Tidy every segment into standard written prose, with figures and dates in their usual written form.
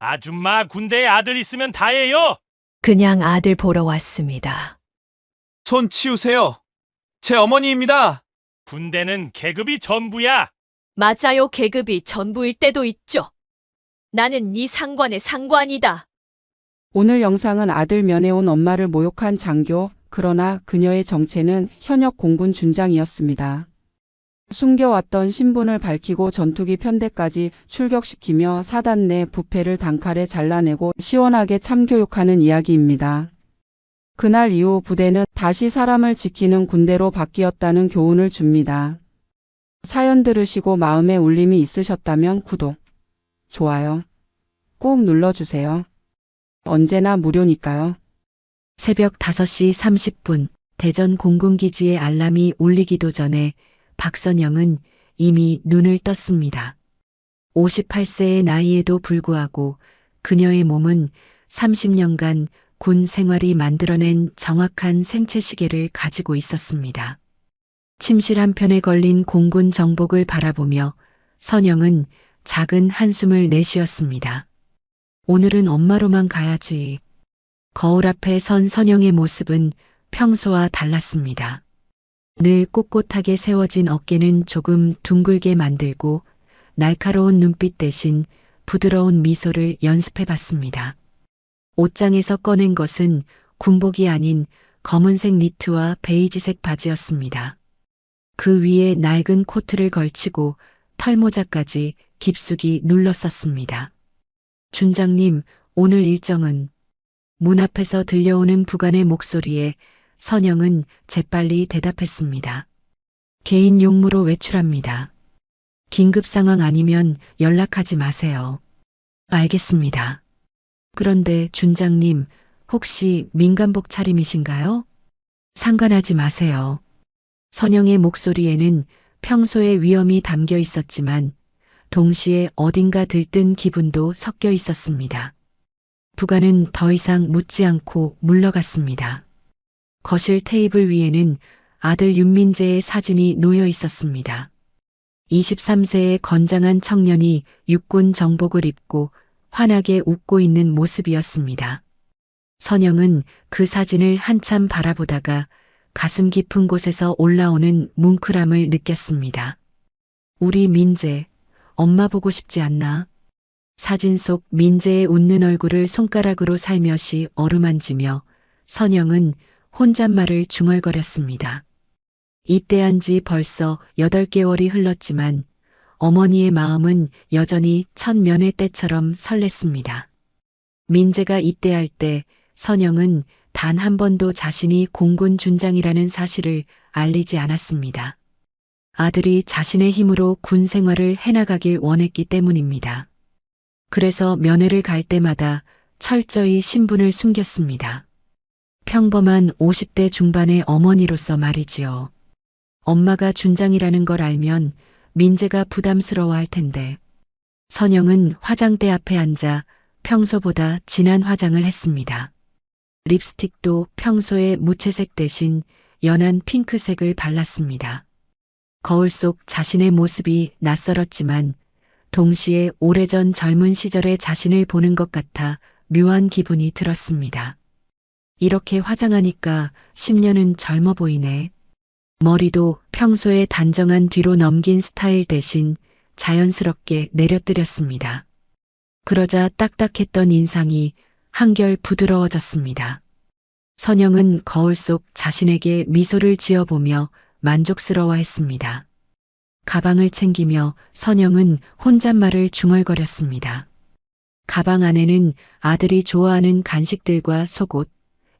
아줌마 군대에 아들 있으면 다예요. 그냥 아들 보러 왔습니다. 손 치우세요. 제 어머니입니다. 군대는 계급이 전부야. 맞아요. 계급이 전부일 때도 있죠. 나는 네 상관의 상관이다. 오늘 영상은 아들 면회 온 엄마를 모욕한 장교, 그러나 그녀의 정체는 현역 공군 준장이었습니다. 숨겨왔던 신분을 밝히고 전투기 편대까지 출격시키며 사단 내 부패를 단칼에 잘라내고 시원하게 참교육하는 이야기입니다. 그날 이후 부대는 다시 사람을 지키는 군대로 바뀌었다는 교훈을 줍니다. 사연 들으시고 마음에 울림이 있으셨다면 구독, 좋아요 꾹 눌러주세요. 언제나 무료니까요. 새벽 5시 30분 대전 공군기지의 알람이 울리기도 전에 박선영은 이미 눈을 떴습니다. 58세의 나이에도 불구하고 그녀의 몸은 30년간 군 생활이 만들어낸 정확한 생체 시계를 가지고 있었습니다. 침실 한편에 걸린 공군 정복을 바라보며 선영은 작은 한숨을 내쉬었습니다. 오늘은 엄마로만 가야지. 거울 앞에 선 선영의 모습은 평소와 달랐습니다. 늘 꼿꼿하게 세워진 어깨는 조금 둥글게 만들고 날카로운 눈빛 대신 부드러운 미소를 연습해봤습니다. 옷장에서 꺼낸 것은 군복이 아닌 검은색 니트와 베이지색 바지였습니다. 그 위에 낡은 코트를 걸치고 털모자까지 깊숙이 눌렀었습니다. 준장님, 오늘 일정은? 문 앞에서 들려오는 부관의 목소리에 선영은 재빨리 대답했습니다. 개인 용무로 외출합니다. 긴급 상황 아니면 연락하지 마세요. 알겠습니다. 그런데 준장님, 혹시 민간복 차림이신가요? 상관하지 마세요. 선영의 목소리에는 평소의 위험이 담겨 있었지만 동시에 어딘가 들뜬 기분도 섞여 있었습니다. 부관은 더 이상 묻지 않고 물러갔습니다. 거실 테이블 위에는 아들 윤민재의 사진이 놓여 있었습니다. 23세의 건장한 청년이 육군 정복을 입고 환하게 웃고 있는 모습이었습니다. 선영은 그 사진을 한참 바라보다가 가슴 깊은 곳에서 올라오는 뭉클함을 느꼈습니다. 우리 민재, 엄마 보고 싶지 않나? 사진 속 민재의 웃는 얼굴을 손가락으로 살며시 어루만지며 선영은 혼잣말을 중얼거렸습니다. 입대한 지 벌써 8개월이 흘렀지만 어머니의 마음은 여전히 첫 면회 때처럼 설렜습니다. 민재가 입대할 때 선영은 단 한 번도 자신이 공군 준장이라는 사실을 알리지 않았습니다. 아들이 자신의 힘으로 군 생활을 해나가길 원했기 때문입니다. 그래서 면회를 갈 때마다 철저히 신분을 숨겼습니다. 평범한 50대 중반의 어머니로서 말이지요. 엄마가 준장이라는 걸 알면 민재가 부담스러워할 텐데. 선영은 화장대 앞에 앉아 평소보다 진한 화장을 했습니다. 립스틱도 평소의 무채색 대신 연한 핑크색을 발랐습니다. 거울 속 자신의 모습이 낯설었지만 동시에 오래전 젊은 시절의 자신을 보는 것 같아 묘한 기분이 들었습니다. 이렇게 화장하니까 10년은 젊어 보이네. 머리도 평소에 단정한 뒤로 넘긴 스타일 대신 자연스럽게 내려뜨렸습니다. 그러자 딱딱했던 인상이 한결 부드러워졌습니다. 선영은 거울 속 자신에게 미소를 지어보며 만족스러워했습니다. 가방을 챙기며 선영은 혼잣말을 중얼거렸습니다. 가방 안에는 아들이 좋아하는 간식들과 속옷,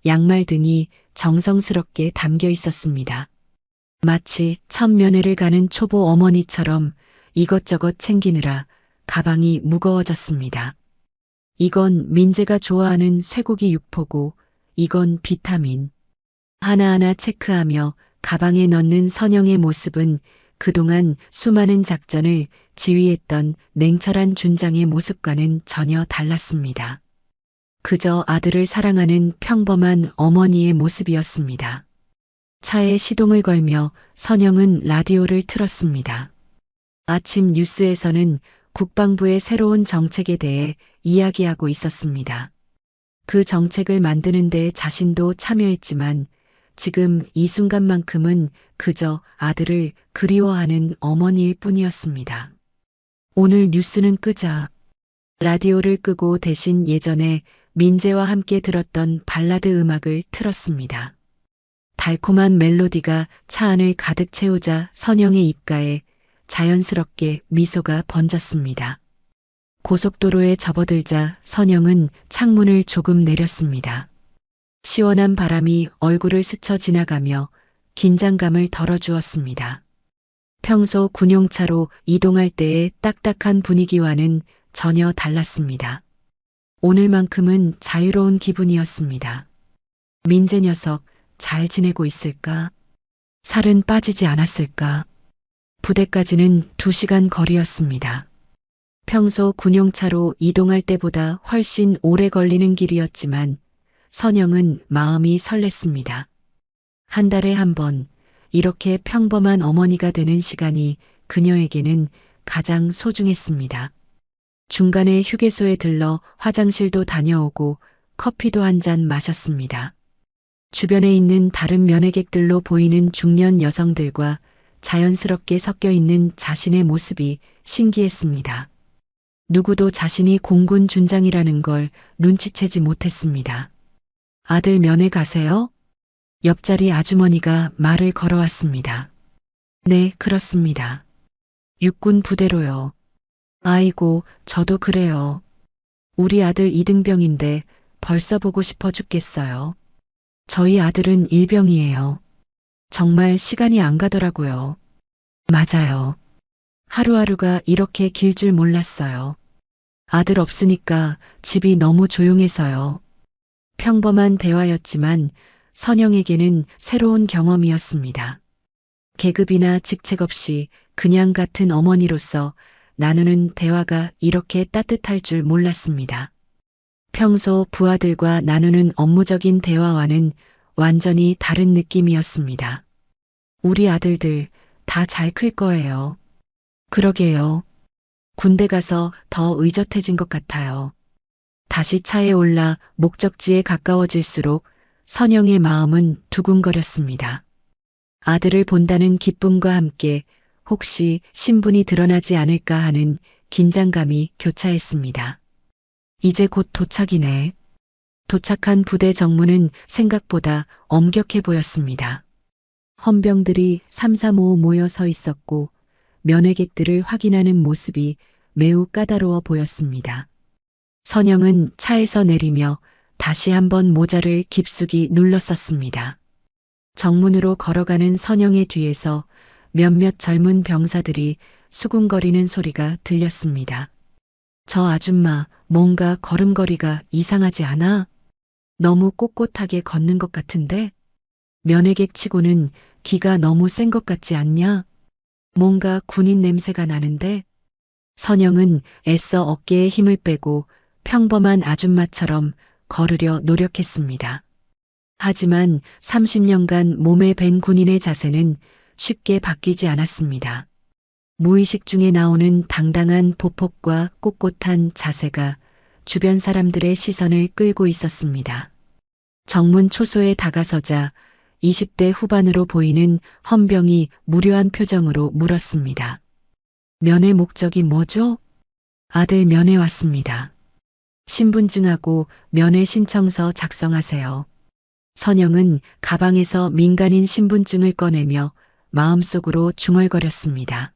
양말 등이 정성스럽게 담겨 있었습니다. 마치 첫 면회를 가는 초보 어머니처럼 이것저것 챙기느라 가방이 무거워졌습니다. 이건 민재가 좋아하는 쇠고기 육포고 이건 비타민. 하나하나 체크하며 가방에 넣는 선영의 모습은 그동안 수많은 작전을 지휘했던 냉철한 준장의 모습과는 전혀 달랐습니다. 그저 아들을 사랑하는 평범한 어머니의 모습이었습니다. 차에 시동을 걸며 선영은 라디오를 틀었습니다. 아침 뉴스에서는 국방부의 새로운 정책에 대해 이야기하고 있었습니다. 그 정책을 만드는 데 자신도 참여했지만 지금 이 순간만큼은 그저 아들을 그리워하는 어머니일 뿐이었습니다. 오늘 뉴스는 끄자. 라디오를 끄고 대신 예전에 민재와 함께 들었던 발라드 음악을 틀었습니다. 달콤한 멜로디가 차 안을 가득 채우자 선영의 입가에 자연스럽게 미소가 번졌습니다. 고속도로에 접어들자 선영은 창문을 조금 내렸습니다. 시원한 바람이 얼굴을 스쳐 지나가며 긴장감을 덜어주었습니다. 평소 군용차로 이동할 때의 딱딱한 분위기와는 전혀 달랐습니다. 오늘만큼은 자유로운 기분이었습니다. 민재 녀석 잘 지내고 있을까? 살은 빠지지 않았을까? 부대까지는 2시간 거리였습니다. 평소 군용차로 이동할 때보다 훨씬 오래 걸리는 길이었지만 선영은 마음이 설렜습니다. 한 달에 한 번 이렇게 평범한 어머니가 되는 시간이 그녀에게는 가장 소중했습니다. 중간에 휴게소에 들러 화장실도 다녀오고 커피도 한 잔 마셨습니다. 주변에 있는 다른 면회객들로 보이는 중년 여성들과 자연스럽게 섞여 있는 자신의 모습이 신기했습니다. 누구도 자신이 공군 준장이라는 걸 눈치채지 못했습니다. 아들 면회 가세요? 옆자리 아주머니가 말을 걸어왔습니다. 네, 그렇습니다. 육군 부대로요. 아이고, 저도 그래요. 우리 아들 이등병인데 벌써 보고 싶어 죽겠어요. 저희 아들은 일병이에요. 정말 시간이 안 가더라고요. 맞아요. 하루하루가 이렇게 길 줄 몰랐어요. 아들 없으니까 집이 너무 조용해서요. 평범한 대화였지만 선영에게는 새로운 경험이었습니다. 계급이나 직책 없이 그냥 같은 어머니로서 나누는 대화가 이렇게 따뜻할 줄 몰랐습니다. 평소 부하들과 나누는 업무적인 대화와는 완전히 다른 느낌이었습니다. 우리 아들들 다 잘 클 거예요. 그러게요. 군대 가서 더 의젓해진 것 같아요. 다시 차에 올라 목적지에 가까워질수록 선영의 마음은 두근거렸습니다. 아들을 본다는 기쁨과 함께 혹시 신분이 드러나지 않을까 하는 긴장감이 교차했습니다. 이제 곧 도착이네. 도착한 부대 정문은 생각보다 엄격해 보였습니다. 헌병들이 335 모여 서 있었고 면회객들을 확인하는 모습이 매우 까다로워 보였습니다. 선영은 차에서 내리며 다시 한번 모자를 깊숙이 눌렀었습니다. 정문으로 걸어가는 선영의 뒤에서 몇몇 젊은 병사들이 수군거리는 소리가 들렸습니다. 저 아줌마 뭔가 걸음걸이가 이상하지 않아? 너무 꼿꼿하게 걷는 것 같은데? 면회객 치고는 기가 너무 센 것 같지 않냐? 뭔가 군인 냄새가 나는데? 선영은 애써 어깨에 힘을 빼고 평범한 아줌마처럼 걸으려 노력했습니다. 하지만 30년간 몸에 밴 군인의 자세는 쉽게 바뀌지 않았습니다. 무의식 중에 나오는 당당한 보폭과 꼿꼿한 자세가 주변 사람들의 시선을 끌고 있었습니다. 정문 초소에 다가서자 20대 후반으로 보이는 헌병이 무료한 표정으로 물었습니다. 면회 목적이 뭐죠? 아들 면회 왔습니다. 신분증하고 면회 신청서 작성하세요. 선영은 가방에서 민간인 신분증을 꺼내며 마음속으로 중얼거렸습니다.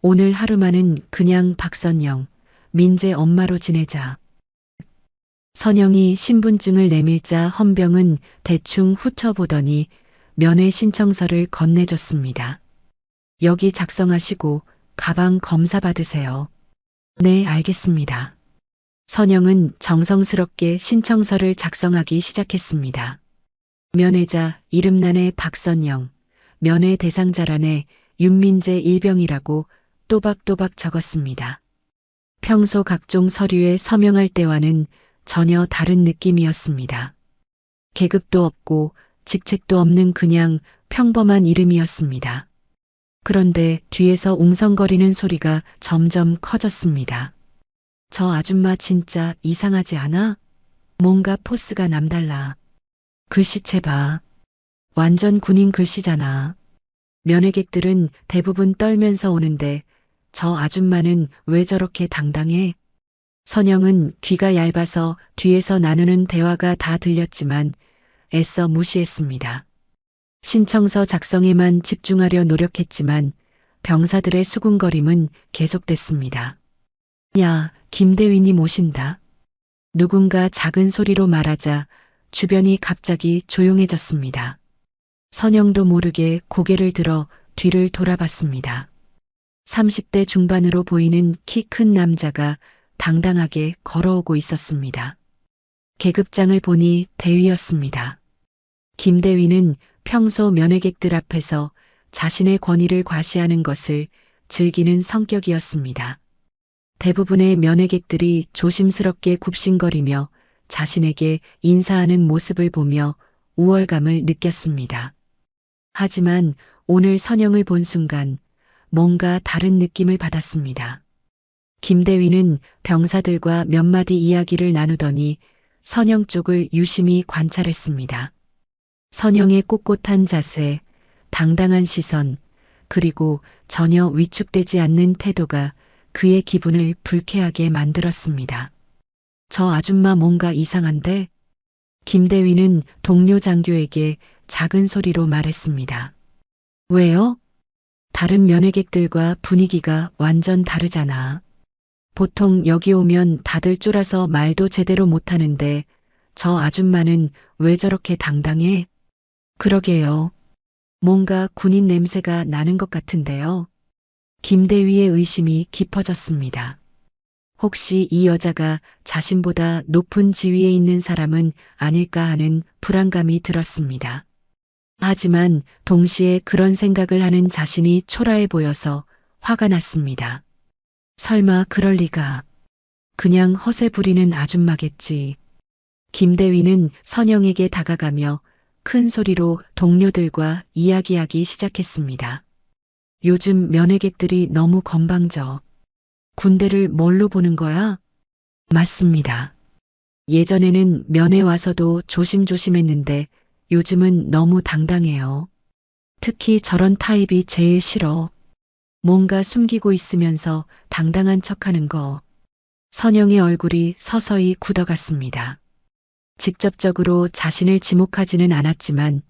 오늘 하루만은 그냥 박선영, 민재 엄마로 지내자. 선영이 신분증을 내밀자 헌병은 대충 훑어보더니 면회 신청서를 건네줬습니다. 여기 작성하시고 가방 검사 받으세요. 네, 알겠습니다. 선영은 정성스럽게 신청서를 작성하기 시작했습니다. 면회자 이름란에 박선영, 면회 대상자란에 윤민재 일병이라고 또박또박 적었습니다. 평소 각종 서류에 서명할 때와는 전혀 다른 느낌이었습니다. 계급도 없고 직책도 없는 그냥 평범한 이름이었습니다. 그런데 뒤에서 웅성거리는 소리가 점점 커졌습니다. 저 아줌마 진짜 이상하지 않아? 뭔가 포스가 남달라. 글씨체 봐. 완전 군인 글씨잖아. 면회객들은 대부분 떨면서 오는데 저 아줌마는 왜 저렇게 당당해? 선영은 귀가 얇아서 뒤에서 나누는 대화가 다 들렸지만 애써 무시했습니다. 신청서 작성에만 집중하려 노력했지만 병사들의 수군거림은 계속됐습니다. 야, 김대위님 오신다. 누군가 작은 소리로 말하자 주변이 갑자기 조용해졌습니다. 선영도 모르게 고개를 들어 뒤를 돌아봤습니다. 30대 중반으로 보이는 키 큰 남자가 당당하게 걸어오고 있었습니다. 계급장을 보니 대위였습니다. 김대위는 평소 면회객들 앞에서 자신의 권위를 과시하는 것을 즐기는 성격이었습니다. 대부분의 면회객들이 조심스럽게 굽신거리며 자신에게 인사하는 모습을 보며 우월감을 느꼈습니다. 하지만 오늘 선영을 본 순간 뭔가 다른 느낌을 받았습니다. 김대위는 병사들과 몇 마디 이야기를 나누더니 선영 쪽을 유심히 관찰했습니다. 선영의 꼿꼿한 자세, 당당한 시선, 그리고 전혀 위축되지 않는 태도가 그의 기분을 불쾌하게 만들었습니다. 저 아줌마 뭔가 이상한데? 김대위는 동료 장교에게 작은 소리로 말했습니다. 왜요? 다른 면회객들과 분위기가 완전 다르잖아. 보통 여기 오면 다들 쫄아서 말도 제대로 못하는데 저 아줌마는 왜 저렇게 당당해? 그러게요. 뭔가 군인 냄새가 나는 것 같은데요. 김대위의 의심이 깊어졌습니다. 혹시 이 여자가 자신보다 높은 지위에 있는 사람은 아닐까 하는 불안감이 들었습니다. 하지만 동시에 그런 생각을 하는 자신이 초라해 보여서 화가 났습니다. 설마 그럴 리가. 그냥 허세 부리는 아줌마겠지. 김대위는 선영에게 다가가며 큰 소리로 동료들과 이야기하기 시작했습니다. 요즘 면회객들이 너무 건방져. 군대를 뭘로 보는 거야? 맞습니다. 예전에는 면회 와서도 조심조심했는데 요즘은 너무 당당해요. 특히 저런 타입이 제일 싫어. 뭔가 숨기고 있으면서 당당한 척하는 거. 선영의 얼굴이 서서히 굳어갔습니다. 직접적으로 자신을 지목하지는 않았지만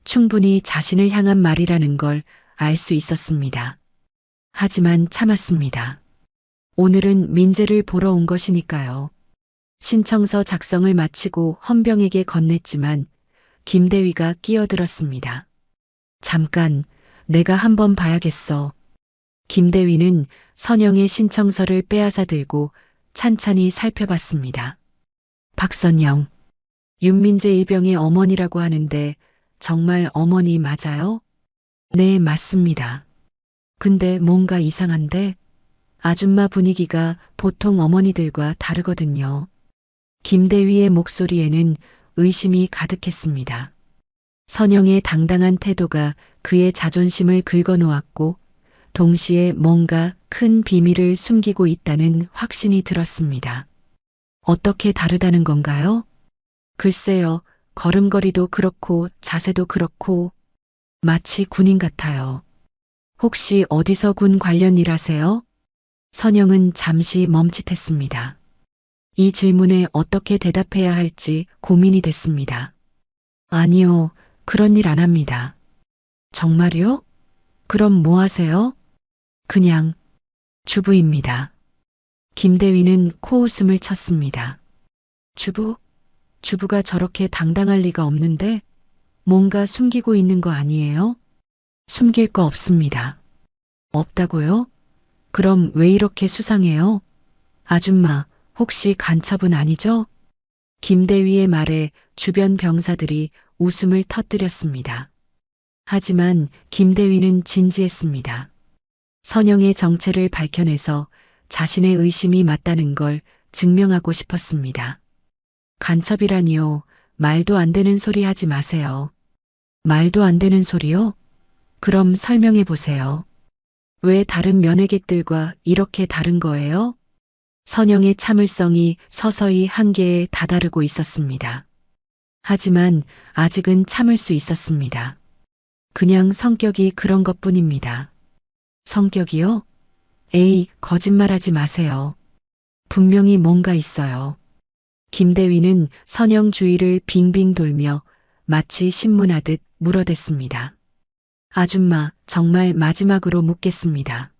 충분히 자신을 향한 말이라는 걸 알 수 있었습니다. 하지만 참았습니다. 오늘은 민재를 보러 온 것이니까요. 신청서 작성을 마치고 헌병에게 건넸지만 김대위가 끼어들었습니다. 잠깐, 내가 한번 봐야겠어. 김대위는 선영의 신청서를 빼앗아 들고 찬찬히 살펴봤습니다. 박선영, 윤민재 일병의 어머니라고 하는데 정말 어머니 맞아요? 네, 맞습니다. 근데 뭔가 이상한데? 아줌마 분위기가 보통 어머니들과 다르거든요. 김대위의 목소리에는 의심이 가득했습니다. 선영의 당당한 태도가 그의 자존심을 긁어놓았고 동시에 뭔가 큰 비밀을 숨기고 있다는 확신이 들었습니다. 어떻게 다르다는 건가요? 글쎄요, 걸음걸이도 그렇고 자세도 그렇고 마치 군인 같아요. 혹시 어디서 군 관련 일 하세요? 선영은 잠시 멈칫했습니다. 이 질문에 어떻게 대답해야 할지 고민이 됐습니다. 아니요, 그런 일 안 합니다. 정말요? 그럼 뭐 하세요? 그냥 주부입니다. 김대위는 코웃음을 쳤습니다. 주부? 주부가 저렇게 당당할 리가 없는데 뭔가 숨기고 있는 거 아니에요? 숨길 거 없습니다. 없다고요? 그럼 왜 이렇게 수상해요? 아줌마, 혹시 간첩은 아니죠? 김대위의 말에 주변 병사들이 웃음을 터뜨렸습니다. 하지만 김대위는 진지했습니다. 선영의 정체를 밝혀내서 자신의 의심이 맞다는 걸 증명하고 싶었습니다. 간첩이라니요. 말도 안 되는 소리 하지 마세요. 말도 안 되는 소리요? 그럼 설명해 보세요. 왜 다른 면회객들과 이렇게 다른 거예요? 선영의 참을성이 서서히 한계에 다다르고 있었습니다. 하지만 아직은 참을 수 있었습니다. 그냥 성격이 그런 것뿐입니다. 성격이요? 에이, 거짓말하지 마세요. 분명히 뭔가 있어요. 김대위는 선영 주위를 빙빙 돌며 마치 신문하듯 물어댔습니다. 아줌마, 정말 마지막으로 묻겠습니다.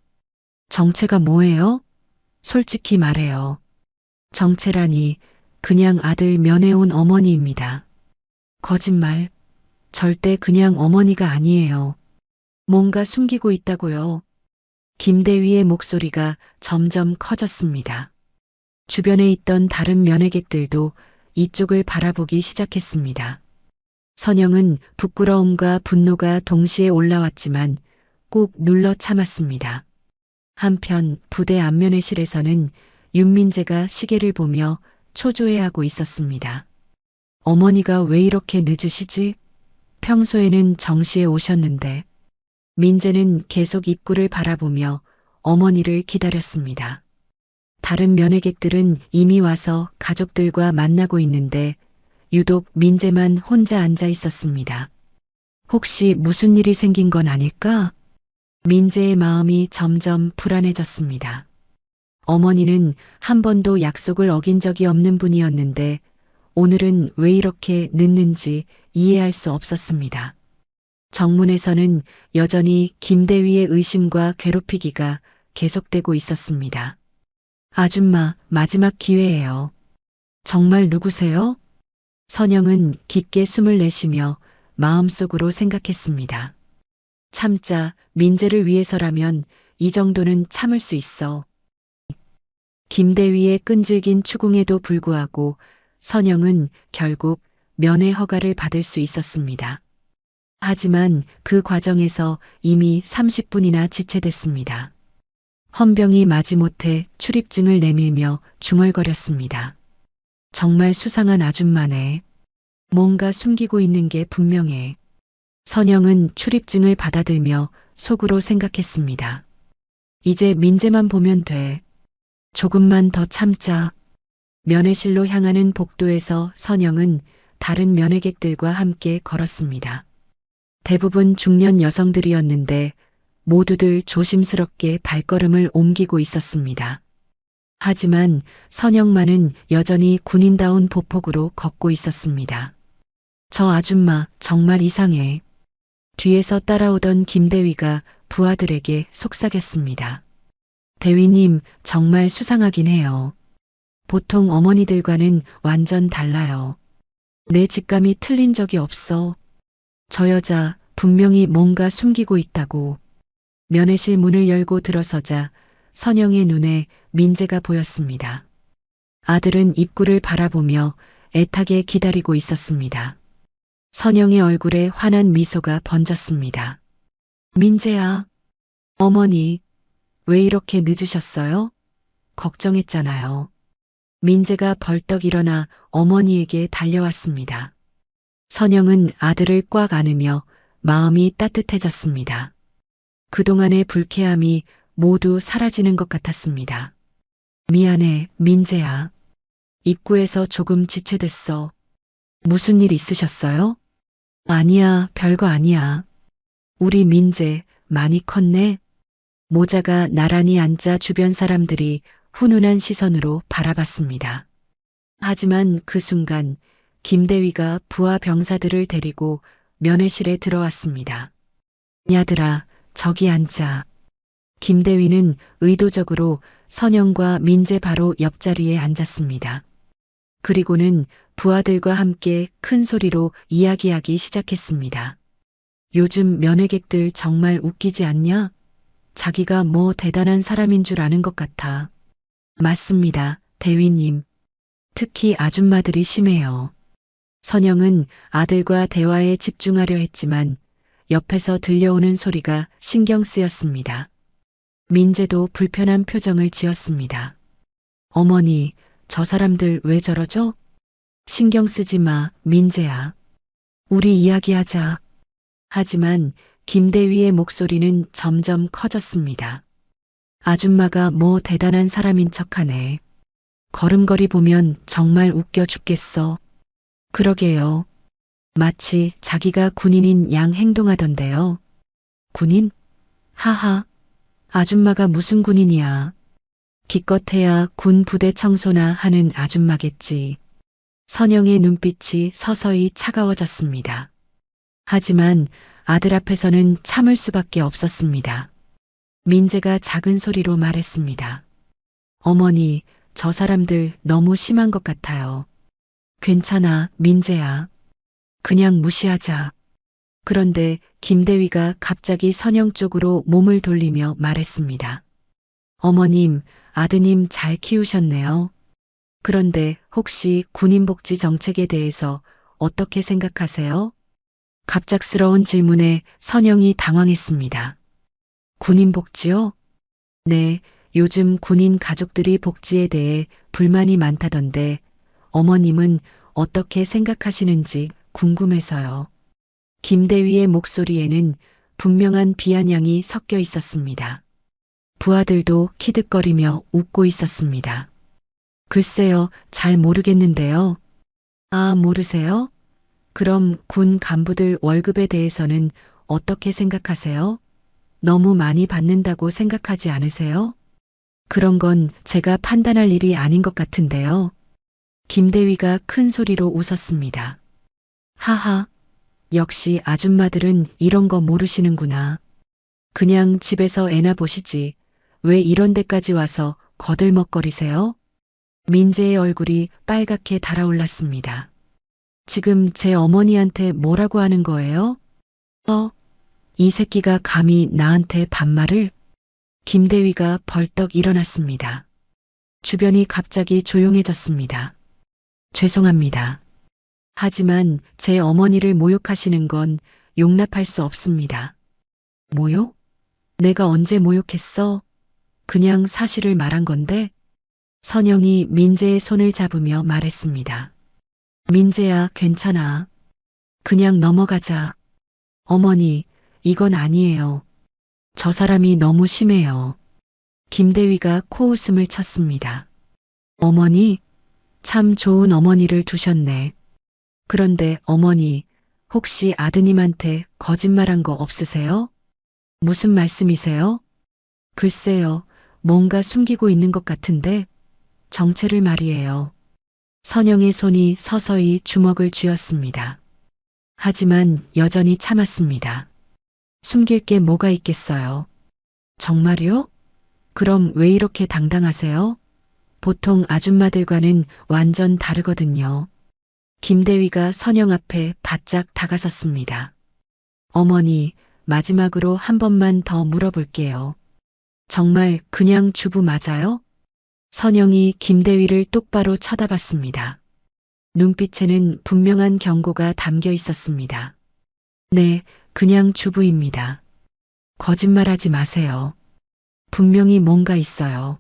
정체가 뭐예요? 솔직히 말해요. 정체라니 그냥 아들 면회온 어머니입니다. 거짓말. 절대 그냥 어머니가 아니에요. 뭔가 숨기고 있다고요. 김대위의 목소리가 점점 커졌습니다. 주변에 있던 다른 면회객들도 이쪽을 바라보기 시작했습니다. 선영은 부끄러움과 분노가 동시에 올라왔지만 꾹 눌러 참았습니다. 한편 부대 안면회실에서는 윤민재가 시계를 보며 초조해하고 있었습니다. 어머니가 왜 이렇게 늦으시지? 평소에는 정시에 오셨는데. 민재는 계속 입구를 바라보며 어머니를 기다렸습니다. 다른 면회객들은 이미 와서 가족들과 만나고 있는데 유독 민재만 혼자 앉아 있었습니다. 혹시 무슨 일이 생긴 건 아닐까? 민재의 마음이 점점 불안해졌습니다. 어머니는 한 번도 약속을 어긴 적이 없는 분이었는데 오늘은 왜 이렇게 늦는지 이해할 수 없었습니다. 정문에서는 여전히 김대위의 의심과 괴롭히기가 계속되고 있었습니다. 아줌마, 마지막 기회예요. 정말 누구세요? 선영은 깊게 숨을 내쉬며 마음속으로 생각했습니다. 참자, 민재를 위해서라면 이 정도는 참을 수 있어. 김대위의 끈질긴 추궁에도 불구하고 선영은 결국 면회 허가를 받을 수 있었습니다. 하지만 그 과정에서 이미 30분이나 지체됐습니다. 헌병이 마지못해 출입증을 내밀며 중얼거렸습니다. 정말 수상한 아줌마네. 뭔가 숨기고 있는 게 분명해. 선영은 출입증을 받아들며 속으로 생각했습니다. 이제 민재만 보면 돼. 조금만 더 참자. 면회실로 향하는 복도에서 선영은 다른 면회객들과 함께 걸었습니다. 대부분 중년 여성들이었는데 모두들 조심스럽게 발걸음을 옮기고 있었습니다. 하지만 선영만은 여전히 군인다운 보폭으로 걷고 있었습니다. 저 아줌마 정말 이상해. 뒤에서 따라오던 김대위가 부하들에게 속삭였습니다. 대위님 정말 수상하긴 해요. 보통 어머니들과는 완전 달라요. 내 직감이 틀린 적이 없어. 저 여자 분명히 뭔가 숨기고 있다고. 면회실 문을 열고 들어서자 선영의 눈에 민재가 보였습니다. 아들은 입구를 바라보며 애타게 기다리고 있었습니다. 선영의 얼굴에 환한 미소가 번졌습니다. 민재야, 어머니, 왜 이렇게 늦으셨어요? 걱정했잖아요. 민재가 벌떡 일어나 어머니에게 달려왔습니다. 선영은 아들을 꽉 안으며 마음이 따뜻해졌습니다. 그동안의 불쾌함이 모두 사라지는 것 같았습니다. 미안해, 민재야. 입구에서 조금 지체됐어. 무슨 일 있으셨어요? 아니야, 별거 아니야. 우리 민재 많이 컸네. 모자가 나란히 앉아 주변 사람들이 훈훈한 시선으로 바라봤습니다. 하지만 그 순간 김대위가 부하 병사들을 데리고 면회실에 들어왔습니다. 야들아, 저기 앉아. 김대위는 의도적으로 선영과 민재 바로 옆자리에 앉았습니다. 그리고는 부하들과 함께 큰 소리로 이야기하기 시작했습니다. 요즘 면회객들 정말 웃기지 않냐? 자기가 뭐 대단한 사람인 줄 아는 것 같아. 맞습니다, 대위님. 특히 아줌마들이 심해요. 선영은 아들과 대화에 집중하려 했지만 옆에서 들려오는 소리가 신경 쓰였습니다. 민재도 불편한 표정을 지었습니다. 어머니, 저 사람들 왜 저러죠? 신경 쓰지 마, 민재야. 우리 이야기하자. 하지만 김대위의 목소리는 점점 커졌습니다. 아줌마가 뭐 대단한 사람인 척하네. 걸음걸이 보면 정말 웃겨 죽겠어. 그러게요. 마치 자기가 군인인 양 행동하던데요. 군인? 하하. 아줌마가 무슨 군인이야. 기껏해야 군 부대 청소나 하는 아줌마겠지. 선영의 눈빛이 서서히 차가워졌습니다. 하지만 아들 앞에서는 참을 수밖에 없었습니다. 민재가 작은 소리로 말했습니다. 어머니, 저 사람들 너무 심한 것 같아요. 괜찮아, 민재야. 그냥 무시하자. 그런데 김대위가 갑자기 선영 쪽으로 몸을 돌리며 말했습니다. 어머님, 아드님 잘 키우셨네요. 그런데 혹시 군인복지 정책에 대해서 어떻게 생각하세요? 갑작스러운 질문에 선영이 당황했습니다. 군인복지요? 네, 요즘 군인 가족들이 복지에 대해 불만이 많다던데 어머님은 어떻게 생각하시는지 궁금해서요. 김대위의 목소리에는 분명한 비아냥이 섞여 있었습니다. 부하들도 키득거리며 웃고 있었습니다. 글쎄요, 잘 모르겠는데요. 아, 모르세요? 그럼 군 간부들 월급에 대해서는 어떻게 생각하세요? 너무 많이 받는다고 생각하지 않으세요? 그런 건 제가 판단할 일이 아닌 것 같은데요. 김대위가 큰 소리로 웃었습니다. 하하, 역시 아줌마들은 이런 거 모르시는구나. 그냥 집에서 애나 보시지. 왜 이런 데까지 와서 거들먹거리세요? 민재의 얼굴이 빨갛게 달아올랐습니다. 지금 제 어머니한테 뭐라고 하는 거예요? 이 새끼가 감히 나한테 반말을? 김대위가 벌떡 일어났습니다. 주변이 갑자기 조용해졌습니다. 죄송합니다. 하지만 제 어머니를 모욕하시는 건 용납할 수 없습니다. 모욕? 내가 언제 모욕했어? 그냥 사실을 말한 건데? 선영이 민재의 손을 잡으며 말했습니다. 민재야, 괜찮아. 그냥 넘어가자. 어머니, 이건 아니에요. 저 사람이 너무 심해요. 김대위가 코웃음을 쳤습니다. 어머니? 참 좋은 어머니를 두셨네. 그런데 어머니, 혹시 아드님한테 거짓말한 거 없으세요? 무슨 말씀이세요? 글쎄요, 뭔가 숨기고 있는 것 같은데 정체를 말이에요. 선영의 손이 서서히 주먹을 쥐었습니다. 하지만 여전히 참았습니다. 숨길 게 뭐가 있겠어요? 정말요? 그럼 왜 이렇게 당당하세요? 보통 아줌마들과는 완전 다르거든요. 김대위가 선영 앞에 바짝 다가섰습니다. 어머니, 마지막으로 한 번만 더 물어볼게요. 정말 그냥 주부 맞아요? 선영이 김대위를 똑바로 쳐다봤습니다. 눈빛에는 분명한 경고가 담겨 있었습니다. 네, 그냥 주부입니다. 거짓말하지 마세요. 분명히 뭔가 있어요.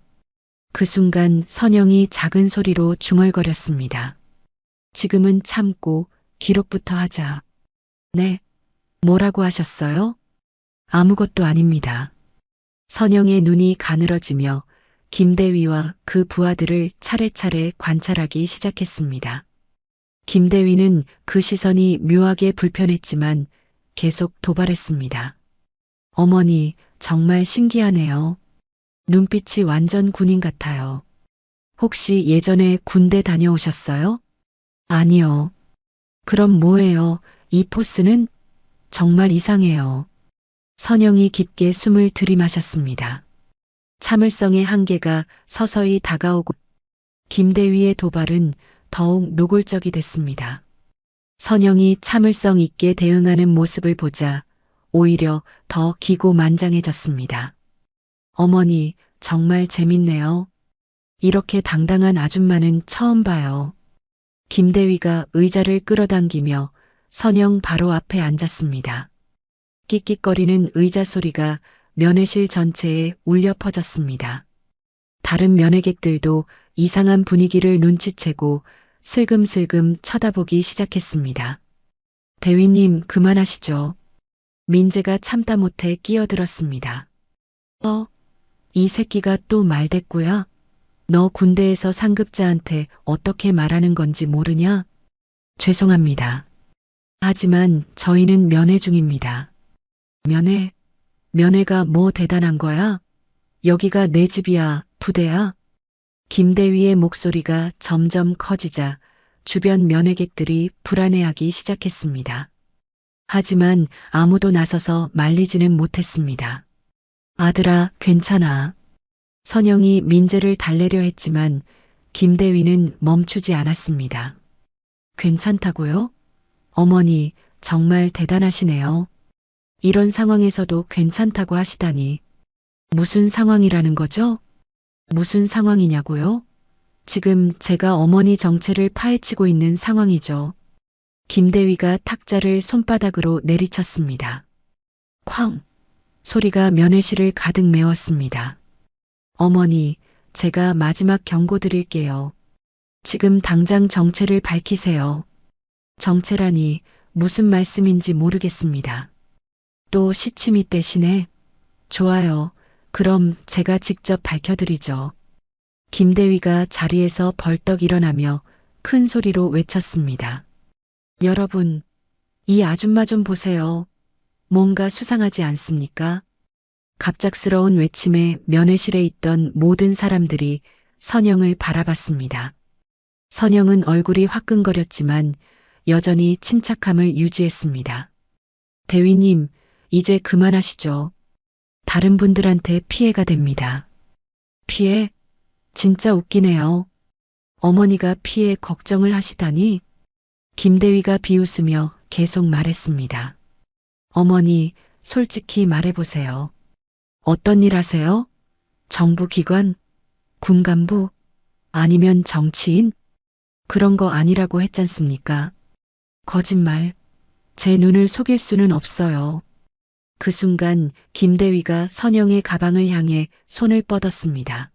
그 순간 선영이 작은 소리로 중얼거렸습니다. 지금은 참고 기록부터 하자. 네. 뭐라고 하셨어요? 아무것도 아닙니다. 선영의 눈이 가늘어지며 김대위와 그 부하들을 차례차례 관찰하기 시작했습니다. 김대위는 그 시선이 묘하게 불편했지만 계속 도발했습니다. 어머니, 정말 신기하네요. 눈빛이 완전 군인 같아요. 혹시 예전에 군대 다녀오셨어요? 아니요. 그럼 뭐예요? 이 포스는? 정말 이상해요. 선영이 깊게 숨을 들이마셨습니다. 참을성의 한계가 서서히 다가오고 김대위의 도발은 더욱 노골적이 됐습니다. 선영이 참을성 있게 대응하는 모습을 보자 오히려 더 기고만장해졌습니다. 어머니, 정말 재밌네요. 이렇게 당당한 아줌마는 처음 봐요. 김대위가 의자를 끌어당기며 선영 바로 앞에 앉았습니다. 끽끽거리는 의자 소리가 면회실 전체에 울려 퍼졌습니다. 다른 면회객들도 이상한 분위기를 눈치채고 슬금슬금 쳐다보기 시작했습니다. 대위님, 그만하시죠. 민재가 참다 못해 끼어들었습니다. 이 새끼가 또 말대꾸야? 너 군대에서 상급자한테 어떻게 말하는 건지 모르냐? 죄송합니다. 하지만 저희는 면회 중입니다. 면회? 면회가 뭐 대단한 거야? 여기가 내 집이야, 부대야? 김대위의 목소리가 점점 커지자 주변 면회객들이 불안해하기 시작했습니다. 하지만 아무도 나서서 말리지는 못했습니다. 아들아, 괜찮아. 선영이 민재를 달래려 했지만 김대위는 멈추지 않았습니다. 괜찮다고요? 어머니, 정말 대단하시네요. 이런 상황에서도 괜찮다고 하시다니. 무슨 상황이라는 거죠? 무슨 상황이냐고요? 지금 제가 어머니 정체를 파헤치고 있는 상황이죠. 김대위가 탁자를 손바닥으로 내리쳤습니다. 쾅! 소리가 면회실을 가득 메웠습니다. 어머니, 제가 마지막 경고 드릴게요. 지금 당장 정체를 밝히세요. 정체라니 무슨 말씀인지 모르겠습니다. 또 시치미 떼시네. 좋아요. 그럼 제가 직접 밝혀드리죠. 김대위가 자리에서 벌떡 일어나며 큰 소리로 외쳤습니다. 여러분, 이 아줌마 좀 보세요. 뭔가 수상하지 않습니까? 갑작스러운 외침에 면회실에 있던 모든 사람들이 선영을 바라봤습니다. 선영은 얼굴이 화끈거렸지만 여전히 침착함을 유지했습니다. 대위님, 이제 그만하시죠. 다른 분들한테 피해가 됩니다. 피해? 진짜 웃기네요. 어머니가 피해 걱정을 하시다니? 김대위가 비웃으며 계속 말했습니다. 어머니, 솔직히 말해보세요. 어떤 일 하세요? 정부 기관? 군간부? 아니면 정치인? 그런 거 아니라고 했잖습니까? 거짓말. 제 눈을 속일 수는 없어요. 그 순간 김대위가 선영의 가방을 향해 손을 뻗었습니다.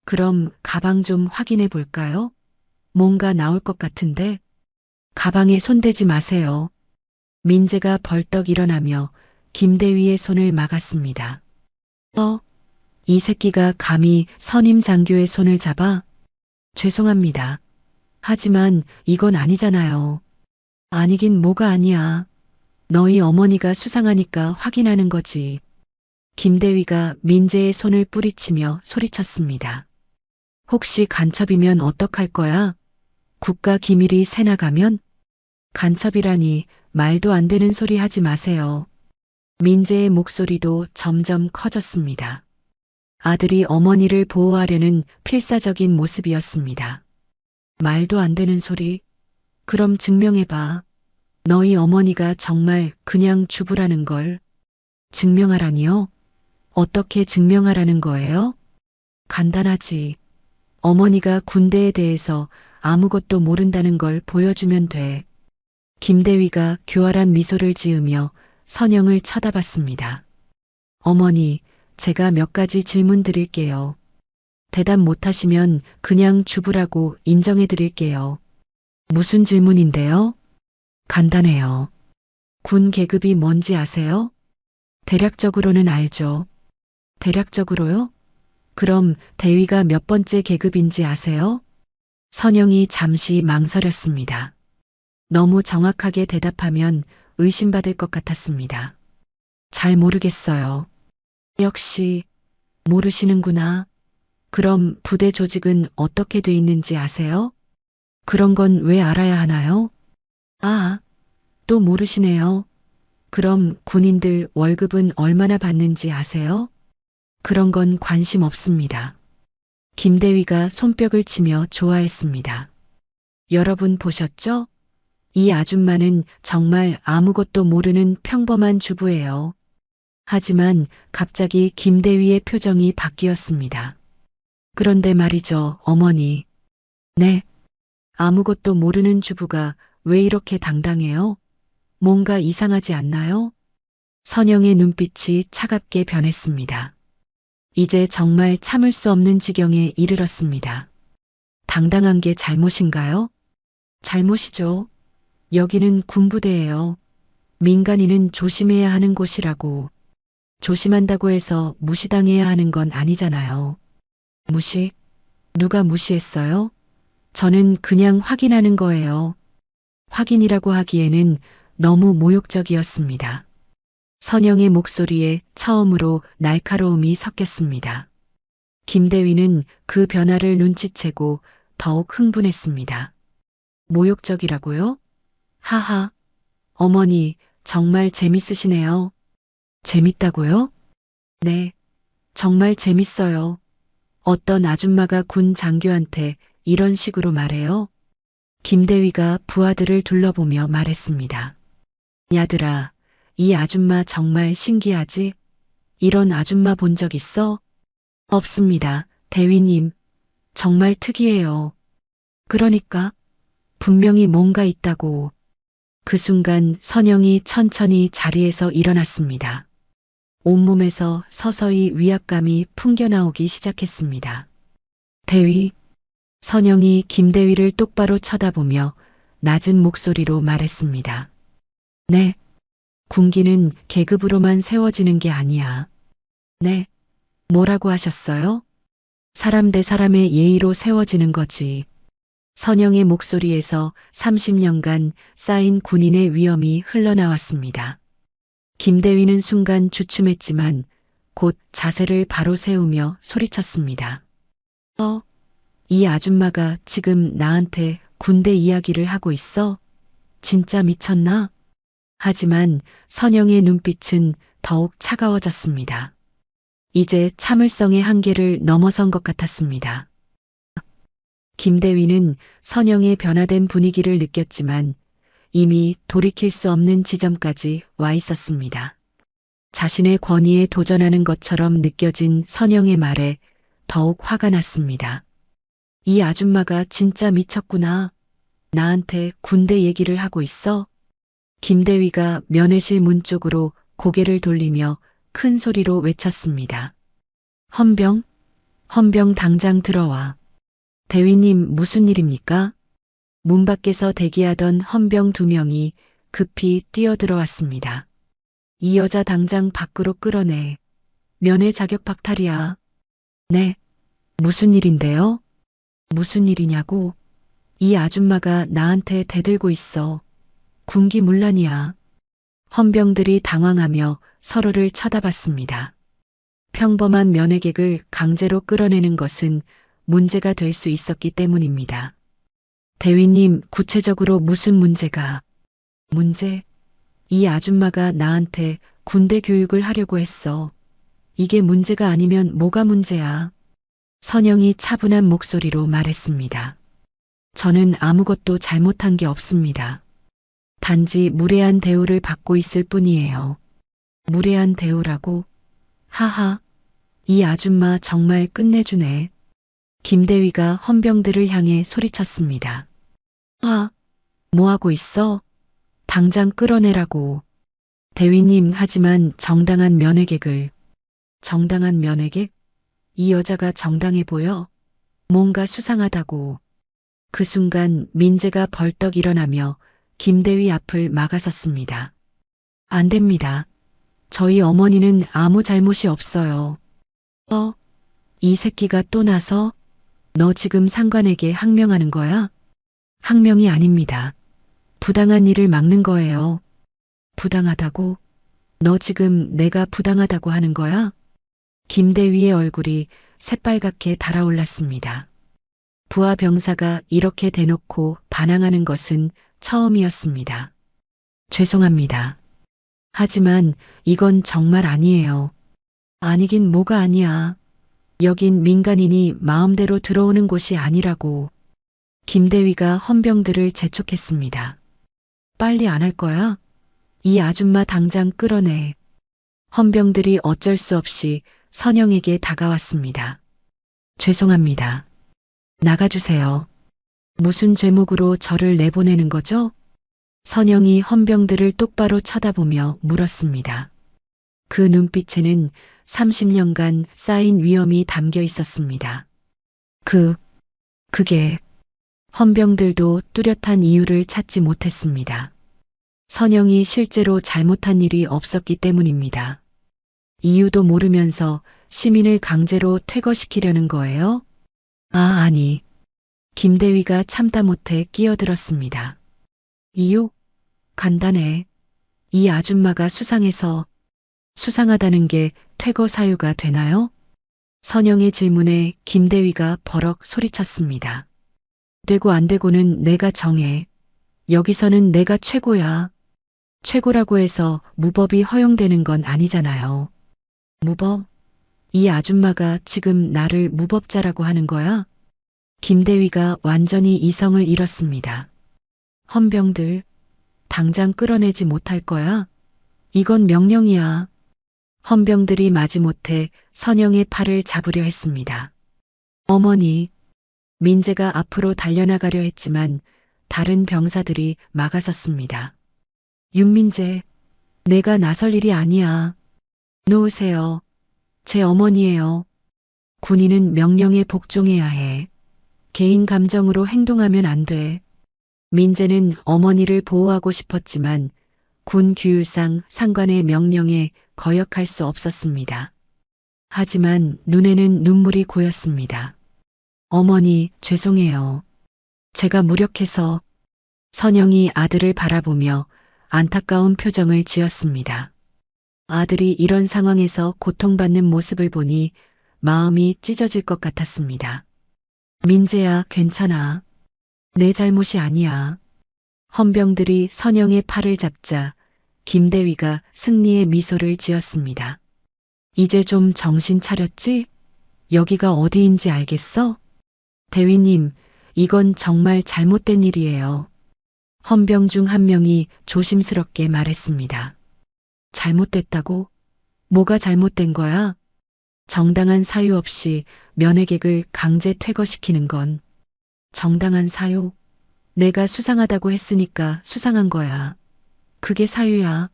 그럼 가방 좀 확인해 볼까요? 뭔가 나올 것 같은데. 가방에 손대지 마세요. 민재가 벌떡 일어나며 김대위의 손을 막았습니다. 이 새끼가 감히 선임 장교의 손을 잡아? 죄송합니다. 하지만 이건 아니잖아요. 아니긴 뭐가 아니야. 너희 어머니가 수상하니까 확인하는 거지. 김대위가 민재의 손을 뿌리치며 소리쳤습니다. 혹시 간첩이면 어떡할 거야? 국가 기밀이 새나가면? 간첩이라니 말도 안 되는 소리 하지 마세요. 민재의 목소리도 점점 커졌습니다. 아들이 어머니를 보호하려는 필사적인 모습이었습니다. 말도 안 되는 소리? 그럼 증명해봐. 너희 어머니가 정말 그냥 주부라는 걸. 증명하라니요? 어떻게 증명하라는 거예요? 간단하지. 어머니가 군대에 대해서 아무것도 모른다는 걸 보여주면 돼. 김대위가 교활한 미소를 지으며 선영을 쳐다봤습니다. 어머니, 제가 몇 가지 질문 드릴게요. 대답 못하시면 그냥 주부라고 인정해 드릴게요. 무슨 질문인데요? 간단해요. 군 계급이 뭔지 아세요? 대략적으로는 알죠. 대략적으로요? 그럼 대위가 몇 번째 계급인지 아세요? 선영이 잠시 망설였습니다. 너무 정확하게 대답하면 의심받을 것 같았습니다. 잘 모르겠어요. 역시 모르시는구나. 그럼 부대 조직은 어떻게 돼 있는지 아세요? 그런 건 왜 알아야 하나요? 아, 또 모르시네요. 그럼 군인들 월급은 얼마나 받는지 아세요? 그런 건 관심 없습니다. 김대위가 손뼉을 치며 좋아했습니다. 여러분 보셨죠? 이 아줌마는 정말 아무것도 모르는 평범한 주부예요. 하지만 갑자기 김대위의 표정이 바뀌었습니다. 그런데 말이죠, 어머니. 네. 아무것도 모르는 주부가 왜 이렇게 당당해요? 뭔가 이상하지 않나요? 선영의 눈빛이 차갑게 변했습니다. 이제 정말 참을 수 없는 지경에 이르렀습니다. 당당한 게 잘못인가요? 잘못이죠. 여기는 군부대예요. 민간인은 조심해야 하는 곳이라고. 조심한다고 해서 무시당해야 하는 건 아니잖아요. 무시? 누가 무시했어요? 저는 그냥 확인하는 거예요. 확인이라고 하기에는 너무 모욕적이었습니다. 선영의 목소리에 처음으로 날카로움이 섞였습니다. 김대위는 그 변화를 눈치채고 더욱 흥분했습니다. 모욕적이라고요? 하하. 어머니, 정말 재밌으시네요. 재밌다고요? 네, 정말 재밌어요. 어떤 아줌마가 군 장교한테 이런 식으로 말해요? 김대위가 부하들을 둘러보며 말했습니다. 야들아, 이 아줌마 정말 신기하지? 이런 아줌마 본 적 있어? 없습니다, 대위님. 정말 특이해요. 그러니까 분명히 뭔가 있다고. 그 순간 선영이 천천히 자리에서 일어났습니다. 온몸에서 서서히 위압감이 풍겨나오기 시작했습니다. 대위. 선영이 김대위를 똑바로 쳐다보며 낮은 목소리로 말했습니다. 네. 군기는 계급으로만 세워지는 게 아니야. 네. 뭐라고 하셨어요? 사람 대 사람의 예의로 세워지는 거지. 선영의 목소리에서 30년간 쌓인 군인의 위엄이 흘러나왔습니다. 김대위는 순간 주춤했지만 곧 자세를 바로 세우며 소리쳤습니다. 이 아줌마가 지금 나한테 군대 이야기를 하고 있어? 진짜 미쳤나? 하지만 선영의 눈빛은 더욱 차가워졌습니다. 이제 참을성의 한계를 넘어선 것 같았습니다. 김대위는 선영의 변화된 분위기를 느꼈지만 이미 돌이킬 수 없는 지점까지 와 있었습니다. 자신의 권위에 도전하는 것처럼 느껴진 선영의 말에 더욱 화가 났습니다. 이 아줌마가 진짜 미쳤구나. 나한테 군대 얘기를 하고 있어? 김대위가 면회실 문 쪽으로 고개를 돌리며 큰 소리로 외쳤습니다. 헌병? 헌병 당장 들어와. 대위님 무슨 일입니까? 문 밖에서 대기하던 헌병 2명이 급히 뛰어들어왔습니다. 이 여자 당장 밖으로 끌어내. 면회 자격 박탈이야. 네. 무슨 일인데요? 무슨 일이냐고? 이 아줌마가 나한테 대들고 있어. 군기문란이야. 헌병들이 당황하며 서로를 쳐다봤습니다. 평범한 면회객을 강제로 끌어내는 것은 문제가 될 수 있었기 때문입니다. 대위님, 구체적으로 무슨 문제가? 문제? 이 아줌마가 나한테 군대 교육을 하려고 했어. 이게 문제가 아니면 뭐가 문제야? 선영이 차분한 목소리로 말했습니다. 저는 아무것도 잘못한 게 없습니다. 단지 무례한 대우를 받고 있을 뿐이에요. 무례한 대우라고? 하하, 이 아줌마 정말 끝내주네. 김대위가 헌병들을 향해 소리쳤습니다. 뭐하고 있어? 당장 끌어내라고. 대위님, 하지만 정당한 면회객을. 정당한 면회객? 이 여자가 정당해 보여? 뭔가 수상하다고. 그 순간 민재가 벌떡 일어나며 김대위 앞을 막아섰습니다. 안 됩니다. 저희 어머니는 아무 잘못이 없어요. 이 새끼가 또 나서? 너 지금 상관에게 항명하는 거야? 항명이 아닙니다. 부당한 일을 막는 거예요. 부당하다고? 너 지금 내가 부당하다고 하는 거야? 김대위의 얼굴이 새빨갛게 달아올랐습니다. 부하 병사가 이렇게 대놓고 반항하는 것은 처음이었습니다. 죄송합니다. 하지만 이건 정말 아니에요. 아니긴 뭐가 아니야. 여긴 민간인이 마음대로 들어오는 곳이 아니라고. 김대위가 헌병들을 재촉했습니다. 빨리 안 할 거야? 이 아줌마 당장 끌어내. 헌병들이 어쩔 수 없이 선영에게 다가왔습니다. 죄송합니다. 나가주세요. 무슨 죄목으로 저를 내보내는 거죠? 선영이 헌병들을 똑바로 쳐다보며 물었습니다. 그 눈빛에는 30년간 쌓인 위험이 담겨 있었습니다. 그게 헌병들도 뚜렷한 이유를 찾지 못했습니다. 선영이 실제로 잘못한 일이 없었기 때문입니다. 이유도 모르면서 시민을 강제로 퇴거시키려는 거예요? 아니. 김대위가 참다 못해 끼어들었습니다. 이유? 간단해. 이 아줌마가 수상하다는 게 퇴거 사유가 되나요? 선영의 질문에 김대위가 버럭 소리쳤습니다. 되고 안 되고는 내가 정해. 여기서는 내가 최고야. 최고라고 해서 무법이 허용되는 건 아니잖아요. 무법? 이 아줌마가 지금 나를 무법자라고 하는 거야? 김대위가 완전히 이성을 잃었습니다. 헌병들, 당장 끌어내지 못할 거야? 이건 명령이야. 헌병들이 마지못해 선영의 팔을 잡으려 했습니다. 어머니, 민재가 앞으로 달려나가려 했지만 다른 병사들이 막아섰습니다. 윤민재, 내가 나설 일이 아니야. 놓으세요. 제 어머니예요. 군인은 명령에 복종해야 해. 개인 감정으로 행동하면 안 돼. 민재는 어머니를 보호하고 싶었지만 군 규율상 상관의 명령에 거역할 수 없었습니다. 하지만 눈에는 눈물이 고였습니다. 어머니, 죄송해요. 제가 무력해서. 선영이 아들을 바라보며 안타까운 표정을 지었습니다. 아들이 이런 상황에서 고통받는 모습을 보니 마음이 찢어질 것 같았습니다. 민재야, 괜찮아. 내 잘못이 아니야. 헌병들이 선영의 팔을 잡자 김대위가 승리의 미소를 지었습니다. 이제 좀 정신 차렸지? 여기가 어디인지 알겠어? 대위님, 이건 정말 잘못된 일이에요. 헌병 중 한 명이 조심스럽게 말했습니다. 잘못됐다고? 뭐가 잘못된 거야? 정당한 사유 없이 면회객을 강제 퇴거시키는 건 정당한 사유? 내가 수상하다고 했으니까 수상한 거야. 그게 사유야.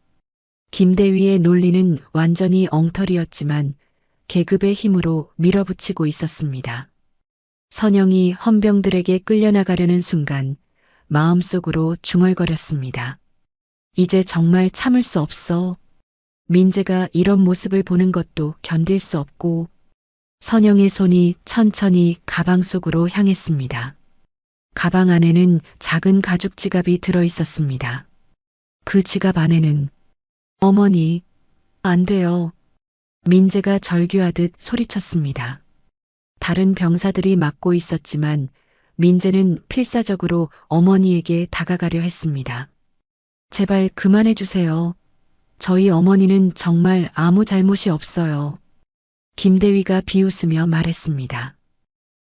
김대위의 논리는 완전히 엉터리였지만 계급의 힘으로 밀어붙이고 있었습니다. 선영이 헌병들에게 끌려나가려는 순간 마음속으로 중얼거렸습니다. 이제 정말 참을 수 없어. 민재가 이런 모습을 보는 것도 견딜 수 없고. 선영의 손이 천천히 가방 속으로 향했습니다. 가방 안에는 작은 가죽 지갑이 들어 있었습니다. 그 지갑 안에는 어머니, 안 돼요. 민재가 절규하듯 소리쳤습니다. 다른 병사들이 막고 있었지만 민재는 필사적으로 어머니에게 다가가려 했습니다. 제발 그만해 주세요. 저희 어머니는 정말 아무 잘못이 없어요. 김대위가 비웃으며 말했습니다.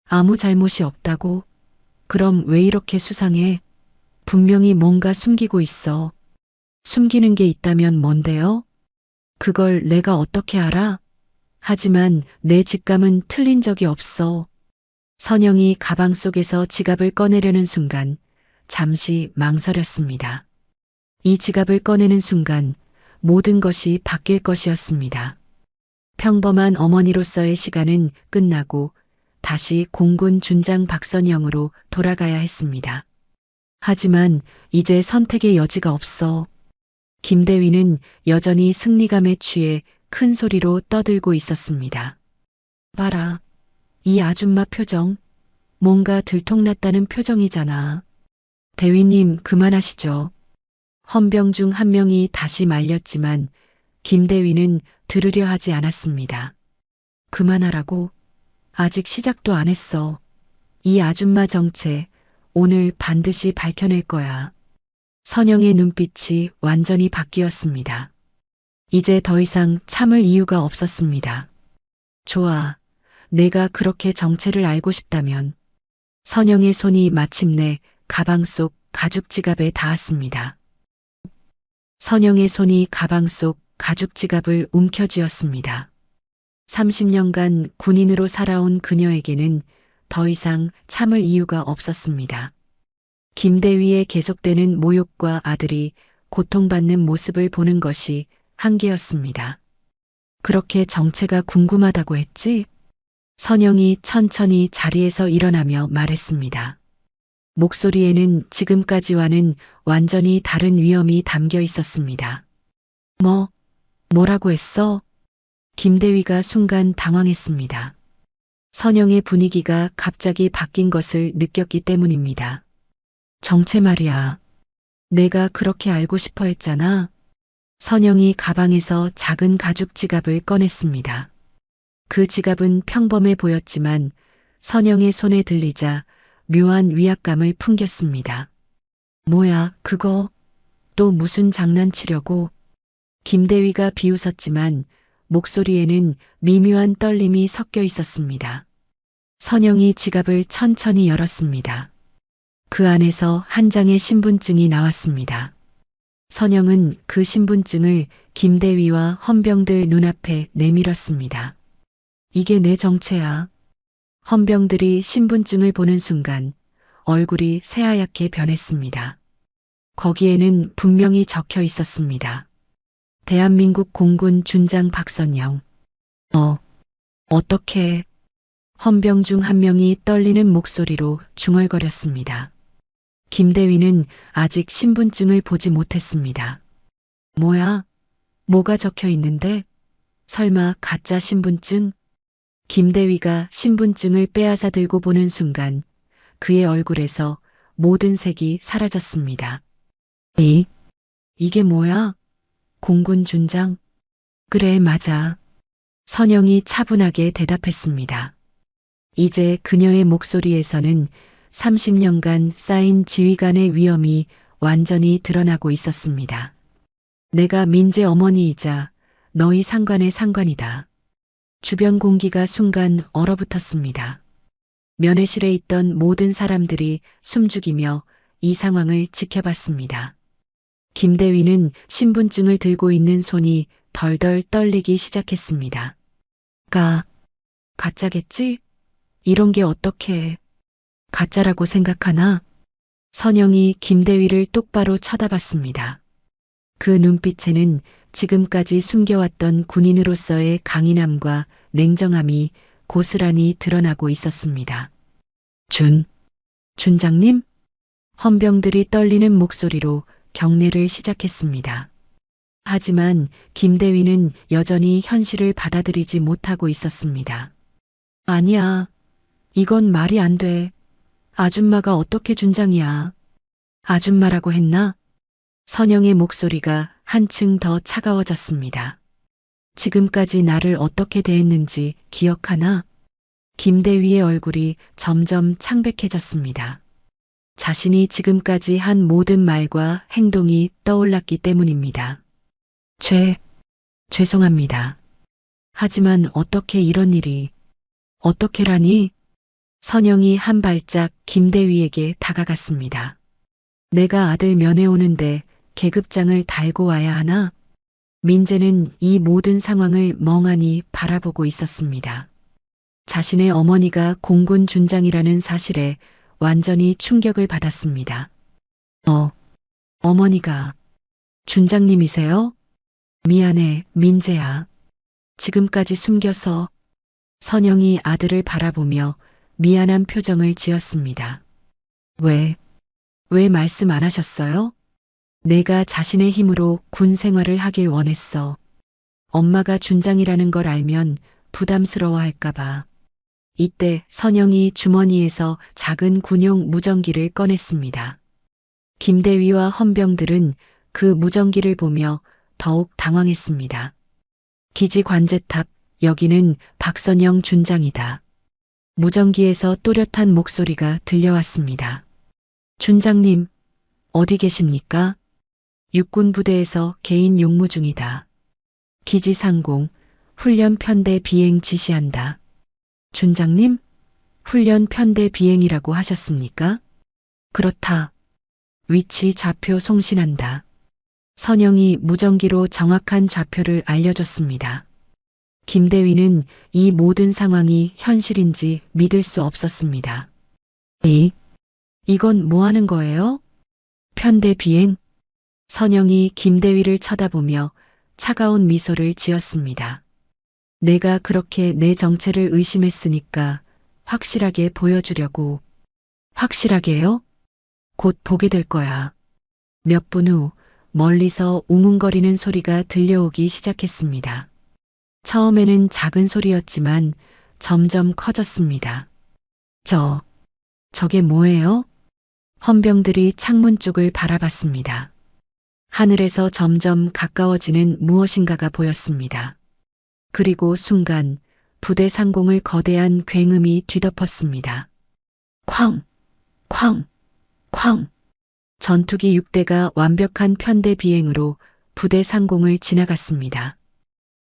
아무 잘못이 없다고? 그럼 왜 이렇게 수상해? 분명히 뭔가 숨기고 있어. 숨기는 게 있다면 뭔데요? 그걸 내가 어떻게 알아? 하지만 내 직감은 틀린 적이 없어. 선영이 가방 속에서 지갑을 꺼내려는 순간 잠시 망설였습니다. 이 지갑을 꺼내는 순간 모든 것이 바뀔 것이었습니다. 평범한 어머니로서의 시간은 끝나고 다시 공군 준장 박선영으로 돌아가야 했습니다. 하지만 이제 선택의 여지가 없어. 김대위는 여전히 승리감에 취해 큰 소리로 떠들고 있었습니다. 봐라, 이 아줌마 표정. 뭔가 들통났다는 표정이잖아. 대위님, 그만하시죠. 헌병 중 한 명이 다시 말렸지만 김대위는 들으려 하지 않았습니다. 그만하라고? 아직 시작도 안 했어. 이 아줌마 정체 오늘 반드시 밝혀낼 거야. 선영의 눈빛이 완전히 바뀌었습니다. 이제 더 이상 참을 이유가 없었습니다. 좋아. 내가 그렇게 정체를 알고 싶다면. 선영의 손이 마침내 가방 속 가죽 지갑에 닿았습니다. 선영의 손이 가방 속 가죽 지갑을 움켜쥐었습니다. 30년간 군인으로 살아온 그녀에게는 더 이상 참을 이유가 없었습니다. 김대위의 계속되는 모욕과 아들이 고통받는 모습을 보는 것이 한계였습니다. 그렇게 정체가 궁금하다고 했지? 선영이 천천히 자리에서 일어나며 말했습니다. 목소리에는 지금까지와는 완전히 다른 위험이 담겨 있었습니다. 뭐라고 했어? 김대위가 순간 당황했습니다. 선영의 분위기가 갑자기 바뀐 것을 느꼈기 때문입니다. 정체 말이야. 내가 그렇게 알고 싶어 했잖아. 선영이 가방에서 작은 가죽 지갑을 꺼냈습니다. 그 지갑은 평범해 보였지만 선영의 손에 들리자 묘한 위압감을 풍겼습니다. 뭐야, 그거? 또 무슨 장난치려고? 김대위가 비웃었지만 목소리에는 미묘한 떨림이 섞여 있었습니다. 선영이 지갑을 천천히 열었습니다. 그 안에서 한 장의 신분증이 나왔습니다. 선영은 그 신분증을 김대위와 헌병들 눈앞에 내밀었습니다. 이게 내 정체야. 헌병들이 신분증을 보는 순간 얼굴이 새하얗게 변했습니다. 거기에는 분명히 적혀 있었습니다. 대한민국 공군 준장 박선영. 어떻게? 헌병 중 한 명이 떨리는 목소리로 중얼거렸습니다. 김대위는 아직 신분증을 보지 못했습니다. 뭐야? 뭐가 적혀 있는데? 설마 가짜 신분증? 김대위가 신분증을 빼앗아 들고 보는 순간 그의 얼굴에서 모든 색이 사라졌습니다. 이게 뭐야? 공군 준장? 그래, 맞아. 선영이 차분하게 대답했습니다. 이제 그녀의 목소리에서는 30년간 쌓인 지휘관의 위엄이 완전히 드러나고 있었습니다. 내가 민재 어머니이자 너희 상관의 상관이다. 주변 공기가 순간 얼어붙었습니다. 면회실에 있던 모든 사람들이 숨죽이며 이 상황을 지켜봤습니다. 김대위는 신분증을 들고 있는 손이 덜덜 떨리기 시작했습니다. 가짜겠지? 이런 게 어떻게 가짜라고 생각하나? 선영이 김대위를 똑바로 쳐다봤습니다. 그 눈빛에는 지금까지 숨겨왔던 군인으로서의 강인함과 냉정함이 고스란히 드러나고 있었습니다. 준장님? 헌병들이 떨리는 목소리로 경례를 시작했습니다. 하지만 김대위는 여전히 현실을 받아들이지 못하고 있었습니다. 아니야. 이건 말이 안 돼. 아줌마가 어떻게 준장이야. 아줌마라고 했나? 선영의 목소리가 한층 더 차가워졌습니다. 지금까지 나를 어떻게 대했는지 기억하나? 김대위의 얼굴이 점점 창백해졌습니다. 자신이 지금까지 한 모든 말과 행동이 떠올랐기 때문입니다. 죄송합니다. 하지만 어떻게 이런 일이, 어떻게라니? 선영이 한 발짝 김대위에게 다가갔습니다. 내가 아들 면회 오는데 계급장을 달고 와야 하나? 민재는 이 모든 상황을 멍하니 바라보고 있었습니다. 자신의 어머니가 공군 준장이라는 사실에 완전히 충격을 받았습니다. 어머니가 준장님이세요? 미안해, 민재야. 지금까지 숨겨서. 선영이 아들을 바라보며 미안한 표정을 지었습니다. 왜 말씀 안 하셨어요? 내가 자신의 힘으로 군 생활을 하길 원했어. 엄마가 준장이라는 걸 알면 부담스러워 할까봐. 이때 선영이 주머니에서 작은 군용 무전기를 꺼냈습니다. 김대위와 헌병들은 그 무전기를 보며 더욱 당황했습니다. 기지 관제탑, 여기는 박선영 준장이다. 무전기에서 또렷한 목소리가 들려왔습니다. 준장님, 어디 계십니까? 육군 부대에서 개인 용무 중이다. 기지 상공, 훈련 편대 비행 지시한다. 준장님? 훈련 편대 비행이라고 하셨습니까? 그렇다. 위치 좌표 송신한다. 선영이 무전기로 정확한 좌표를 알려줬습니다. 김대위는 이 모든 상황이 현실인지 믿을 수 없었습니다. 이건 뭐 하는 거예요? 편대 비행? 선영이 김대위를 쳐다보며 차가운 미소를 지었습니다. 내가 그렇게 내 정체를 의심했으니까 확실하게 보여주려고. 확실하게요? 곧 보게 될 거야. 몇 분 후 멀리서 웅웅거리는 소리가 들려오기 시작했습니다. 처음에는 작은 소리였지만 점점 커졌습니다. 저게 뭐예요? 헌병들이 창문 쪽을 바라봤습니다. 하늘에서 점점 가까워지는 무엇인가가 보였습니다. 그리고 순간 부대 상공을 거대한 굉음이 뒤덮었습니다. 쾅! 쾅! 쾅! 전투기 6대가 완벽한 편대 비행으로 부대 상공을 지나갔습니다.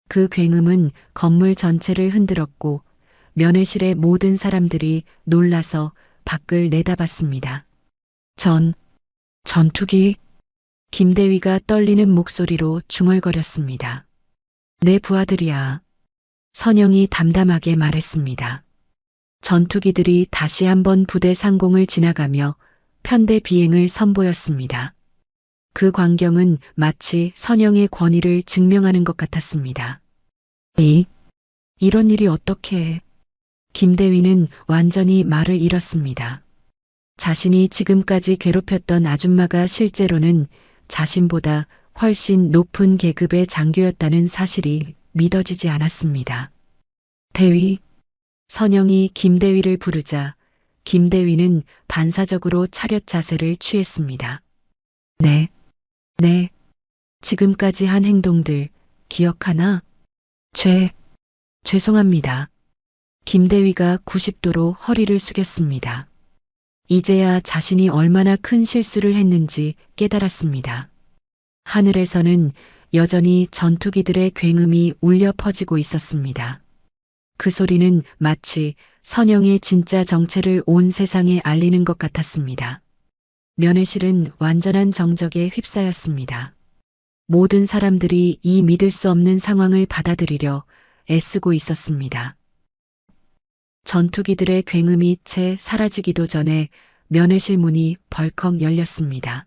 그 굉음은 건물 전체를 흔들었고 면회실의 모든 사람들이 놀라서 밖을 내다봤습니다. 전투기? 김대위가 떨리는 목소리로 중얼거렸습니다. 내 부하들이야. 선영이 담담하게 말했습니다. 전투기들이 다시 한번 부대 상공을 지나가며 편대 비행을 선보였습니다. 그 광경은 마치 선영의 권위를 증명하는 것 같았습니다. 이런 일이 어떻게... 김대위는 완전히 말을 잃었습니다. 자신이 지금까지 괴롭혔던 아줌마가 실제로는 자신보다 훨씬 높은 계급의 장교였다는 사실이 믿어지지 않았습니다. 대위, 선영이 김대위를 부르자 김대위는 반사적으로 차렷 자세를 취했습니다. 네. 지금까지 한 행동들 기억하나? 죄송합니다. 김대위가 90도로 허리를 숙였습니다. 이제야 자신이 얼마나 큰 실수를 했는지 깨달았습니다. 하늘에서는 여전히 전투기들의 굉음이 울려 퍼지고 있었습니다. 그 소리는 마치 선영의 진짜 정체를 온 세상에 알리는 것 같았습니다. 면회실은 완전한 정적에 휩싸였습니다. 모든 사람들이 이 믿을 수 없는 상황을 받아들이려 애쓰고 있었습니다. 전투기들의 굉음이 채 사라지기도 전에 면회실 문이 벌컥 열렸습니다.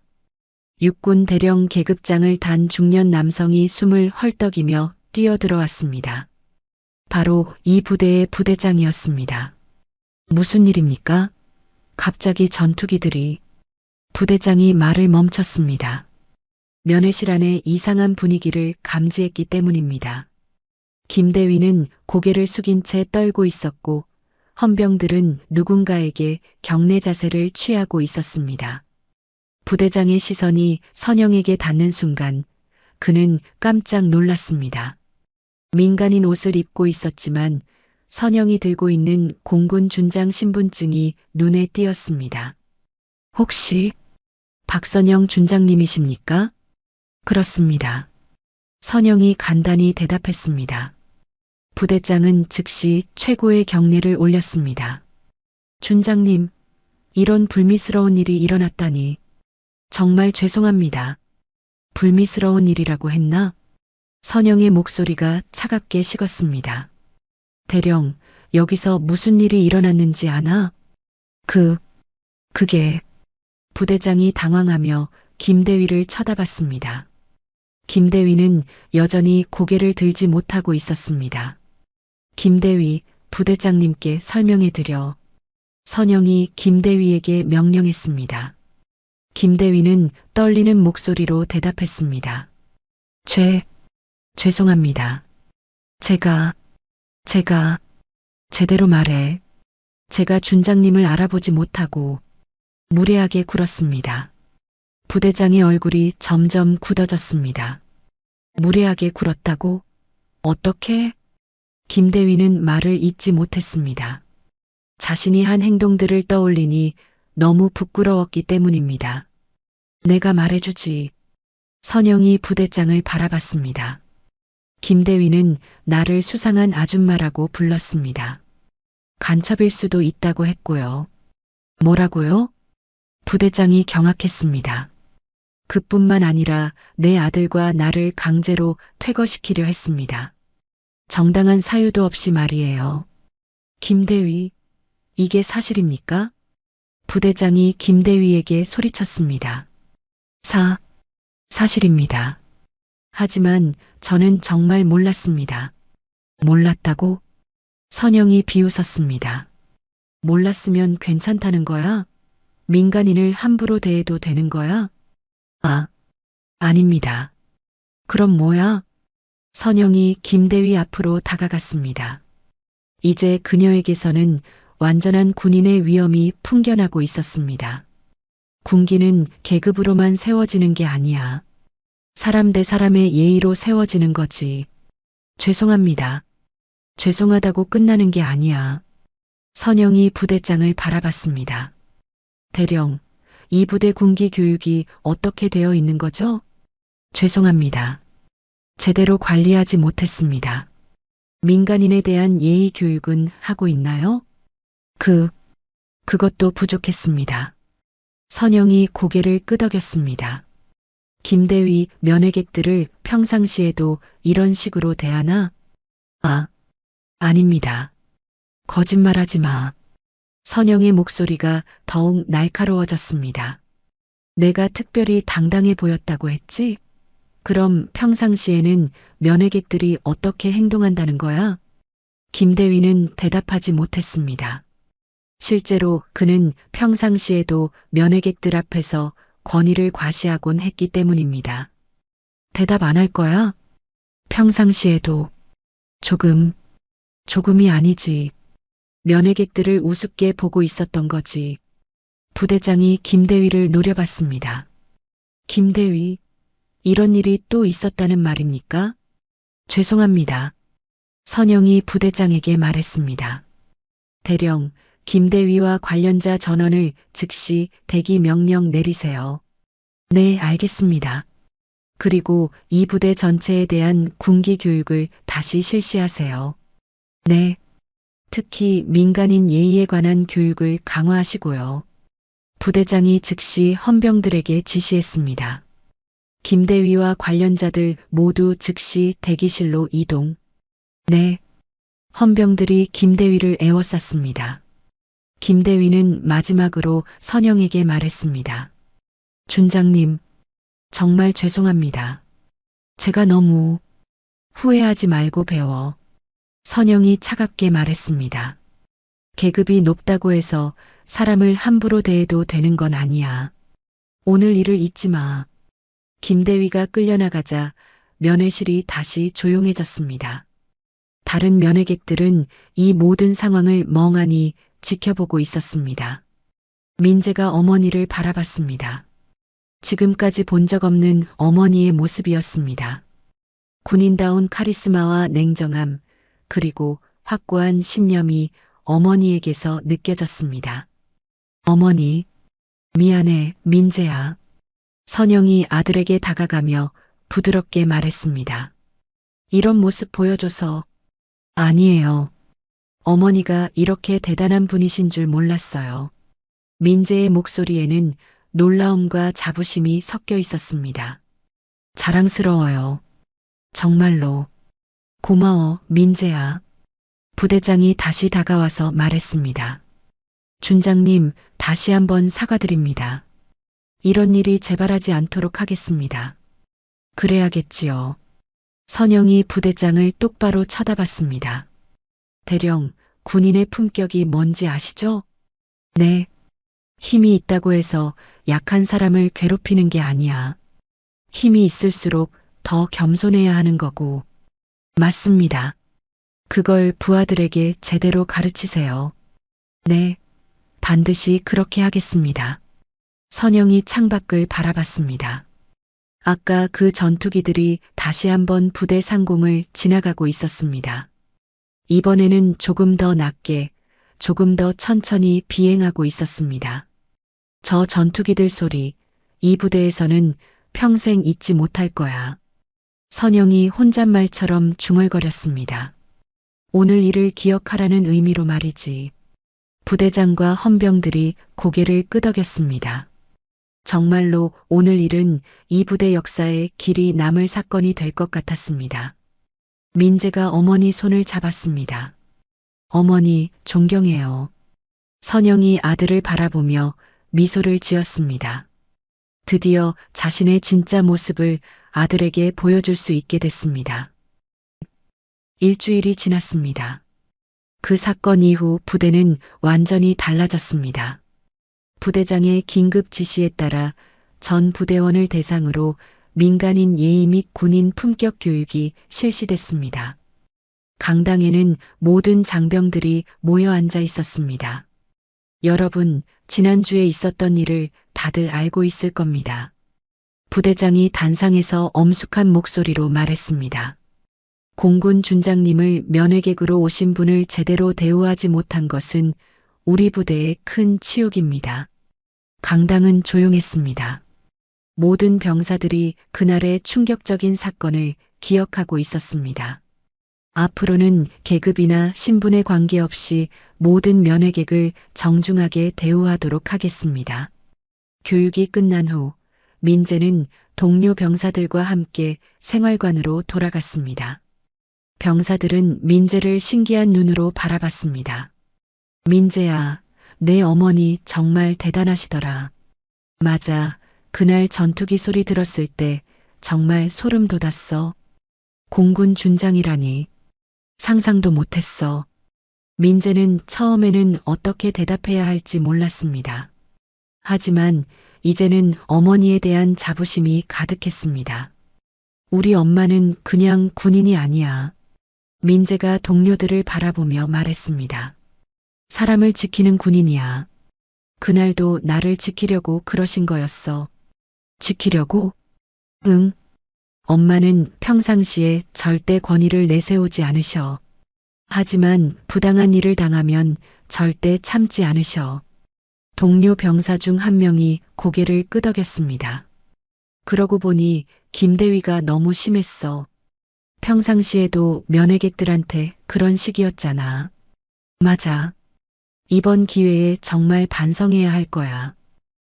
육군 대령 계급장을 단 중년 남성이 숨을 헐떡이며 뛰어들어왔습니다. 바로 이 부대의 부대장이었습니다. 무슨 일입니까? 갑자기 전투기들이... 부대장이 말을 멈췄습니다. 면회실 안의 이상한 분위기를 감지했기 때문입니다. 김대위는 고개를 숙인 채 떨고 있었고 헌병들은 누군가에게 경례 자세를 취하고 있었습니다. 부대장의 시선이 선영에게 닿는 순간 그는 깜짝 놀랐습니다. 민간인 옷을 입고 있었지만 선영이 들고 있는 공군 준장 신분증이 눈에 띄었습니다. 혹시 박선영 준장님이십니까? 그렇습니다. 선영이 간단히 대답했습니다. 부대장은 즉시 최고의 경례를 올렸습니다. 준장님, 이런 불미스러운 일이 일어났다니 정말 죄송합니다. 불미스러운 일이라고 했나? 선영의 목소리가 차갑게 식었습니다. 대령, 여기서 무슨 일이 일어났는지 아나? 그게... 부대장이 당황하며 김대위를 쳐다봤습니다. 김대위는 여전히 고개를 들지 못하고 있었습니다. 김대위, 부대장님께 설명해드려. 선영이 김대위에게 명령했습니다. 김대위는 떨리는 목소리로 대답했습니다. 죄송합니다. 제가 제대로 말해. 제가 준장님을 알아보지 못하고 무례하게 굴었습니다. 부대장의 얼굴이 점점 굳어졌습니다. 무례하게 굴었다고? 어떻게? 김대위는 말을 잇지 못했습니다. 자신이 한 행동들을 떠올리니 너무 부끄러웠기 때문입니다. 내가 말해주지. 선영이 부대장을 바라봤습니다. 김대위는 나를 수상한 아줌마라고 불렀습니다. 간첩일 수도 있다고 했고요. 뭐라고요? 부대장이 경악했습니다. 그뿐만 아니라 내 아들과 나를 강제로 퇴거시키려 했습니다. 정당한 사유도 없이 말이에요. 김대위, 이게 사실입니까? 부대장이 김대위에게 소리쳤습니다. 사실입니다. 하지만 저는 정말 몰랐습니다. 몰랐다고? 선영이 비웃었습니다. 몰랐으면 괜찮다는 거야? 민간인을 함부로 대해도 되는 거야? 아닙니다. 그럼 뭐야? 선영이 김대위 앞으로 다가갔습니다. 이제 그녀에게서는 완전한 군인의 위엄이 풍겨나고 있었습니다. 군기는 계급으로만 세워지는 게 아니야. 사람 대 사람의 예의로 세워지는 거지. 죄송합니다. 죄송하다고 끝나는 게 아니야. 선영이 부대장을 바라봤습니다. 대령, 이 부대 군기 교육이 어떻게 되어 있는 거죠? 죄송합니다. 제대로 관리하지 못했습니다. 민간인에 대한 예의 교육은 하고 있나요? 그것도 부족했습니다. 선영이 고개를 끄덕였습니다. 김대위 면회객들을 평상시에도 이런 식으로 대하나? 아닙니다. 거짓말하지 마. 선영의 목소리가 더욱 날카로워졌습니다. 내가 특별히 당당해 보였다고 했지? 그럼 평상시에는 면회객들이 어떻게 행동한다는 거야? 김대위는 대답하지 못했습니다. 실제로 그는 평상시에도 면회객들 앞에서 권위를 과시하곤 했기 때문입니다. 대답 안 할 거야? 평상시에도 조금이 아니지. 면회객들을 우습게 보고 있었던 거지. 부대장이 김대위를 노려봤습니다. 김대위, 이런 일이 또 있었다는 말입니까? 죄송합니다. 선영이 부대장에게 말했습니다. 대령, 김대위와 관련자 전원을 즉시 대기 명령 내리세요. 네, 알겠습니다. 그리고 이 부대 전체에 대한 군기 교육을 다시 실시하세요. 네. 특히 민간인 예의에 관한 교육을 강화하시고요. 부대장이 즉시 헌병들에게 지시했습니다. 김대위와 관련자들 모두 즉시 대기실로 이동. 네. 헌병들이 김대위를 에워쌌습니다. 김대위는 마지막으로 선영에게 말했습니다. 준장님, 정말 죄송합니다. 제가 너무 후회하지 말고 배워. 선영이 차갑게 말했습니다. 계급이 높다고 해서 사람을 함부로 대해도 되는 건 아니야. 오늘 일을 잊지 마. 김대위가 끌려나가자 면회실이 다시 조용해졌습니다. 다른 면회객들은 이 모든 상황을 멍하니 지켜보고 있었습니다. 민재가 어머니를 바라봤습니다. 지금까지 본 적 없는 어머니의 모습이었습니다. 군인다운 카리스마와 냉정함, 그리고 확고한 신념이 어머니에게서 느껴졌습니다. 어머니, 미안해, 민재야. 선영이 아들에게 다가가며 부드럽게 말했습니다. 이런 모습 보여줘서. 아니에요. 어머니가 이렇게 대단한 분이신 줄 몰랐어요. 민재의 목소리에는 놀라움과 자부심이 섞여 있었습니다. 자랑스러워요. 정말로. 고마워, 민재야. 부대장이 다시 다가와서 말했습니다. 준장님, 다시 한번 사과드립니다. 이런 일이 재발하지 않도록 하겠습니다. 그래야겠지요. 선영이 부대장을 똑바로 쳐다봤습니다. 대령, 군인의 품격이 뭔지 아시죠? 네. 힘이 있다고 해서 약한 사람을 괴롭히는 게 아니야. 힘이 있을수록 더 겸손해야 하는 거고. 맞습니다. 그걸 부하들에게 제대로 가르치세요. 네. 반드시 그렇게 하겠습니다. 선영이 창밖을 바라봤습니다. 아까 그 전투기들이 다시 한번 부대 상공을 지나가고 있었습니다. 이번에는 조금 더 낮게, 조금 더 천천히 비행하고 있었습니다. 저 전투기들 소리, 이 부대에서는 평생 잊지 못할 거야. 선영이 혼잣말처럼 중얼거렸습니다. 오늘 일을 기억하라는 의미로 말이지. 부대장과 헌병들이 고개를 끄덕였습니다. 정말로 오늘 일은 이 부대 역사에 길이 남을 사건이 될 것 같았습니다. 민재가 어머니 손을 잡았습니다. 어머니, 존경해요. 선영이 아들을 바라보며 미소를 지었습니다. 드디어 자신의 진짜 모습을 아들에게 보여줄 수 있게 됐습니다. 일주일이 지났습니다. 그 사건 이후 부대는 완전히 달라졌습니다. 부대장의 긴급 지시에 따라 전 부대원을 대상으로 민간인 예의 및 군인 품격 교육이 실시됐습니다. 강당에는 모든 장병들이 모여 앉아 있었습니다. 여러분, 지난주에 있었던 일을 다들 알고 있을 겁니다. 부대장이 단상에서 엄숙한 목소리로 말했습니다. 공군 준장님을 면회객으로 오신 분을 제대로 대우하지 못한 것은 우리 부대의 큰 치욕입니다. 강당은 조용했습니다. 모든 병사들이 그날의 충격적인 사건을 기억하고 있었습니다. 앞으로는 계급이나 신분에 관계없이 모든 면회객을 정중하게 대우하도록 하겠습니다. 교육이 끝난 후 민재는 동료 병사들과 함께 생활관으로 돌아갔습니다. 병사들은 민재를 신기한 눈으로 바라봤습니다. 민재야, 내 어머니 정말 대단하시더라. 맞아, 그날 전투기 소리 들었을 때 정말 소름 돋았어. 공군 준장이라니. 상상도 못했어. 민재는 처음에는 어떻게 대답해야 할지 몰랐습니다. 하지만 이제는 어머니에 대한 자부심이 가득했습니다. 우리 엄마는 그냥 군인이 아니야. 민재가 동료들을 바라보며 말했습니다. 사람을 지키는 군인이야. 그날도 나를 지키려고 그러신 거였어. 지키려고? 응. 엄마는 평상시에 절대 권위를 내세우지 않으셔. 하지만 부당한 일을 당하면 절대 참지 않으셔. 동료 병사 중 한 명이 고개를 끄덕였습니다. 그러고 보니 김대위가 너무 심했어. 평상시에도 면회객들한테 그런 식이었잖아. 맞아. 이번 기회에 정말 반성해야 할 거야.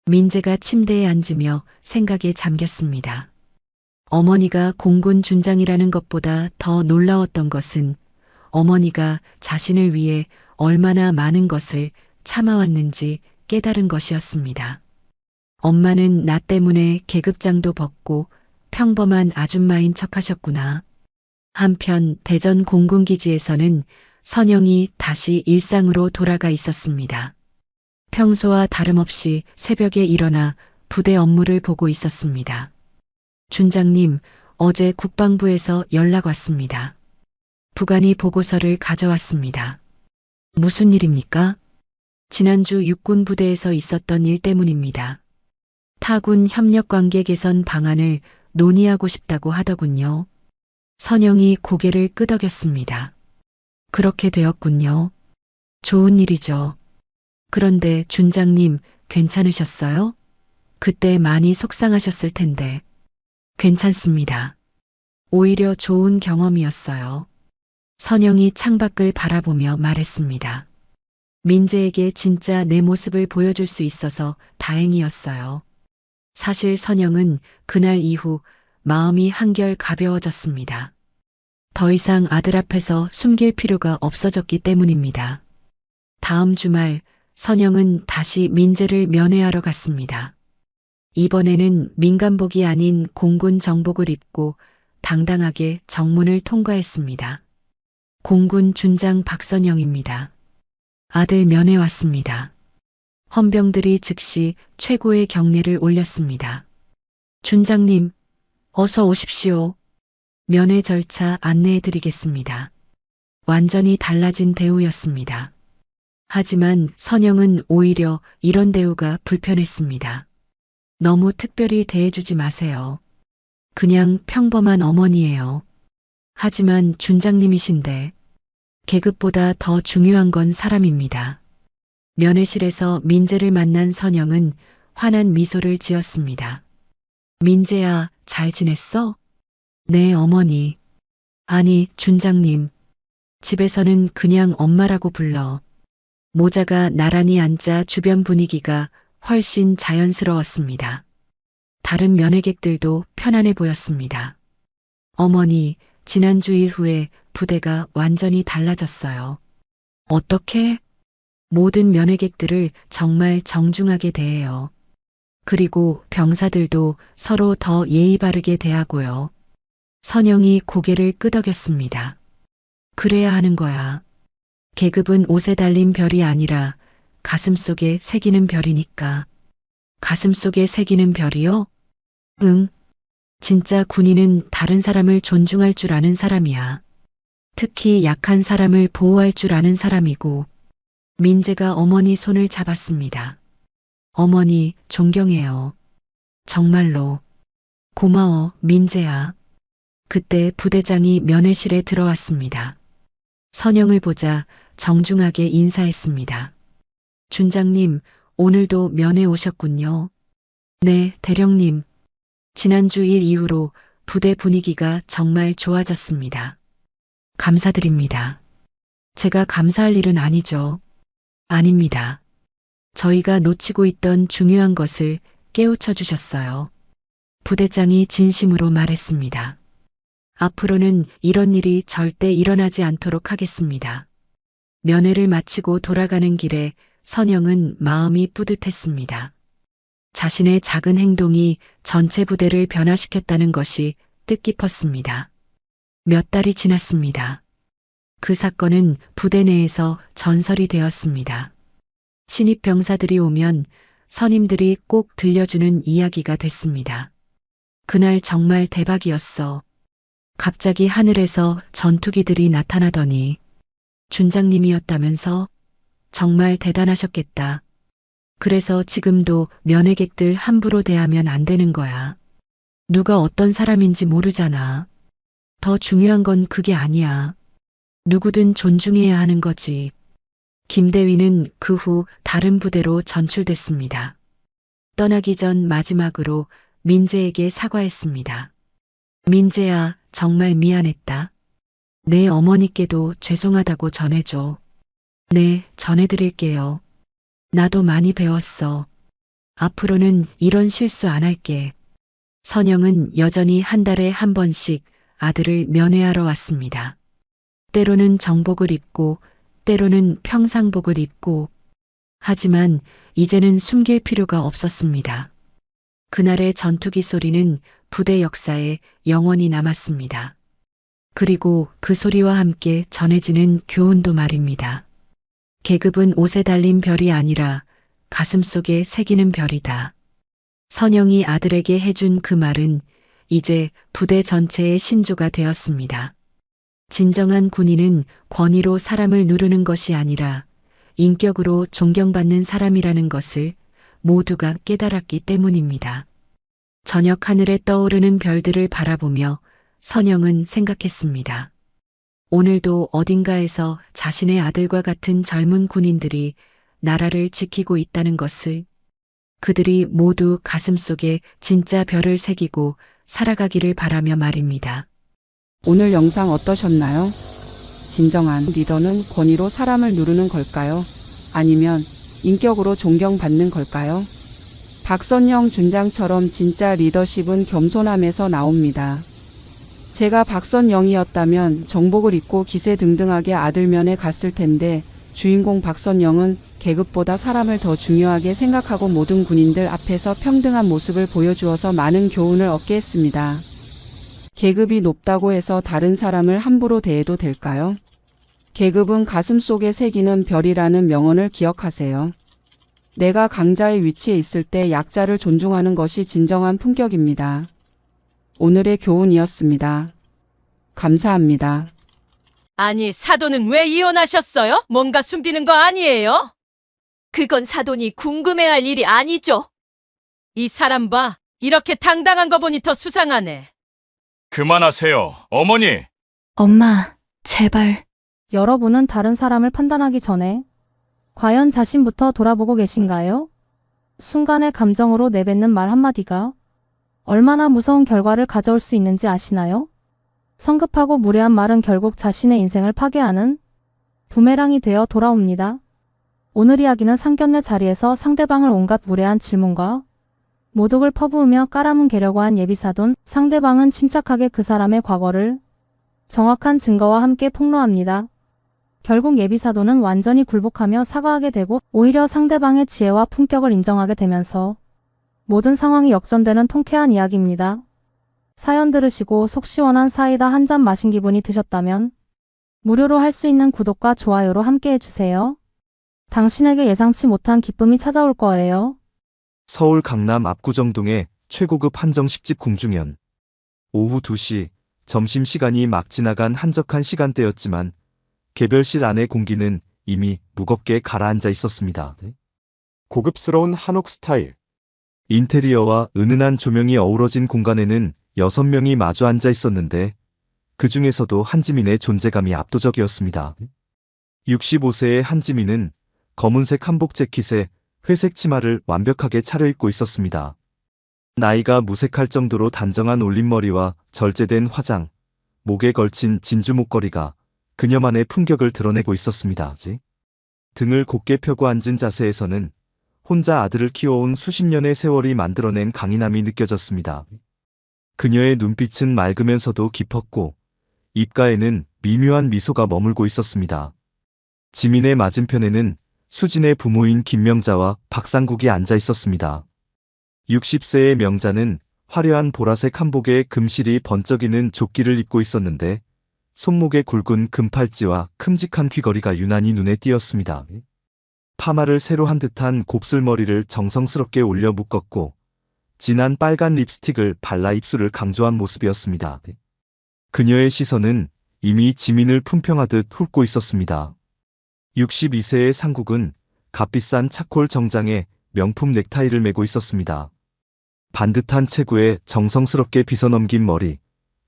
민재가 침대에 앉으며 생각에 잠겼습니다. 어머니가 공군 준장이라는 것보다 더 놀라웠던 것은 어머니가 자신을 위해 얼마나 많은 것을 참아왔는지 깨달은 것이었습니다. 엄마는 나 때문에 계급장도 벗고 평범한 아줌마인 척하셨구나. 한편 대전 공군기지에서는 선영이 다시 일상으로 돌아가 있었습니다. 평소와 다름없이 새벽에 일어나 부대 업무를 보고 있었습니다. 준장님, 어제 국방부에서 연락 왔습니다. 부관이 보고서를 가져왔습니다. 무슨 일입니까? 지난주 육군 부대에서 있었던 일 때문입니다. 타군 협력 관계 개선 방안을 논의하고 싶다고 하더군요. 선영이 고개를 끄덕였습니다. 그렇게 되었군요. 좋은 일이죠. 그런데 준장님, 괜찮으셨어요? 그때 많이 속상하셨을 텐데. 괜찮습니다. 오히려 좋은 경험이었어요. 선영이 창밖을 바라보며 말했습니다. 민재에게 진짜 내 모습을 보여줄 수 있어서 다행이었어요. 사실 선영은 그날 이후 마음이 한결 가벼워졌습니다. 더 이상 아들 앞에서 숨길 필요가 없어졌기 때문입니다. 다음 주말 선영은 다시 민재를 면회하러 갔습니다. 이번에는 민간복이 아닌 공군 정복을 입고 당당하게 정문을 통과했습니다. 공군 준장 박선영입니다. 아들 면회 왔습니다. 헌병들이 즉시 최고의 경례를 올렸습니다. 준장님, 어서 오십시오. 면회 절차 안내해 드리겠습니다. 완전히 달라진 대우였습니다. 하지만 선영은 오히려 이런 대우가 불편했습니다. 너무 특별히 대해주지 마세요. 그냥 평범한 어머니예요. 하지만 준장님이신데 계급보다 더 중요한 건 사람입니다. 면회실에서 민재를 만난 선영은 환한 미소를 지었습니다. 민재야, 잘 지냈어? 네, 어머니. 아니, 준장님. 집에서는 그냥 엄마라고 불러. 모자가 나란히 앉아 주변 분위기가 훨씬 자연스러웠습니다. 다른 면회객들도 편안해 보였습니다. 어머니, 지난주 일 후에 부대가 완전히 달라졌어요. 어떻게? 모든 면회객들을 정말 정중하게 대해요. 그리고 병사들도 서로 더 예의 바르게 대하고요. 선영이 고개를 끄덕였습니다. 그래야 하는 거야. 계급은 옷에 달린 별이 아니라 가슴속에 새기는 별이니까. 가슴속에 새기는 별이요? 응. 진짜 군인은 다른 사람을 존중할 줄 아는 사람이야. 특히 약한 사람을 보호할 줄 아는 사람이고, 민재가 어머니 손을 잡았습니다. 어머니, 존경해요. 정말로. 고마워, 민재야. 그때 부대장이 면회실에 들어왔습니다. 선영을 보자 정중하게 인사했습니다. 준장님, 오늘도 면회 오셨군요. 네, 대령님. 지난주 일 이후로 부대 분위기가 정말 좋아졌습니다. 감사드립니다. 제가 감사할 일은 아니죠. 아닙니다. 저희가 놓치고 있던 중요한 것을 깨우쳐 주셨어요. 부대장이 진심으로 말했습니다. 앞으로는 이런 일이 절대 일어나지 않도록 하겠습니다. 면회를 마치고 돌아가는 길에 선영은 마음이 뿌듯했습니다. 자신의 작은 행동이 전체 부대를 변화시켰다는 것이 뜻깊었습니다. 몇 달이 지났습니다. 그 사건은 부대 내에서 전설이 되었습니다. 신입 병사들이 오면 선임들이 꼭 들려주는 이야기가 됐습니다. 그날 정말 대박이었어. 갑자기 하늘에서 전투기들이 나타나더니 준장님이었다면서? 정말 대단하셨겠다. 그래서 지금도 면회객들 함부로 대하면 안 되는 거야. 누가 어떤 사람인지 모르잖아. 더 중요한 건 그게 아니야. 누구든 존중해야 하는 거지. 김대위는 그 후 다른 부대로 전출됐습니다. 떠나기 전 마지막으로 민재에게 사과했습니다. 민재야, 정말 미안했다. 내 어머니께도 죄송하다고 전해줘. 네, 전해드릴게요. 나도 많이 배웠어. 앞으로는 이런 실수 안 할게. 선영은 여전히 한 달에 한 번씩 아들을 면회하러 왔습니다. 때로는 정복을 입고, 때로는 평상복을 입고, 하지만 이제는 숨길 필요가 없었습니다. 그날의 전투기 소리는 부대 역사에 영원히 남았습니다. 그리고 그 소리와 함께 전해지는 교훈도 말입니다. 계급은 옷에 달린 별이 아니라 가슴속에 새기는 별이다. 선영이 아들에게 해준 그 말은 이제 부대 전체의 신조가 되었습니다. 진정한 군인은 권위로 사람을 누르는 것이 아니라 인격으로 존경받는 사람이라는 것을 모두가 깨달았기 때문입니다. 저녁 하늘에 떠오르는 별들을 바라보며 선영은 생각했습니다. 오늘도 어딘가에서 자신의 아들과 같은 젊은 군인들이 나라를 지키고 있다는 것을, 그들이 모두 가슴속에 진짜 별을 새기고 살아가기를 바라며 말입니다. 오늘 영상 어떠셨나요? 진정한 리더는 권위로 사람을 누르는 걸까요? 아니면 인격으로 존경받는 걸까요? 박선영 준장처럼 진짜 리더십은 겸손함에서 나옵니다. 제가 박선영이었다면 정복을 입고 기세등등하게 아들 면에 갔을 텐데 주인공 박선영은 계급보다 사람을 더 중요하게 생각하고 모든 군인들 앞에서 평등한 모습을 보여주어서 많은 교훈을 얻게 했습니다. 계급이 높다고 해서 다른 사람을 함부로 대해도 될까요? 계급은 가슴속에 새기는 별이라는 명언을 기억하세요. 내가 강자의 위치에 있을 때 약자를 존중하는 것이 진정한 품격입니다. 오늘의 교훈이었습니다. 감사합니다. 아니, 사돈은 왜 이혼하셨어요? 뭔가 숨기는 거 아니에요? 그건 사돈이 궁금해할 일이 아니죠. 이 사람 봐. 이렇게 당당한 거 보니 더 수상하네. 그만하세요, 어머니. 엄마, 제발. 여러분은 다른 사람을 판단하기 전에 과연 자신부터 돌아보고 계신가요? 순간의 감정으로 내뱉는 말 한마디가 얼마나 무서운 결과를 가져올 수 있는지 아시나요? 성급하고 무례한 말은 결국 자신의 인생을 파괴하는 부메랑이 되어 돌아옵니다. 오늘 이야기는 상견례 자리에서 상대방을 온갖 무례한 질문과 모독을 퍼부으며 깔아뭉개려고 한 예비사돈, 상대방은 침착하게 그 사람의 과거를 정확한 증거와 함께 폭로합니다. 결국 예비사돈은 완전히 굴복하며 사과하게 되고 오히려 상대방의 지혜와 품격을 인정하게 되면서 모든 상황이 역전되는 통쾌한 이야기입니다. 사연 들으시고 속 시원한 사이다 한 잔 마신 기분이 드셨다면 무료로 할 수 있는 구독과 좋아요로 함께 해주세요. 당신에게 예상치 못한 기쁨이 찾아올 거예요. 서울 강남 압구정동의 최고급 한정식집 궁중현. 오후 2시 점심시간이 막 지나간 한적한 시간대였지만 개별실 안의 공기는 이미 무겁게 가라앉아 있었습니다. 고급스러운 한옥 스타일. 인테리어와 은은한 조명이 어우러진 공간에는 6명이 마주 앉아 있었는데 그 중에서도 한지민의 존재감이 압도적이었습니다. 65세의 한지민은 검은색 한복 재킷에 회색 치마를 완벽하게 차려입고 있었습니다. 나이가 무색할 정도로 단정한 올림머리와 절제된 화장, 목에 걸친 진주 목걸이가 그녀만의 품격을 드러내고 있었습니다. 등을 곧게 펴고 앉은 자세에서는 혼자 아들을 키워온 수십 년의 세월이 만들어낸 강인함이 느껴졌습니다. 그녀의 눈빛은 맑으면서도 깊었고 입가에는 미묘한 미소가 머물고 있었습니다. 지민의 맞은편에는 수진의 부모인 김명자와 박상국이 앉아 있었습니다. 60세의 명자는 화려한 보라색 한복에 금실이 번쩍이는 조끼를 입고 있었는데 손목에 굵은 금팔찌와 큼직한 귀걸이가 유난히 눈에 띄었습니다. 파마를 새로 한 듯한 곱슬머리를 정성스럽게 올려 묶었고 진한 빨간 립스틱을 발라 입술을 강조한 모습이었습니다. 그녀의 시선은 이미 지민을 품평하듯 훑고 있었습니다. 62세의 상국은 값비싼 차콜 정장에 명품 넥타이를 메고 있었습니다. 반듯한 체구에 정성스럽게 빗어넘긴 머리,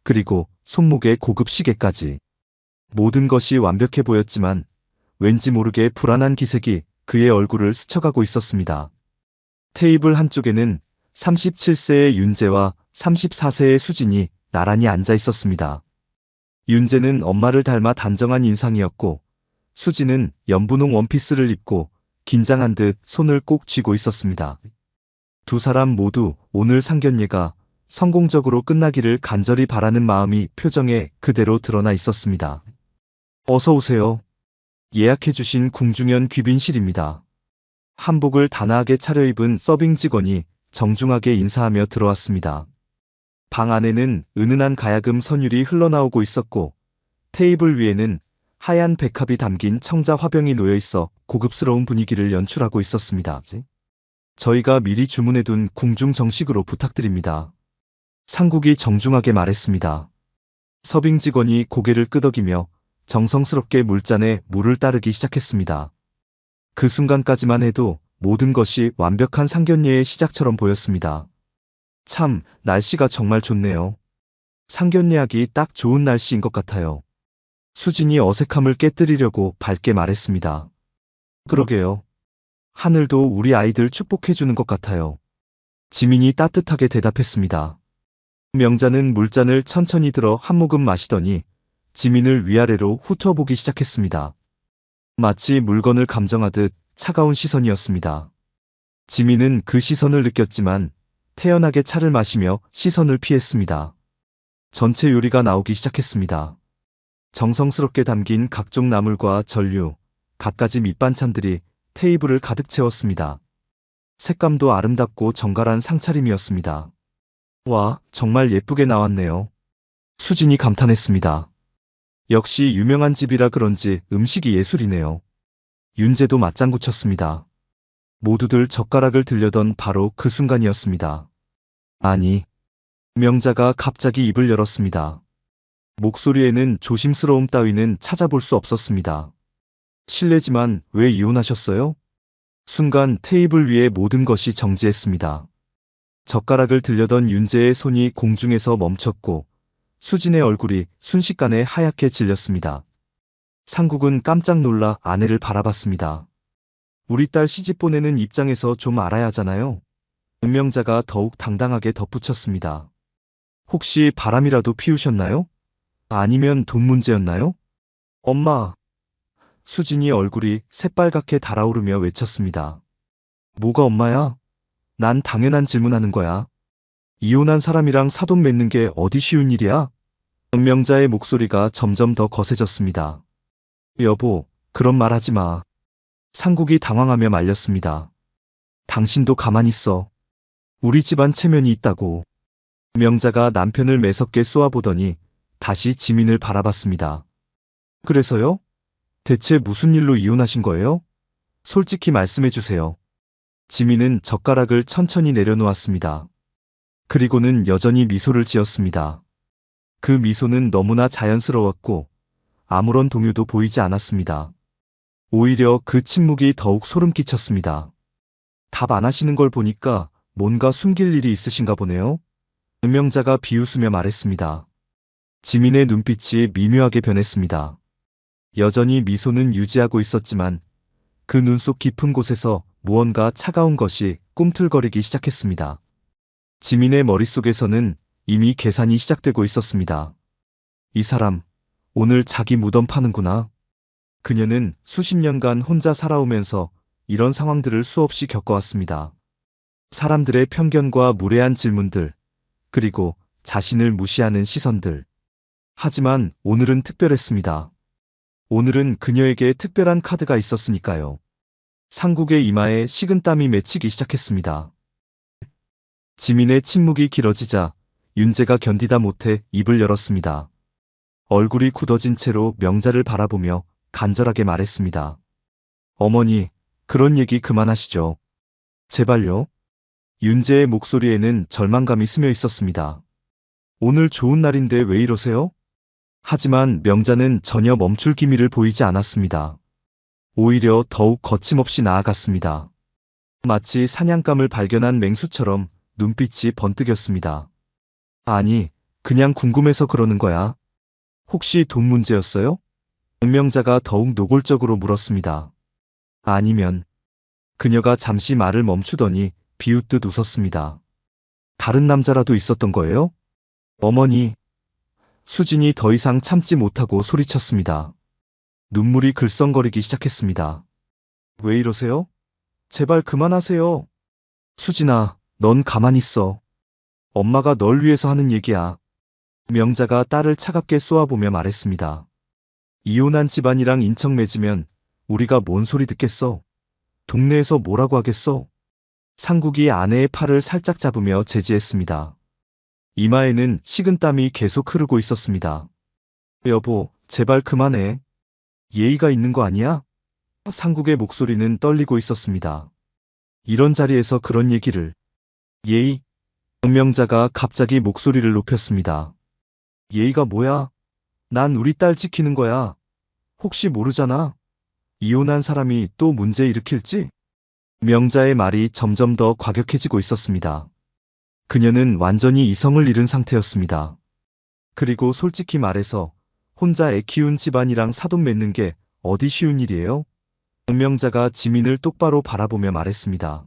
그리고 손목에 고급 시계까지. 모든 것이 완벽해 보였지만 왠지 모르게 불안한 기색이 그의 얼굴을 스쳐가고 있었습니다. 테이블 한쪽에는 37세의 윤재와 34세의 수진이 나란히 앉아 있었습니다. 윤재는 엄마를 닮아 단정한 인상이었고 수진은 연분홍 원피스를 입고 긴장한 듯 손을 꼭 쥐고 있었습니다. 두 사람 모두 오늘 상견례가 성공적으로 끝나기를 간절히 바라는 마음이 표정에 그대로 드러나 있었습니다. 어서 오세요. 예약해주신 궁중현 귀빈실입니다. 한복을 단아하게 차려입은 서빙 직원이 정중하게 인사하며 들어왔습니다. 방 안에는 은은한 가야금 선율이 흘러나오고 있었고 테이블 위에는 하얀 백합이 담긴 청자 화병이 놓여 있어 고급스러운 분위기를 연출하고 있었습니다. 저희가 미리 주문해둔 궁중 정식으로 부탁드립니다. 상국이 정중하게 말했습니다. 서빙 직원이 고개를 끄덕이며 정성스럽게 물잔에 물을 따르기 시작했습니다. 그 순간까지만 해도 모든 것이 완벽한 상견례의 시작처럼 보였습니다. 참, 날씨가 정말 좋네요. 상견례하기 딱 좋은 날씨인 것 같아요. 수진이 어색함을 깨뜨리려고 밝게 말했습니다. 그러게요. 하늘도 우리 아이들 축복해주는 것 같아요. 지민이 따뜻하게 대답했습니다. 명자는 물잔을 천천히 들어 한 모금 마시더니 지민을 위아래로 훑어보기 시작했습니다. 마치 물건을 감정하듯 차가운 시선이었습니다. 지민은 그 시선을 느꼈지만 태연하게 차를 마시며 시선을 피했습니다. 전체 요리가 나오기 시작했습니다. 정성스럽게 담긴 각종 나물과 전류, 갖가지 밑반찬들이 테이블을 가득 채웠습니다. 색감도 아름답고 정갈한 상차림이었습니다. 와, 정말 예쁘게 나왔네요. 수진이 감탄했습니다. 역시 유명한 집이라 그런지 음식이 예술이네요. 윤재도 맞장구 쳤습니다. 모두들 젓가락을 들려던 바로 그 순간이었습니다. 아니, 명자가 갑자기 입을 열었습니다. 목소리에는 조심스러움 따위는 찾아볼 수 없었습니다. 실례지만 왜 이혼하셨어요? 순간 테이블 위의 모든 것이 정지했습니다. 젓가락을 들려던 윤재의 손이 공중에서 멈췄고 수진의 얼굴이 순식간에 하얗게 질렸습니다. 상국은 깜짝 놀라 아내를 바라봤습니다. 우리 딸 시집 보내는 입장에서 좀 알아야 하잖아요. 은명자가 더욱 당당하게 덧붙였습니다. 혹시 바람이라도 피우셨나요? 아니면 돈 문제였나요? 엄마. 수진이 얼굴이 새빨갛게 달아오르며 외쳤습니다. 뭐가 엄마야? 난 당연한 질문하는 거야. 이혼한 사람이랑 사돈 맺는 게 어디 쉬운 일이야? 은명자의 목소리가 점점 더 거세졌습니다. 여보, 그런 말 하지 마. 상국이 당황하며 말렸습니다. 당신도 가만히 있어. 우리 집안 체면이 있다고. 명자가 남편을 매섭게 쏘아보더니 다시 지민을 바라봤습니다. 그래서요? 대체 무슨 일로 이혼하신 거예요? 솔직히 말씀해 주세요. 지민은 젓가락을 천천히 내려놓았습니다. 그리고는 여전히 미소를 지었습니다. 그 미소는 너무나 자연스러웠고 아무런 동요도 보이지 않았습니다. 오히려 그 침묵이 더욱 소름 끼쳤습니다. 답 안 하시는 걸 보니까 뭔가 숨길 일이 있으신가 보네요. 음명자가 비웃으며 말했습니다. 지민의 눈빛이 미묘하게 변했습니다. 여전히 미소는 유지하고 있었지만 그 눈 속 깊은 곳에서 무언가 차가운 것이 꿈틀거리기 시작했습니다. 지민의 머릿속에서는 이미 계산이 시작되고 있었습니다. 이 사람, 오늘 자기 무덤 파는구나. 그녀는 수십 년간 혼자 살아오면서 이런 상황들을 수없이 겪어왔습니다. 사람들의 편견과 무례한 질문들, 그리고 자신을 무시하는 시선들. 하지만 오늘은 특별했습니다. 오늘은 그녀에게 특별한 카드가 있었으니까요. 상국의 이마에 식은땀이 맺히기 시작했습니다. 지민의 침묵이 길어지자 윤재가 견디다 못해 입을 열었습니다. 얼굴이 굳어진 채로 명자를 바라보며 간절하게 말했습니다. 어머니, 그런 얘기 그만하시죠. 제발요. 윤재의 목소리에는 절망감이 스며 있었습니다. 오늘 좋은 날인데 왜 이러세요? 하지만 명자는 전혀 멈출 기미를 보이지 않았습니다. 오히려 더욱 거침없이 나아갔습니다. 마치 사냥감을 발견한 맹수처럼 눈빛이 번뜩였습니다. 아니, 그냥 궁금해서 그러는 거야. 혹시 돈 문제였어요? 음명자가 더욱 노골적으로 물었습니다. 아니면 그녀가 잠시 말을 멈추더니 비웃듯 웃었습니다. 다른 남자라도 있었던 거예요? 어머니. 수진이 더 이상 참지 못하고 소리쳤습니다. 눈물이 글썽거리기 시작했습니다. 왜 이러세요? 제발 그만하세요. 수진아, 넌 가만히 있어. 엄마가 널 위해서 하는 얘기야. 명자가 딸을 차갑게 쏘아보며 말했습니다. 이혼한 집안이랑 인척 맺으면 우리가 뭔 소리 듣겠어? 동네에서 뭐라고 하겠어? 상국이 아내의 팔을 살짝 잡으며 제지했습니다. 이마에는 식은땀이 계속 흐르고 있었습니다. 여보, 제발 그만해. 예의가 있는 거 아니야? 상국의 목소리는 떨리고 있었습니다. 이런 자리에서 그런 얘기를. 예의? 음명자가 갑자기 목소리를 높였습니다. 예의가 뭐야? 난 우리 딸 지키는 거야. 혹시 모르잖아. 이혼한 사람이 또 문제 일으킬지? 명자의 말이 점점 더 과격해지고 있었습니다. 그녀는 완전히 이성을 잃은 상태였습니다. 그리고 솔직히 말해서 혼자 애 키운 집안이랑 사돈 맺는 게 어디 쉬운 일이에요? 음명자가 지민을 똑바로 바라보며 말했습니다.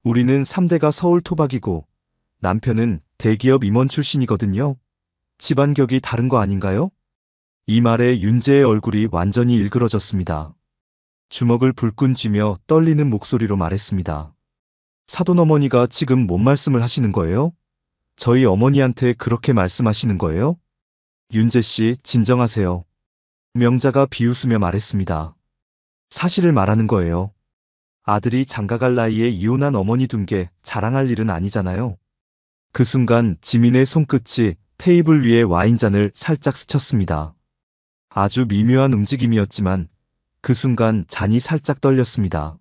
우리는 3대가 서울 토박이고 남편은 대기업 임원 출신이거든요. 집안격이 다른 거 아닌가요? 이 말에 윤재의 얼굴이 완전히 일그러졌습니다. 주먹을 불끈 쥐며 떨리는 목소리로 말했습니다. 사돈 어머니가 지금 뭔 말씀을 하시는 거예요? 저희 어머니한테 그렇게 말씀하시는 거예요? 윤재 씨, 진정하세요. 명자가 비웃으며 말했습니다. 사실을 말하는 거예요. 아들이 장가갈 나이에 이혼한 어머니 둔 게 자랑할 일은 아니잖아요. 그 순간 지민의 손끝이 테이블 위에 와인잔을 살짝 스쳤습니다. 아주 미묘한 움직임이었지만 그 순간 잔이 살짝 떨렸습니다.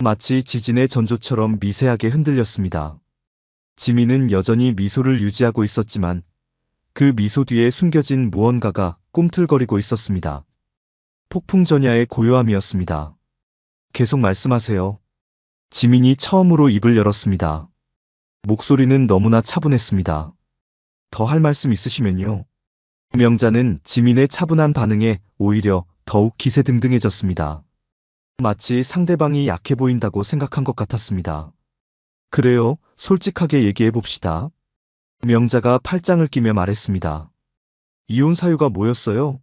마치 지진의 전조처럼 미세하게 흔들렸습니다. 지민은 여전히 미소를 유지하고 있었지만 그 미소 뒤에 숨겨진 무언가가 꿈틀거리고 있었습니다. 폭풍전야의 고요함이었습니다. 계속 말씀하세요. 지민이 처음으로 입을 열었습니다. 목소리는 너무나 차분했습니다. 더 할 말씀 있으시면요. 명자는 지민의 차분한 반응에 오히려 더욱 기세등등해졌습니다. 마치 상대방이 약해 보인다고 생각한 것 같았습니다. 그래요, 솔직하게 얘기해 봅시다. 명자가 팔짱을 끼며 말했습니다. 이혼 사유가 뭐였어요?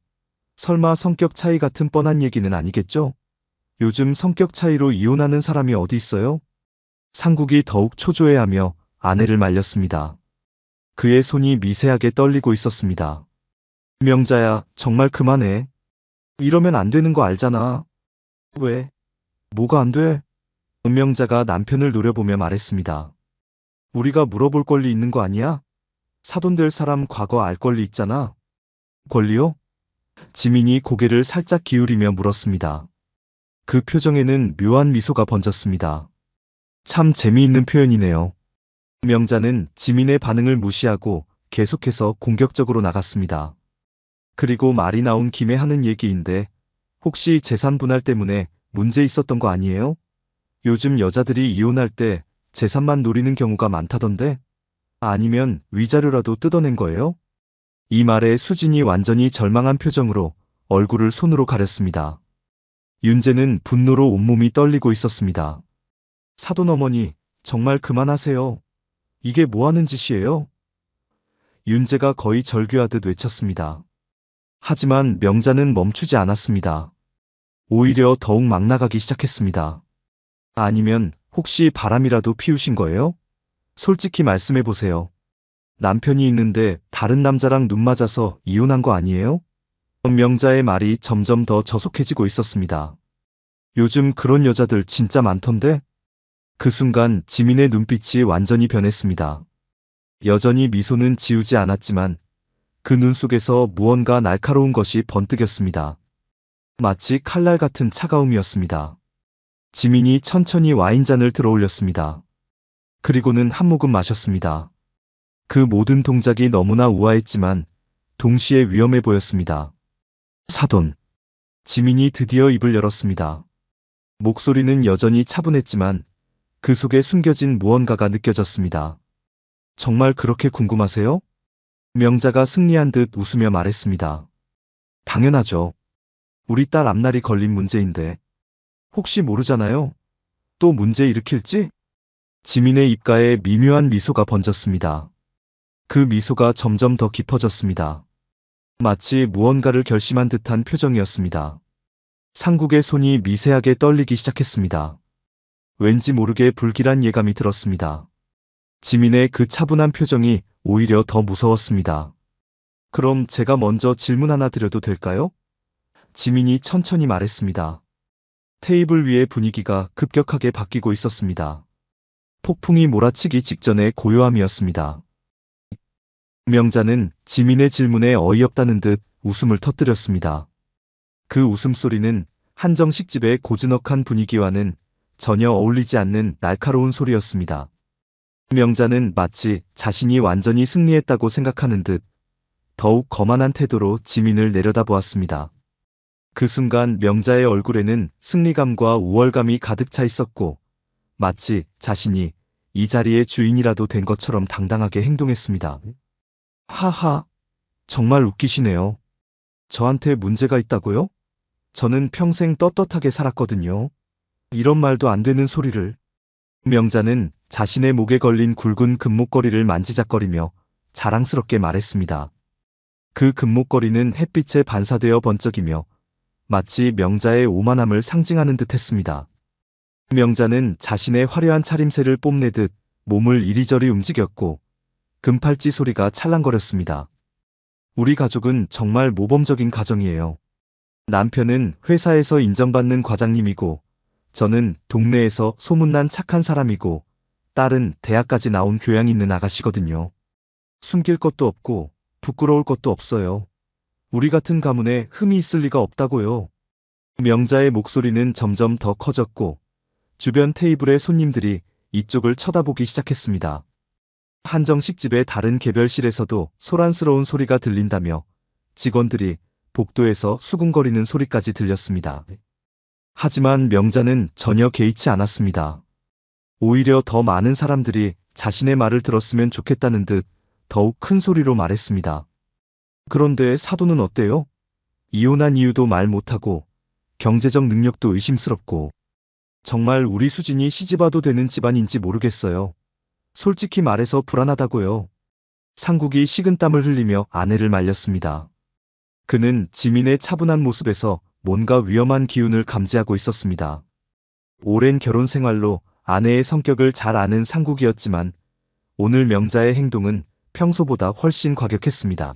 설마 성격 차이 같은 뻔한 얘기는 아니겠죠? 요즘 성격 차이로 이혼하는 사람이 어디 있어요? 상국이 더욱 초조해하며 아내를 말렸습니다. 그의 손이 미세하게 떨리고 있었습니다. 명자야, 정말 그만해. 이러면 안 되는 거 알잖아. 왜? 뭐가 안 돼? 음명자가 남편을 노려보며 말했습니다. 우리가 물어볼 권리 있는 거 아니야? 사돈 될 사람 과거 알 권리 있잖아. 권리요? 지민이 고개를 살짝 기울이며 물었습니다. 그 표정에는 묘한 미소가 번졌습니다. 참 재미있는 표현이네요. 명자는 지민의 반응을 무시하고 계속해서 공격적으로 나갔습니다. 그리고 말이 나온 김에 하는 얘기인데 혹시 재산 분할 때문에 문제 있었던 거 아니에요? 요즘 여자들이 이혼할 때 재산만 노리는 경우가 많다던데? 아니면 위자료라도 뜯어낸 거예요? 이 말에 수진이 완전히 절망한 표정으로 얼굴을 손으로 가렸습니다. 윤재는 분노로 온몸이 떨리고 있었습니다. 사돈 어머니, 정말 그만하세요. 이게 뭐 하는 짓이에요? 윤재가 거의 절규하듯 외쳤습니다. 하지만 명자는 멈추지 않았습니다. 오히려 더욱 막 나가기 시작했습니다. 아니면 혹시 바람이라도 피우신 거예요? 솔직히 말씀해 보세요. 남편이 있는데 다른 남자랑 눈 맞아서 이혼한 거 아니에요? 명자의 말이 점점 더 저속해지고 있었습니다. 요즘 그런 여자들 진짜 많던데? 그 순간 지민의 눈빛이 완전히 변했습니다. 여전히 미소는 지우지 않았지만 그 눈 속에서 무언가 날카로운 것이 번뜩였습니다. 마치 칼날 같은 차가움이었습니다. 지민이 천천히 와인잔을 들어 올렸습니다. 그리고는 한 모금 마셨습니다. 그 모든 동작이 너무나 우아했지만 동시에 위험해 보였습니다. 사돈. 지민이 드디어 입을 열었습니다. 목소리는 여전히 차분했지만 그 속에 숨겨진 무언가가 느껴졌습니다. 정말 그렇게 궁금하세요? 명자가 승리한 듯 웃으며 말했습니다. 당연하죠. 우리 딸 앞날이 걸린 문제인데 혹시 모르잖아요. 또 문제 일으킬지? 지민의 입가에 미묘한 미소가 번졌습니다. 그 미소가 점점 더 깊어졌습니다. 마치 무언가를 결심한 듯한 표정이었습니다. 상국의 손이 미세하게 떨리기 시작했습니다. 왠지 모르게 불길한 예감이 들었습니다. 지민의 그 차분한 표정이 오히려 더 무서웠습니다. 그럼 제가 먼저 질문 하나 드려도 될까요? 지민이 천천히 말했습니다. 테이블 위의 분위기가 급격하게 바뀌고 있었습니다. 폭풍이 몰아치기 직전의 고요함이었습니다. 명자는 지민의 질문에 어이없다는 듯 웃음을 터뜨렸습니다. 그 웃음소리는 한정식 집의 고즈넉한 분위기와는 전혀 어울리지 않는 날카로운 소리였습니다. 명자는 마치 자신이 완전히 승리했다고 생각하는 듯 더욱 거만한 태도로 지민을 내려다보았습니다. 그 순간 명자의 얼굴에는 승리감과 우월감이 가득 차 있었고 마치 자신이 이 자리의 주인이라도 된 것처럼 당당하게 행동했습니다. 하하, 정말 웃기시네요. 저한테 문제가 있다고요? 저는 평생 떳떳하게 살았거든요. 이런 말도 안 되는 소리를. 명자는 자신의 목에 걸린 굵은 금목걸이를 만지작거리며 자랑스럽게 말했습니다. 그 금목걸이는 햇빛에 반사되어 번쩍이며 마치 명자의 오만함을 상징하는 듯 했습니다. 명자는 자신의 화려한 차림새를 뽐내듯 몸을 이리저리 움직였고 금팔찌 소리가 찰랑거렸습니다. 우리 가족은 정말 모범적인 가정이에요. 남편은 회사에서 인정받는 과장님이고 저는 동네에서 소문난 착한 사람이고 딸은 대학까지 나온 교양 있는 아가씨거든요. 숨길 것도 없고 부끄러울 것도 없어요. 우리 같은 가문에 흠이 있을 리가 없다고요. 명자의 목소리는 점점 더 커졌고 주변 테이블의 손님들이 이쪽을 쳐다보기 시작했습니다. 한정식 집의 다른 개별실에서도 소란스러운 소리가 들린다며 직원들이 복도에서 수군거리는 소리까지 들렸습니다. 하지만 명자는 전혀 개의치 않았습니다. 오히려 더 많은 사람들이 자신의 말을 들었으면 좋겠다는 듯 더욱 큰 소리로 말했습니다. 그런데 사돈은 어때요? 이혼한 이유도 말 못하고 경제적 능력도 의심스럽고 정말 우리 수진이 시집와도 되는 집안인지 모르겠어요. 솔직히 말해서 불안하다고요. 상국이 식은땀을 흘리며 아내를 말렸습니다. 그는 지민의 차분한 모습에서 뭔가 위험한 기운을 감지하고 있었습니다. 오랜 결혼 생활로 아내의 성격을 잘 아는 상국이었지만 오늘 명자의 행동은 평소보다 훨씬 과격했습니다.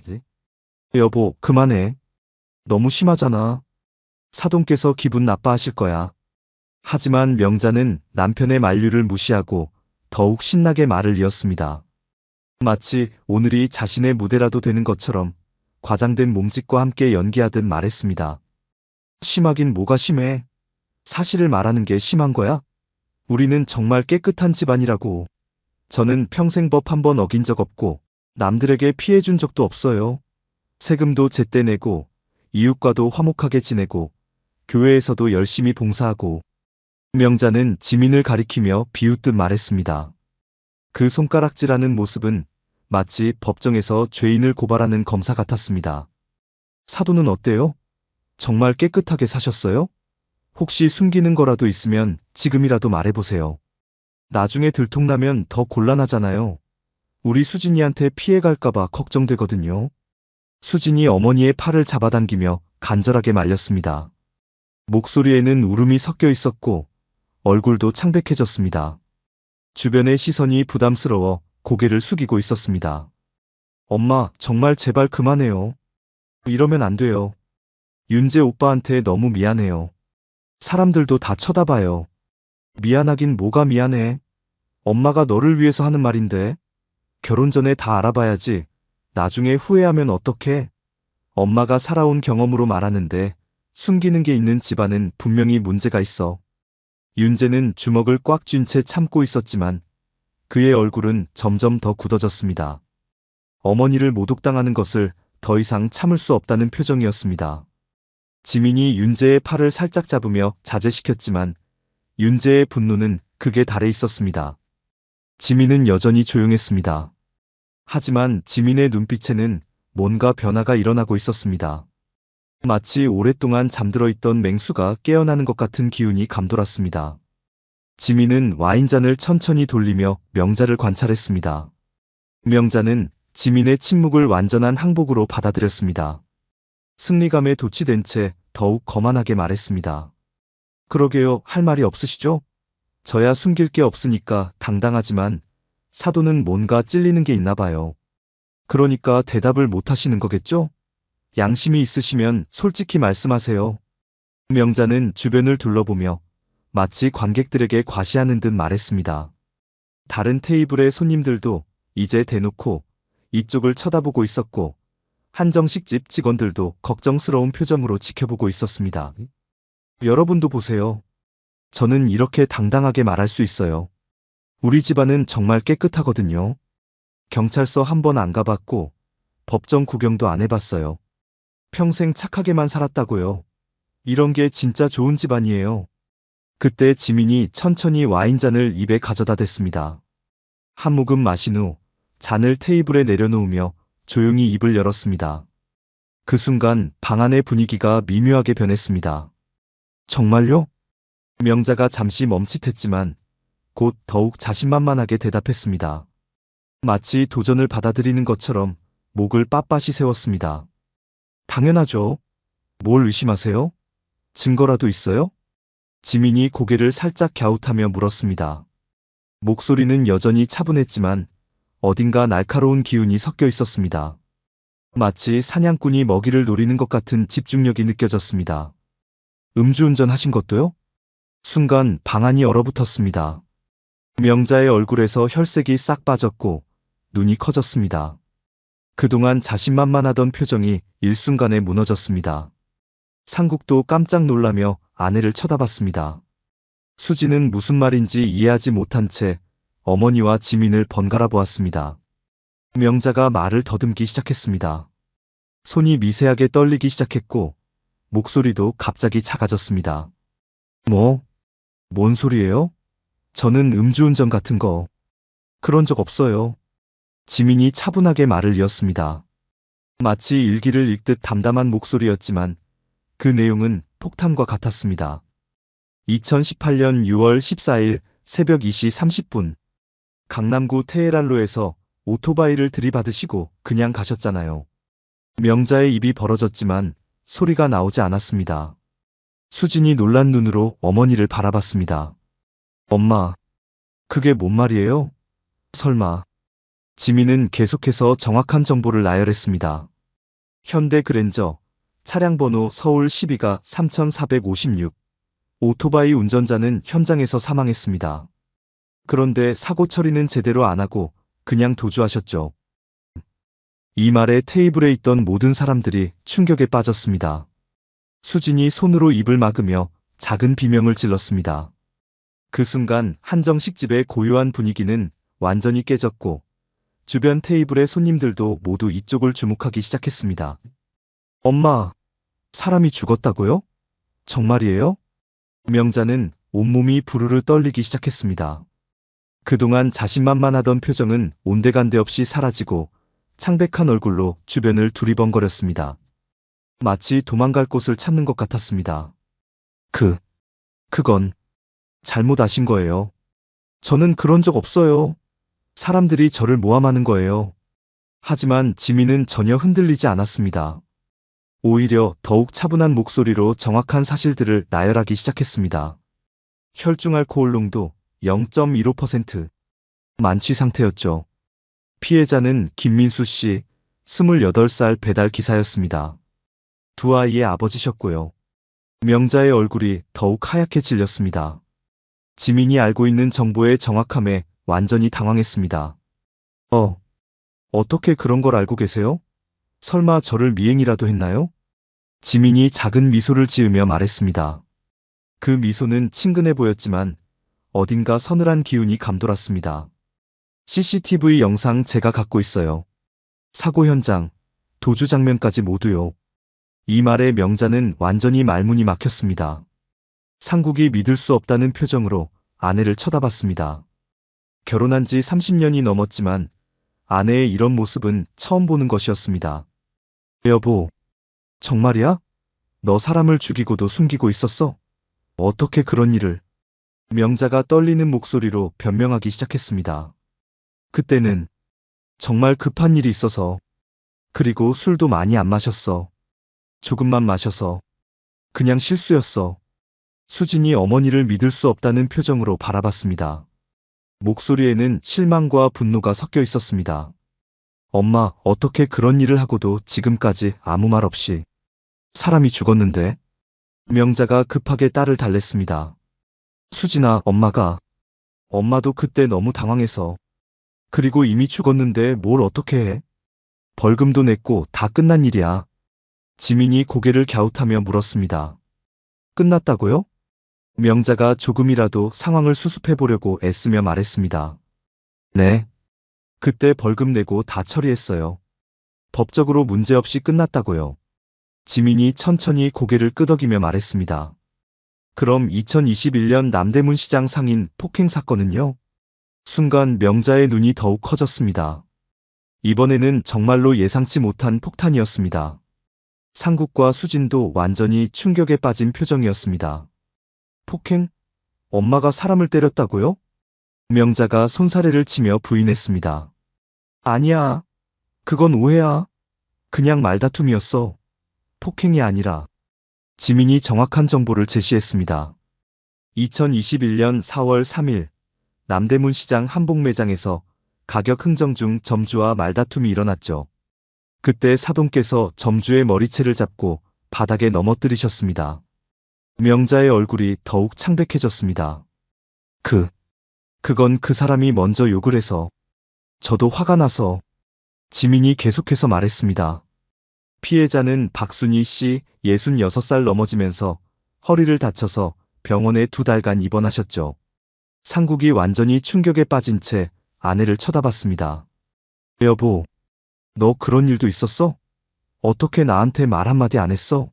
여보, 그만해. 너무 심하잖아. 사돈께서 기분 나빠하실 거야. 하지만 명자는 남편의 만류를 무시하고 더욱 신나게 말을 이었습니다. 마치 오늘이 자신의 무대라도 되는 것처럼 과장된 몸짓과 함께 연기하듯 말했습니다. 심하긴 뭐가 심해. 사실을 말하는 게 심한 거야? 우리는 정말 깨끗한 집안이라고. 저는 평생 법 한 번 어긴 적 없고 남들에게 피해 준 적도 없어요. 세금도 제때 내고, 이웃과도 화목하게 지내고, 교회에서도 열심히 봉사하고. 명자는 지민을 가리키며 비웃듯 말했습니다. 그 손가락질하는 모습은 마치 법정에서 죄인을 고발하는 검사 같았습니다. 사돈은 어때요? 정말 깨끗하게 사셨어요? 혹시 숨기는 거라도 있으면 지금이라도 말해보세요. 나중에 들통나면 더 곤란하잖아요. 우리 수진이한테 피해갈까봐 걱정되거든요. 수진이 어머니의 팔을 잡아당기며 간절하게 말렸습니다. 목소리에는 울음이 섞여 있었고 얼굴도 창백해졌습니다. 주변의 시선이 부담스러워 고개를 숙이고 있었습니다. 엄마, 정말 제발 그만해요. 이러면 안 돼요. 윤재 오빠한테 너무 미안해요. 사람들도 다 쳐다봐요. 미안하긴 뭐가 미안해. 엄마가 너를 위해서 하는 말인데. 결혼 전에 다 알아봐야지. 나중에 후회하면 어떡해. 엄마가 살아온 경험으로 말하는데 숨기는 게 있는 집안은 분명히 문제가 있어. 윤재는 주먹을 꽉 쥔 채 참고 있었지만 그의 얼굴은 점점 더 굳어졌습니다. 어머니를 모독당하는 것을 더 이상 참을 수 없다는 표정이었습니다. 지민이 윤재의 팔을 살짝 잡으며 자제시켰지만 윤재의 분노는 극에 달해 있었습니다. 지민은 여전히 조용했습니다. 하지만 지민의 눈빛에는 뭔가 변화가 일어나고 있었습니다. 마치 오랫동안 잠들어 있던 맹수가 깨어나는 것 같은 기운이 감돌았습니다. 지민은 와인잔을 천천히 돌리며 명자를 관찰했습니다. 명자는 지민의 침묵을 완전한 항복으로 받아들였습니다. 승리감에 도취된 채 더욱 거만하게 말했습니다. 그러게요, 할 말이 없으시죠? 저야 숨길 게 없으니까 당당하지만 사돈은 뭔가 찔리는 게 있나 봐요. 그러니까 대답을 못 하시는 거겠죠? 양심이 있으시면 솔직히 말씀하세요. 명자는 주변을 둘러보며 마치 관객들에게 과시하는 듯 말했습니다. 다른 테이블의 손님들도 이제 대놓고 이쪽을 쳐다보고 있었고 한정식집 직원들도 걱정스러운 표정으로 지켜보고 있었습니다. 여러분도 보세요. 저는 이렇게 당당하게 말할 수 있어요. 우리 집안은 정말 깨끗하거든요. 경찰서 한 번 안 가봤고 법정 구경도 안 해봤어요. 평생 착하게만 살았다고요. 이런 게 진짜 좋은 집안이에요. 그때 지민이 천천히 와인잔을 입에 가져다 댔습니다. 한 모금 마신 후 잔을 테이블에 내려놓으며 조용히 입을 열었습니다. 그 순간 방 안의 분위기가 미묘하게 변했습니다. 정말요? 명자가 잠시 멈칫했지만 곧 더욱 자신만만하게 대답했습니다. 마치 도전을 받아들이는 것처럼 목을 빳빳이 세웠습니다. 당연하죠. 뭘 의심하세요? 증거라도 있어요? 지민이 고개를 살짝 갸웃하며 물었습니다. 목소리는 여전히 차분했지만 어딘가 날카로운 기운이 섞여 있었습니다. 마치 사냥꾼이 먹이를 노리는 것 같은 집중력이 느껴졌습니다. 음주운전 하신 것도요? 순간 방 안이 얼어붙었습니다. 명자의 얼굴에서 혈색이 싹 빠졌고 눈이 커졌습니다. 그동안 자신만만하던 표정이 일순간에 무너졌습니다. 상국도 깜짝 놀라며 아내를 쳐다봤습니다. 수지는 무슨 말인지 이해하지 못한 채 어머니와 지민을 번갈아 보았습니다. 명자가 말을 더듬기 시작했습니다. 손이 미세하게 떨리기 시작했고 목소리도 갑자기 작아졌습니다. 뭔 소리예요? 저는 음주운전 같은 거 그런 적 없어요. 지민이 차분하게 말을 이었습니다. 마치 일기를 읽듯 담담한 목소리였지만 그 내용은 폭탄과 같았습니다. 2018년 6월 14일 새벽 2시 30분 강남구 테헤랄로에서 오토바이를 들이받으시고 그냥 가셨잖아요. 명자의 입이 벌어졌지만 소리가 나오지 않았습니다. 수진이 놀란 눈으로 어머니를 바라봤습니다. 엄마, 그게 뭔 말이에요? 설마. 지민은 계속해서 정확한 정보를 나열했습니다. 현대 그랜저, 차량 번호 서울 12가 3456. 오토바이 운전자는 현장에서 사망했습니다. 그런데 사고 처리는 제대로 안 하고 그냥 도주하셨죠. 이 말에 테이블에 있던 모든 사람들이 충격에 빠졌습니다. 수진이 손으로 입을 막으며 작은 비명을 질렀습니다. 그 순간 한정식집의 고요한 분위기는 완전히 깨졌고 주변 테이블의 손님들도 모두 이쪽을 주목하기 시작했습니다. 엄마, 사람이 죽었다고요? 정말이에요? 명자는 온몸이 부르르 떨리기 시작했습니다. 그동안 자신만만하던 표정은 온데간데 없이 사라지고 창백한 얼굴로 주변을 두리번거렸습니다. 마치 도망갈 곳을 찾는 것 같았습니다. 그건 잘못 아신 거예요. 저는 그런 적 없어요. 사람들이 저를 모함하는 거예요. 하지만 지민은 전혀 흔들리지 않았습니다. 오히려 더욱 차분한 목소리로 정확한 사실들을 나열하기 시작했습니다. 혈중 알코올 농도 0.15%. 만취 상태였죠. 피해자는 김민수 씨, 28살 배달 기사였습니다. 두 아이의 아버지셨고요. 명자의 얼굴이 더욱 하얗게 질렸습니다. 지민이 알고 있는 정보의 정확함에 완전히 당황했습니다. 어떻게 그런 걸 알고 계세요? 설마 저를 미행이라도 했나요? 지민이 작은 미소를 지으며 말했습니다. 그 미소는 친근해 보였지만 어딘가 서늘한 기운이 감돌았습니다. CCTV 영상 제가 갖고 있어요. 사고 현장, 도주 장면까지 모두요. 이 말에 명자는 완전히 말문이 막혔습니다. 상국이 믿을 수 없다는 표정으로 아내를 쳐다봤습니다. 결혼한 지 30년이 넘었지만 아내의 이런 모습은 처음 보는 것이었습니다. 여보, 정말이야? 너 사람을 죽이고도 숨기고 있었어? 어떻게 그런 일을? 명자가 떨리는 목소리로 변명하기 시작했습니다. 그때는 정말 급한 일이 있어서, 그리고 술도 많이 안 마셨어. 조금만 마셔서. 그냥 실수였어. 수진이 어머니를 믿을 수 없다는 표정으로 바라봤습니다. 목소리에는 실망과 분노가 섞여 있었습니다. 엄마, 어떻게 그런 일을 하고도 지금까지 아무 말 없이. 사람이 죽었는데. 명자가 급하게 딸을 달랬습니다. 수진아, 엄마도 그때 너무 당황해서. 그리고 이미 죽었는데 뭘 어떻게 해? 벌금도 냈고 다 끝난 일이야. 지민이 고개를 갸웃하며 물었습니다. 끝났다고요? 명자가 조금이라도 상황을 수습해 보려고 애쓰며 말했습니다. 네. 그때 벌금 내고 다 처리했어요. 법적으로 문제없이 끝났다고요. 지민이 천천히 고개를 끄덕이며 말했습니다. 그럼 2021년 남대문 시장 상인 폭행 사건은요? 순간 명자의 눈이 더욱 커졌습니다. 이번에는 정말로 예상치 못한 폭탄이었습니다. 상국과 수진도 완전히 충격에 빠진 표정이었습니다. 폭행? 엄마가 사람을 때렸다고요? 명자가 손사래를 치며 부인했습니다. 아니야. 그건 오해야. 그냥 말다툼이었어. 폭행이 아니라. 지민이 정확한 정보를 제시했습니다. 2021년 4월 3일 남대문 시장 한복 매장에서 가격 흥정 중 점주와 말다툼이 일어났죠. 그때 사돈께서 점주의 머리채를 잡고 바닥에 넘어뜨리셨습니다. 명자의 얼굴이 더욱 창백해졌습니다. 그건 그 사람이 먼저 욕을 해서. 저도 화가 나서. 지민이 계속해서 말했습니다. 피해자는 박순희 씨 66살 넘어지면서 허리를 다쳐서 병원에 2달간 입원하셨죠. 상국이 완전히 충격에 빠진 채 아내를 쳐다봤습니다. 여보, 너 그런 일도 있었어? 어떻게 나한테 말 한마디 안 했어?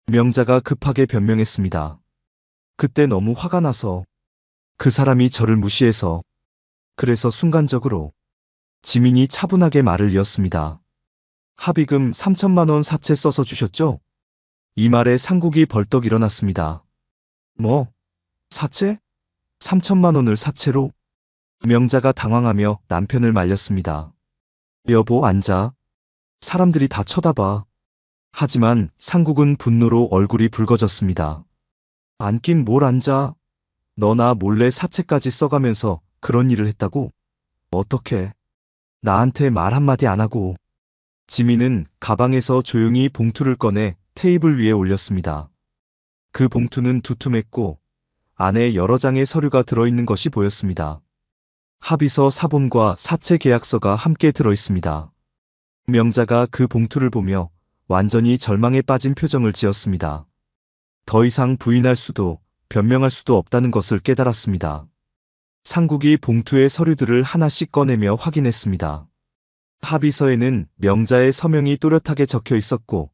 명자가 급하게 변명했습니다. 그때 너무 화가 나서. 그 사람이 저를 무시해서. 그래서 순간적으로. 지민이 차분하게 말을 이었습니다. 합의금 3천만 원 사채 써서 주셨죠? 이 말에 상국이 벌떡 일어났습니다. 뭐? 사채? 3천만 원을 사채로? 명자가 당황하며 남편을 말렸습니다. 여보, 앉아. 사람들이 다 쳐다봐. 하지만 상국은 분노로 얼굴이 붉어졌습니다. 앉긴 뭘 앉아. 너나 몰래 사채까지 써가면서 그런 일을 했다고? 어떻게? 나한테 말 한마디 안 하고. 지민은 가방에서 조용히 봉투를 꺼내 테이블 위에 올렸습니다. 그 봉투는 두툼했고 안에 여러 장의 서류가 들어있는 것이 보였습니다. 합의서 사본과 사채 계약서가 함께 들어있습니다. 명자가 그 봉투를 보며 완전히 절망에 빠진 표정을 지었습니다. 더 이상 부인할 수도 변명할 수도 없다는 것을 깨달았습니다. 상국이 봉투의 서류들을 하나씩 꺼내며 확인했습니다. 합의서에는 명자의 서명이 또렷하게 적혀 있었고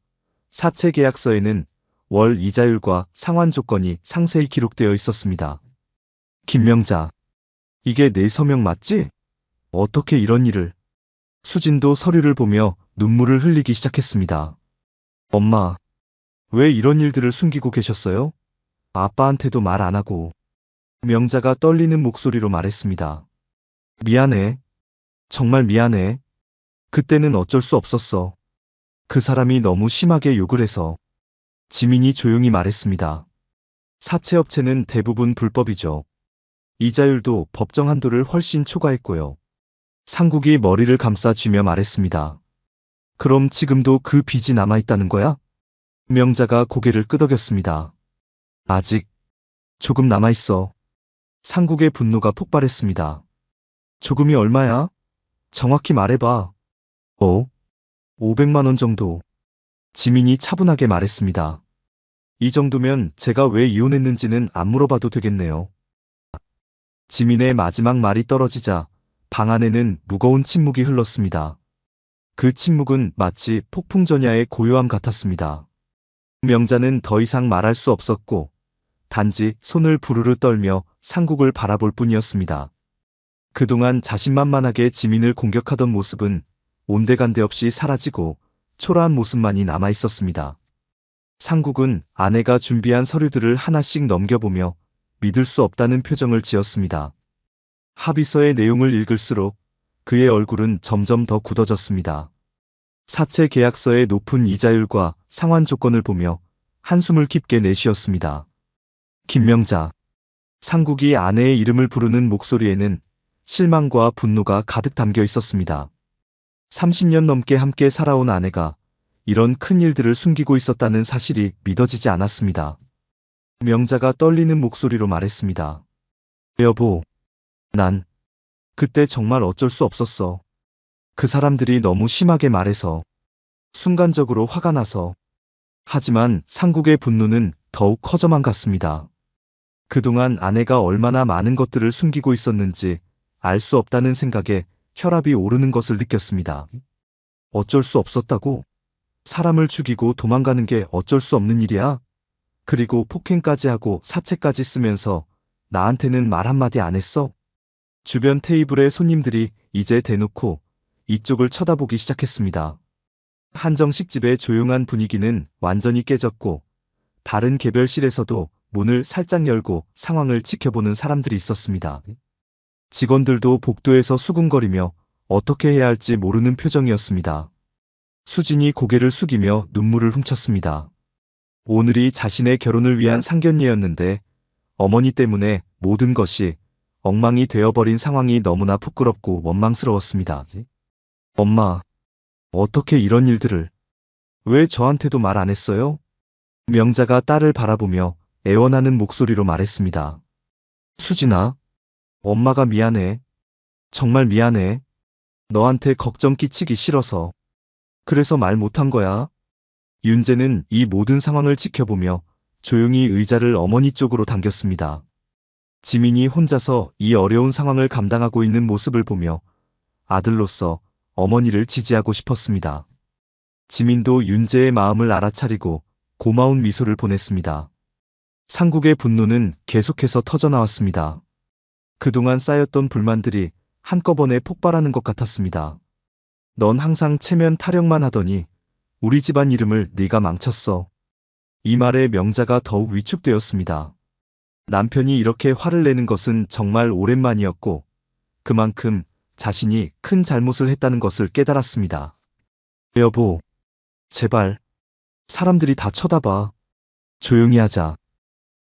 사채 계약서에는 월 이자율과 상환 조건이 상세히 기록되어 있었습니다. 김명자, 이게 내 서명 맞지? 어떻게 이런 일을? 수진도 서류를 보며 눈물을 흘리기 시작했습니다. 엄마, 왜 이런 일들을 숨기고 계셨어요? 아빠한테도 말 안 하고. 명자가 떨리는 목소리로 말했습니다. 미안해. 정말 미안해. 그때는 어쩔 수 없었어. 그 사람이 너무 심하게 욕을 해서. 지민이 조용히 말했습니다. 사채업체는 대부분 불법이죠. 이자율도 법정 한도를 훨씬 초과했고요. 상국이 머리를 감싸쥐며 말했습니다. 그럼 지금도 그 빚이 남아있다는 거야? 명자가 고개를 끄덕였습니다. 아직 조금 남아있어. 상국의 분노가 폭발했습니다. 조금이 얼마야? 정확히 말해봐. 500만 원 정도. 지민이 차분하게 말했습니다. 이 정도면 제가 왜 이혼했는지는 안 물어봐도 되겠네요. 지민의 마지막 말이 떨어지자 방 안에는 무거운 침묵이 흘렀습니다. 그 침묵은 마치 폭풍 전야의 고요함 같았습니다. 명자는 더 이상 말할 수 없었고 단지 손을 부르르 떨며 상국을 바라볼 뿐이었습니다. 그동안 자신만만하게 지민을 공격하던 모습은 온데간데 없이 사라지고 초라한 모습만이 남아 있었습니다. 상국은 아내가 준비한 서류들을 하나씩 넘겨보며 믿을 수 없다는 표정을 지었습니다. 합의서의 내용을 읽을수록 그의 얼굴은 점점 더 굳어졌습니다. 사채 계약서의 높은 이자율과 상환 조건을 보며 한숨을 깊게 내쉬었습니다. 김명자. 상국이 아내의 이름을 부르는 목소리에는 실망과 분노가 가득 담겨 있었습니다. 30년 넘게 함께 살아온 아내가 이런 큰 일들을 숨기고 있었다는 사실이 믿어지지 않았습니다. 명자가 떨리는 목소리로 말했습니다. 여보, 난 그때 정말 어쩔 수 없었어. 그 사람들이 너무 심하게 말해서, 순간적으로 화가 나서. 하지만 상국의 분노는 더욱 커져만 갔습니다. 그동안 아내가 얼마나 많은 것들을 숨기고 있었는지 알 수 없다는 생각에 혈압이 오르는 것을 느꼈습니다. 어쩔 수 없었다고? 사람을 죽이고 도망가는 게 어쩔 수 없는 일이야? 그리고 폭행까지 하고 사채까지 쓰면서 나한테는 말 한마디 안 했어? 주변 테이블의 손님들이 이제 대놓고 이쪽을 쳐다보기 시작했습니다. 한정식집의 조용한 분위기는 완전히 깨졌고 다른 개별실에서도 문을 살짝 열고 상황을 지켜보는 사람들이 있었습니다. 직원들도 복도에서 수군거리며 어떻게 해야 할지 모르는 표정이었습니다. 수진이 고개를 숙이며 눈물을 훔쳤습니다. 오늘이 자신의 결혼을 위한 상견례였는데 어머니 때문에 모든 것이 엉망이 되어버린 상황이 너무나 부끄럽고 원망스러웠습니다. 엄마, 어떻게 이런 일들을? 왜 저한테도 말 안 했어요? 명자가 딸을 바라보며 애원하는 목소리로 말했습니다. 수진아, 엄마가 미안해. 정말 미안해. 너한테 걱정 끼치기 싫어서. 그래서 말 못한 거야. 윤재는 이 모든 상황을 지켜보며 조용히 의자를 어머니 쪽으로 당겼습니다. 지민이 혼자서 이 어려운 상황을 감당하고 있는 모습을 보며 아들로서 어머니를 지지하고 싶었습니다. 지민도 윤재의 마음을 알아차리고 고마운 미소를 보냈습니다. 상국의 분노는 계속해서 터져나왔습니다. 그동안 쌓였던 불만들이 한꺼번에 폭발하는 것 같았습니다. 넌 항상 체면 타령만 하더니 우리 집안 이름을 네가 망쳤어. 이 말에 명자가 더욱 위축되었습니다. 남편이 이렇게 화를 내는 것은 정말 오랜만이었고 그만큼 자신이 큰 잘못을 했다는 것을 깨달았습니다. 여보, 제발. 사람들이 다 쳐다봐. 조용히 하자.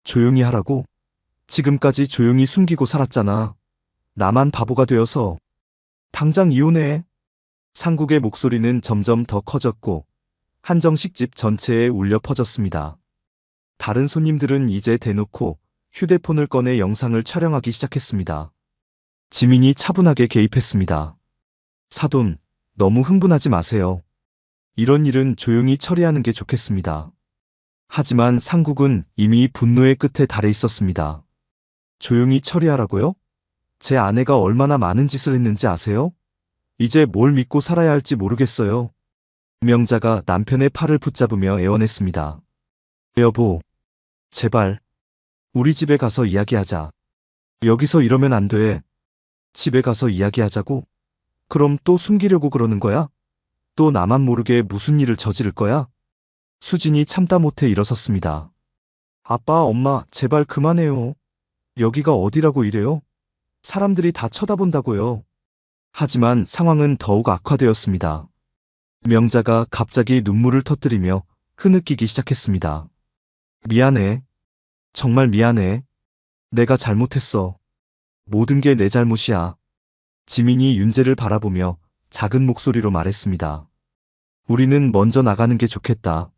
조용히 하라고? 지금까지 조용히 숨기고 살았잖아. 나만 바보가 되어서. 당장 이혼해. 상국의 목소리는 점점 더 커졌고 한정식집 전체에 울려 퍼졌습니다. 다른 손님들은 이제 대놓고 휴대폰을 꺼내 영상을 촬영하기 시작했습니다. 지민이 차분하게 개입했습니다. 사돈, 너무 흥분하지 마세요. 이런 일은 조용히 처리하는 게 좋겠습니다. 하지만 상국은 이미 분노의 끝에 달해 있었습니다. 조용히 처리하라고요? 제 아내가 얼마나 많은 짓을 했는지 아세요? 이제 뭘 믿고 살아야 할지 모르겠어요. 명자가 남편의 팔을 붙잡으며 애원했습니다. 여보, 제발, 우리 집에 가서 이야기하자. 여기서 이러면 안 돼. 집에 가서 이야기하자고? 그럼 또 숨기려고 그러는 거야? 또 나만 모르게 무슨 일을 저지를 거야? 수진이 참다 못해 일어섰습니다. 아빠, 엄마, 제발 그만해요. 여기가 어디라고 이래요? 사람들이 다 쳐다본다고요. 하지만 상황은 더욱 악화되었습니다. 명자가 갑자기 눈물을 터뜨리며 흐느끼기 시작했습니다. 미안해. 정말 미안해. 내가 잘못했어. 모든 게 내 잘못이야. 지민이 윤재를 바라보며 작은 목소리로 말했습니다. 우리는 먼저 나가는 게 좋겠다.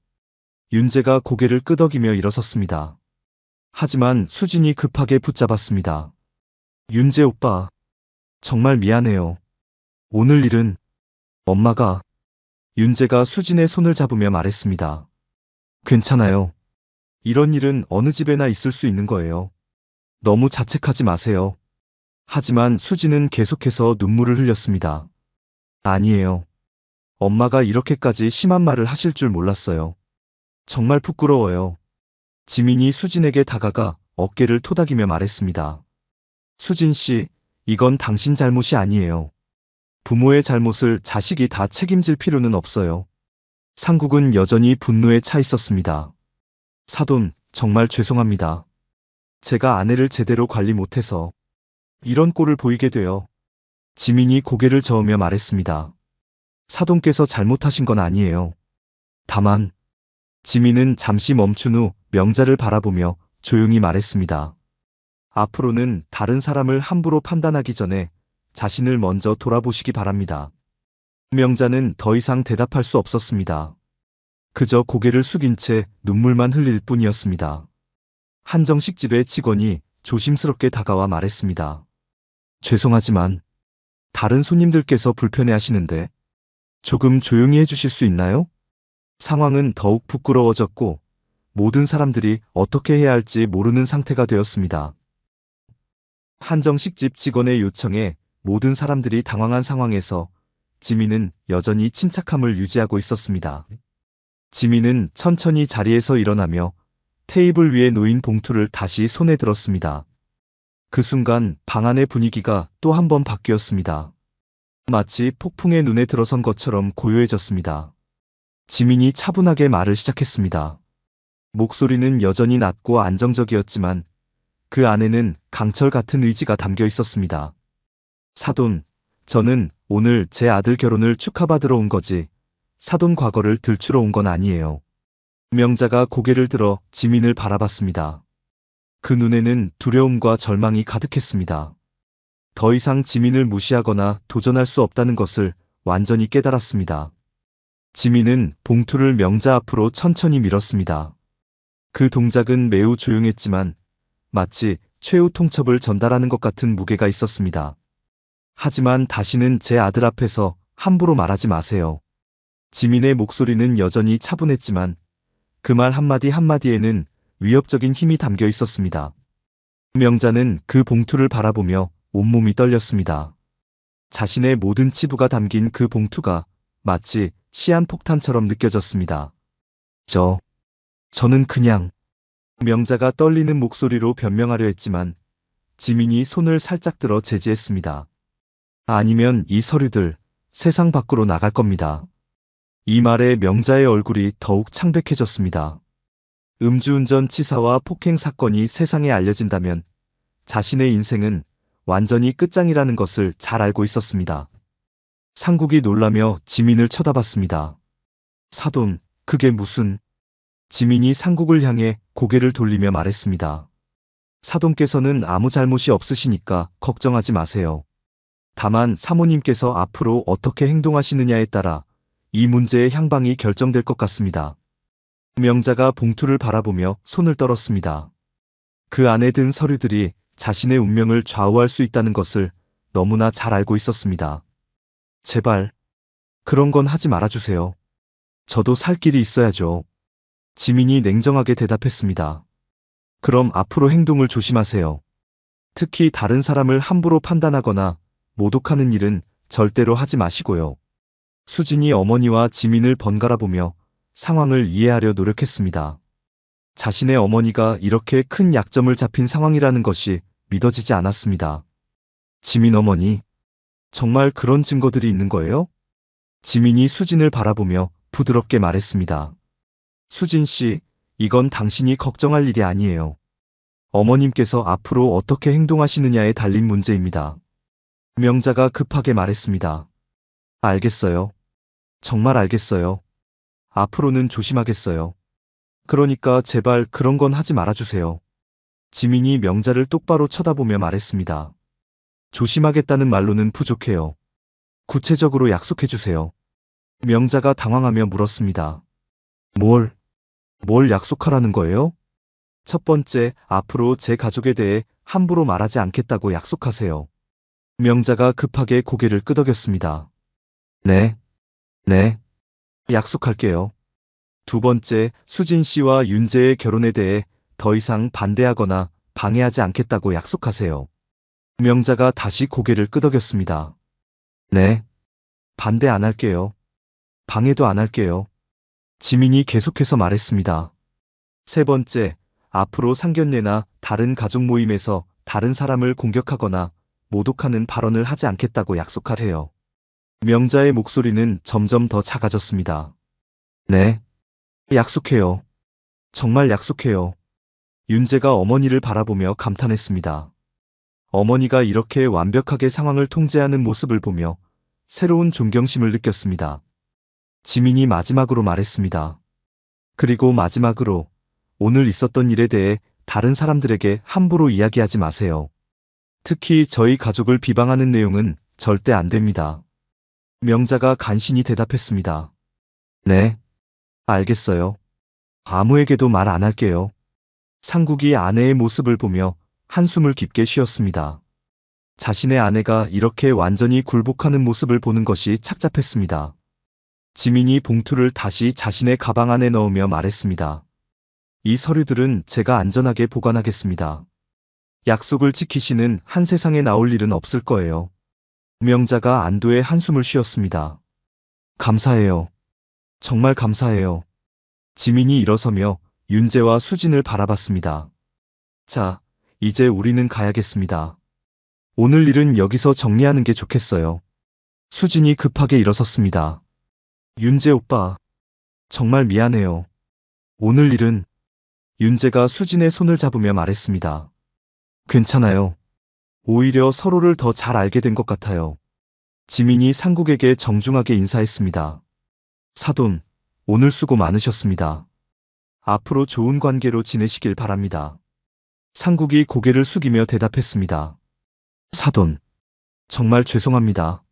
윤재가 고개를 끄덕이며 일어섰습니다. 하지만 수진이 급하게 붙잡았습니다. 윤재 오빠, 정말 미안해요. 오늘 일은 엄마가. 윤재가 수진의 손을 잡으며 말했습니다. 괜찮아요. 이런 일은 어느 집에나 있을 수 있는 거예요. 너무 자책하지 마세요. 하지만 수진은 계속해서 눈물을 흘렸습니다. 아니에요. 엄마가 이렇게까지 심한 말을 하실 줄 몰랐어요. 정말 부끄러워요. 지민이 수진에게 다가가 어깨를 토닥이며 말했습니다. 수진 씨, 이건 당신 잘못이 아니에요. 부모의 잘못을 자식이 다 책임질 필요는 없어요. 상국은 여전히 분노에 차 있었습니다. 사돈, 정말 죄송합니다. 제가 아내를 제대로 관리 못해서 이런 꼴을 보이게 되어. 지민이 고개를 저으며 말했습니다. 사돈께서 잘못하신 건 아니에요. 다만, 지민은 잠시 멈춘 후 명자를 바라보며 조용히 말했습니다. 앞으로는 다른 사람을 함부로 판단하기 전에 자신을 먼저 돌아보시기 바랍니다. 명자는 더 이상 대답할 수 없었습니다. 그저 고개를 숙인 채 눈물만 흘릴 뿐이었습니다. 한정식집의 직원이 조심스럽게 다가와 말했습니다. 죄송하지만 다른 손님들께서 불편해하시는데 조금 조용히 해주실 수 있나요? 상황은 더욱 부끄러워졌고 모든 사람들이 어떻게 해야 할지 모르는 상태가 되었습니다. 한정식집 직원의 요청에 모든 사람들이 당황한 상황에서 지민은 여전히 침착함을 유지하고 있었습니다. 지민은 천천히 자리에서 일어나며 테이블 위에 놓인 봉투를 다시 손에 들었습니다. 그 순간 방 안의 분위기가 또 한 번 바뀌었습니다. 마치 폭풍의 눈에 들어선 것처럼 고요해졌습니다. 지민이 차분하게 말을 시작했습니다. 목소리는 여전히 낮고 안정적이었지만 그 안에는 강철 같은 의지가 담겨 있었습니다. 사돈, 저는 오늘 제 아들 결혼을 축하받으러 온 거지 사돈 과거를 들추러 온 건 아니에요. 명자가 고개를 들어 지민을 바라봤습니다. 그 눈에는 두려움과 절망이 가득했습니다. 더 이상 지민을 무시하거나 도전할 수 없다는 것을 완전히 깨달았습니다. 지민은 봉투를 명자 앞으로 천천히 밀었습니다. 그 동작은 매우 조용했지만 마치 최후 통첩을 전달하는 것 같은 무게가 있었습니다. 하지만 다시는 제 아들 앞에서 함부로 말하지 마세요. 지민의 목소리는 여전히 차분했지만 그 말 한마디 한마디에는 위협적인 힘이 담겨 있었습니다. 명자는 그 봉투를 바라보며 온몸이 떨렸습니다. 자신의 모든 치부가 담긴 그 봉투가 마치 시한폭탄처럼 느껴졌습니다. 저는 그냥... 명자가 떨리는 목소리로 변명하려 했지만 지민이 손을 살짝 들어 제지했습니다. 아니면 이 서류들 세상 밖으로 나갈 겁니다. 이 말에 명자의 얼굴이 더욱 창백해졌습니다. 음주운전 치사와 폭행 사건이 세상에 알려진다면 자신의 인생은 완전히 끝장이라는 것을 잘 알고 있었습니다. 상국이 놀라며 지민을 쳐다봤습니다. 사돈, 그게 무슨... 지민이 상국을 향해 고개를 돌리며 말했습니다. 사돈께서는 아무 잘못이 없으시니까 걱정하지 마세요. 다만 사모님께서 앞으로 어떻게 행동하시느냐에 따라 이 문제의 향방이 결정될 것 같습니다. 명자가 봉투를 바라보며 손을 떨었습니다. 그 안에 든 서류들이 자신의 운명을 좌우할 수 있다는 것을 너무나 잘 알고 있었습니다. 제발 그런 건 하지 말아주세요. 저도 살 길이 있어야죠. 지민이 냉정하게 대답했습니다. 그럼 앞으로 행동을 조심하세요. 특히 다른 사람을 함부로 판단하거나 모독하는 일은 절대로 하지 마시고요. 수진이 어머니와 지민을 번갈아 보며 상황을 이해하려 노력했습니다. 자신의 어머니가 이렇게 큰 약점을 잡힌 상황이라는 것이 믿어지지 않았습니다. 지민 어머니, 정말 그런 증거들이 있는 거예요? 지민이 수진을 바라보며 부드럽게 말했습니다. 수진 씨, 이건 당신이 걱정할 일이 아니에요. 어머님께서 앞으로 어떻게 행동하시느냐에 달린 문제입니다. 명자가 급하게 말했습니다. 알겠어요. 정말 알겠어요. 앞으로는 조심하겠어요. 그러니까 제발 그런 건 하지 말아주세요. 지민이 명자를 똑바로 쳐다보며 말했습니다. 조심하겠다는 말로는 부족해요. 구체적으로 약속해주세요. 명자가 당황하며 물었습니다. 뭘 약속하라는 거예요? 첫 번째, 앞으로 제 가족에 대해 함부로 말하지 않겠다고 약속하세요. 명자가 급하게 고개를 끄덕였습니다. 네, 약속할게요. 두 번째, 수진 씨와 윤재의 결혼에 대해 더 이상 반대하거나 방해하지 않겠다고 약속하세요. 명자가 다시 고개를 끄덕였습니다. 네, 반대 안 할게요. 방해도 안 할게요. 지민이 계속해서 말했습니다. 세 번째, 앞으로 상견례나 다른 가족 모임에서 다른 사람을 공격하거나 모독하는 발언을 하지 않겠다고 약속하세요. 명자의 목소리는 점점 더 작아졌습니다. 네, 약속해요. 정말 약속해요. 윤재가 어머니를 바라보며 감탄했습니다. 어머니가 이렇게 완벽하게 상황을 통제하는 모습을 보며 새로운 존경심을 느꼈습니다. 지민이 마지막으로 말했습니다. 그리고 마지막으로 오늘 있었던 일에 대해 다른 사람들에게 함부로 이야기하지 마세요. 특히 저희 가족을 비방하는 내용은 절대 안 됩니다. 명자가 간신히 대답했습니다. 네, 알겠어요. 아무에게도 말 안 할게요. 상국이 아내의 모습을 보며 한숨을 깊게 쉬었습니다. 자신의 아내가 이렇게 완전히 굴복하는 모습을 보는 것이 착잡했습니다. 지민이 봉투를 다시 자신의 가방 안에 넣으며 말했습니다. 이 서류들은 제가 안전하게 보관하겠습니다. 약속을 지키시는 한 세상에 나올 일은 없을 거예요. 명자가 안도의 한숨을 쉬었습니다. 감사해요. 정말 감사해요. 지민이 일어서며 윤재와 수진을 바라봤습니다. 자, 이제 우리는 가야겠습니다. 오늘 일은 여기서 정리하는 게 좋겠어요. 수진이 급하게 일어섰습니다. 윤재 오빠, 정말 미안해요. 오늘 일은 윤재가 수진의 손을 잡으며 말했습니다. 괜찮아요. 오히려 서로를 더 잘 알게 된 것 같아요. 지민이 상국에게 정중하게 인사했습니다. 사돈, 오늘 수고 많으셨습니다. 앞으로 좋은 관계로 지내시길 바랍니다. 상국이 고개를 숙이며 대답했습니다. 사돈, 정말 죄송합니다.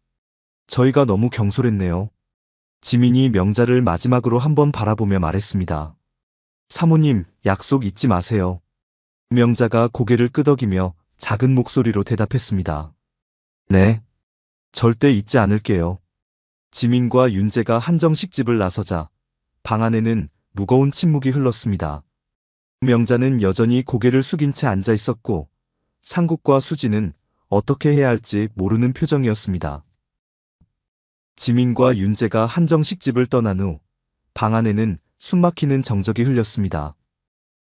저희가 너무 경솔했네요. 지민이 명자를 마지막으로 한번 바라보며 말했습니다. 사모님, 약속 잊지 마세요. 명자가 고개를 끄덕이며 작은 목소리로 대답했습니다. 네, 절대 잊지 않을게요. 지민과 윤재가 한정식 집을 나서자 방 안에는 무거운 침묵이 흘렀습니다. 명자는 여전히 고개를 숙인 채 앉아 있었고 상국과 수지는 어떻게 해야 할지 모르는 표정이었습니다. 지민과 윤재가 한정식 집을 떠난 후 방 안에는 숨막히는 정적이 흘렸습니다.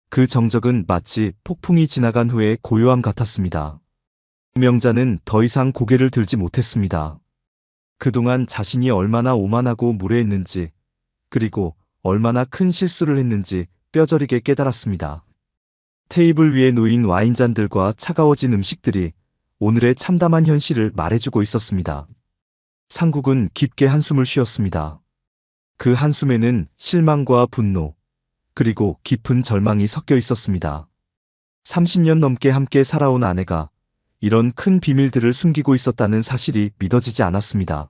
그 정적은 마치 폭풍이 지나간 후의 고요함 같았습니다. 명자는 더 이상 고개를 들지 못했습니다. 그동안 자신이 얼마나 오만하고 무례했는지, 그리고 얼마나 큰 실수를 했는지 뼈저리게 깨달았습니다. 테이블 위에 놓인 와인잔들과 차가워진 음식들이 오늘의 참담한 현실을 말해주고 있었습니다. 상국은 깊게 한숨을 쉬었습니다. 그 한숨에는 실망과 분노, 그리고 깊은 절망이 섞여 있었습니다. 30년 넘게 함께 살아온 아내가 이런 큰 비밀들을 숨기고 있었다는 사실이 믿어지지 않았습니다.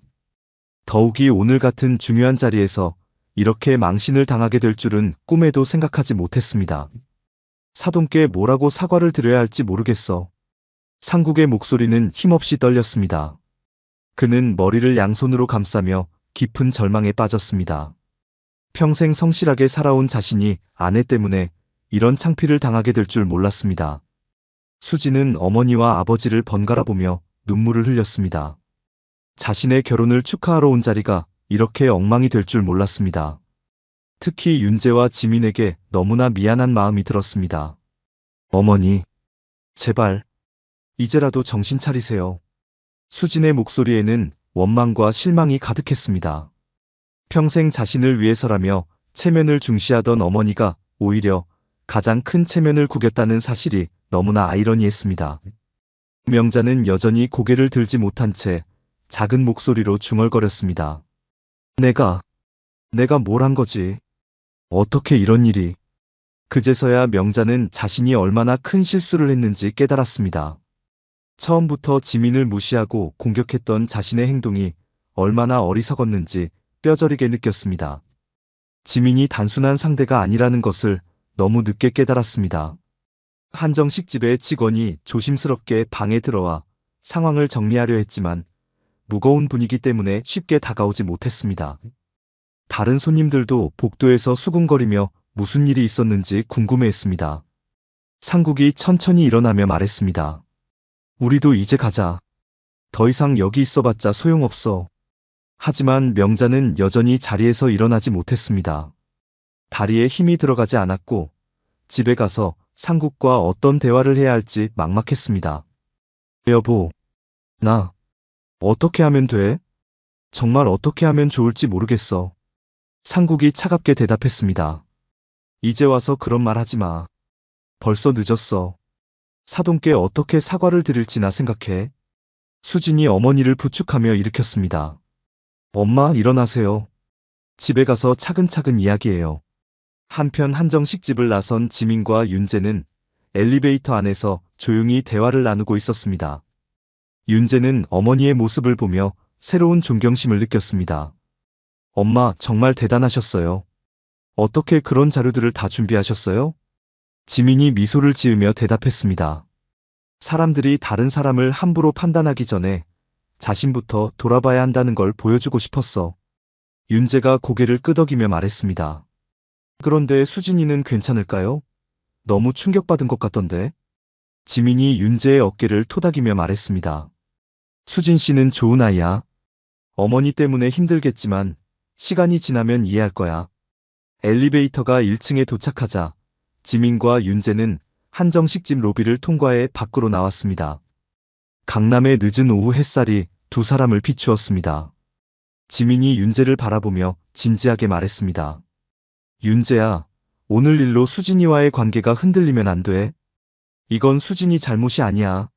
더욱이 오늘 같은 중요한 자리에서 이렇게 망신을 당하게 될 줄은 꿈에도 생각하지 못했습니다. 사돈께 뭐라고 사과를 드려야 할지 모르겠어. 상국의 목소리는 힘없이 떨렸습니다. 그는 머리를 양손으로 감싸며 깊은 절망에 빠졌습니다. 평생 성실하게 살아온 자신이 아내 때문에 이런 창피를 당하게 될 줄 몰랐습니다. 수지는 어머니와 아버지를 번갈아 보며 눈물을 흘렸습니다. 자신의 결혼을 축하하러 온 자리가 이렇게 엉망이 될 줄 몰랐습니다. 특히 윤재와 지민에게 너무나 미안한 마음이 들었습니다. 어머니, 제발, 이제라도 정신 차리세요. 수진의 목소리에는 원망과 실망이 가득했습니다. 평생 자신을 위해서라며 체면을 중시하던 어머니가 오히려 가장 큰 체면을 구겼다는 사실이 너무나 아이러니했습니다. 명자는 여전히 고개를 들지 못한 채 작은 목소리로 중얼거렸습니다. 내가 뭘 한 거지? 어떻게 이런 일이? 그제서야 명자는 자신이 얼마나 큰 실수를 했는지 깨달았습니다. 처음부터 지민을 무시하고 공격했던 자신의 행동이 얼마나 어리석었는지 뼈저리게 느꼈습니다. 지민이 단순한 상대가 아니라는 것을 너무 늦게 깨달았습니다. 한정식 집의 직원이 조심스럽게 방에 들어와 상황을 정리하려 했지만 무거운 분위기 때문에 쉽게 다가오지 못했습니다. 다른 손님들도 복도에서 수군거리며 무슨 일이 있었는지 궁금해했습니다. 상국이 천천히 일어나며 말했습니다. 우리도 이제 가자. 더 이상 여기 있어봤자 소용없어. 하지만 명자는 여전히 자리에서 일어나지 못했습니다. 다리에 힘이 들어가지 않았고 집에 가서 상국과 어떤 대화를 해야 할지 막막했습니다. 여보, 나 어떻게 하면 돼? 정말 어떻게 하면 좋을지 모르겠어. 상국이 차갑게 대답했습니다. 이제 와서 그런 말 하지 마. 벌써 늦었어. 사돈께 어떻게 사과를 드릴지나 생각해. 수진이 어머니를 부축하며 일으켰습니다. 엄마, 일어나세요. 집에 가서 차근차근 이야기해요. 한편 한정식 집을 나선 지민과 윤재는 엘리베이터 안에서 조용히 대화를 나누고 있었습니다. 윤재는 어머니의 모습을 보며 새로운 존경심을 느꼈습니다. 엄마, 정말 대단하셨어요. 어떻게 그런 자료들을 다 준비하셨어요? 지민이 미소를 지으며 대답했습니다. 사람들이 다른 사람을 함부로 판단하기 전에 자신부터 돌아봐야 한다는 걸 보여주고 싶었어. 윤재가 고개를 끄덕이며 말했습니다. 그런데 수진이는 괜찮을까요? 너무 충격받은 것 같던데. 지민이 윤재의 어깨를 토닥이며 말했습니다. 수진 씨는 좋은 아이야. 어머니 때문에 힘들겠지만 시간이 지나면 이해할 거야. 엘리베이터가 1층에 도착하자 지민과 윤재는 한정식 집 로비를 통과해 밖으로 나왔습니다. 강남의 늦은 오후 햇살이 두 사람을 비추었습니다. 지민이 윤재를 바라보며 진지하게 말했습니다. 윤재야, 오늘 일로 수진이와의 관계가 흔들리면 안 돼. 이건 수진이 잘못이 아니야.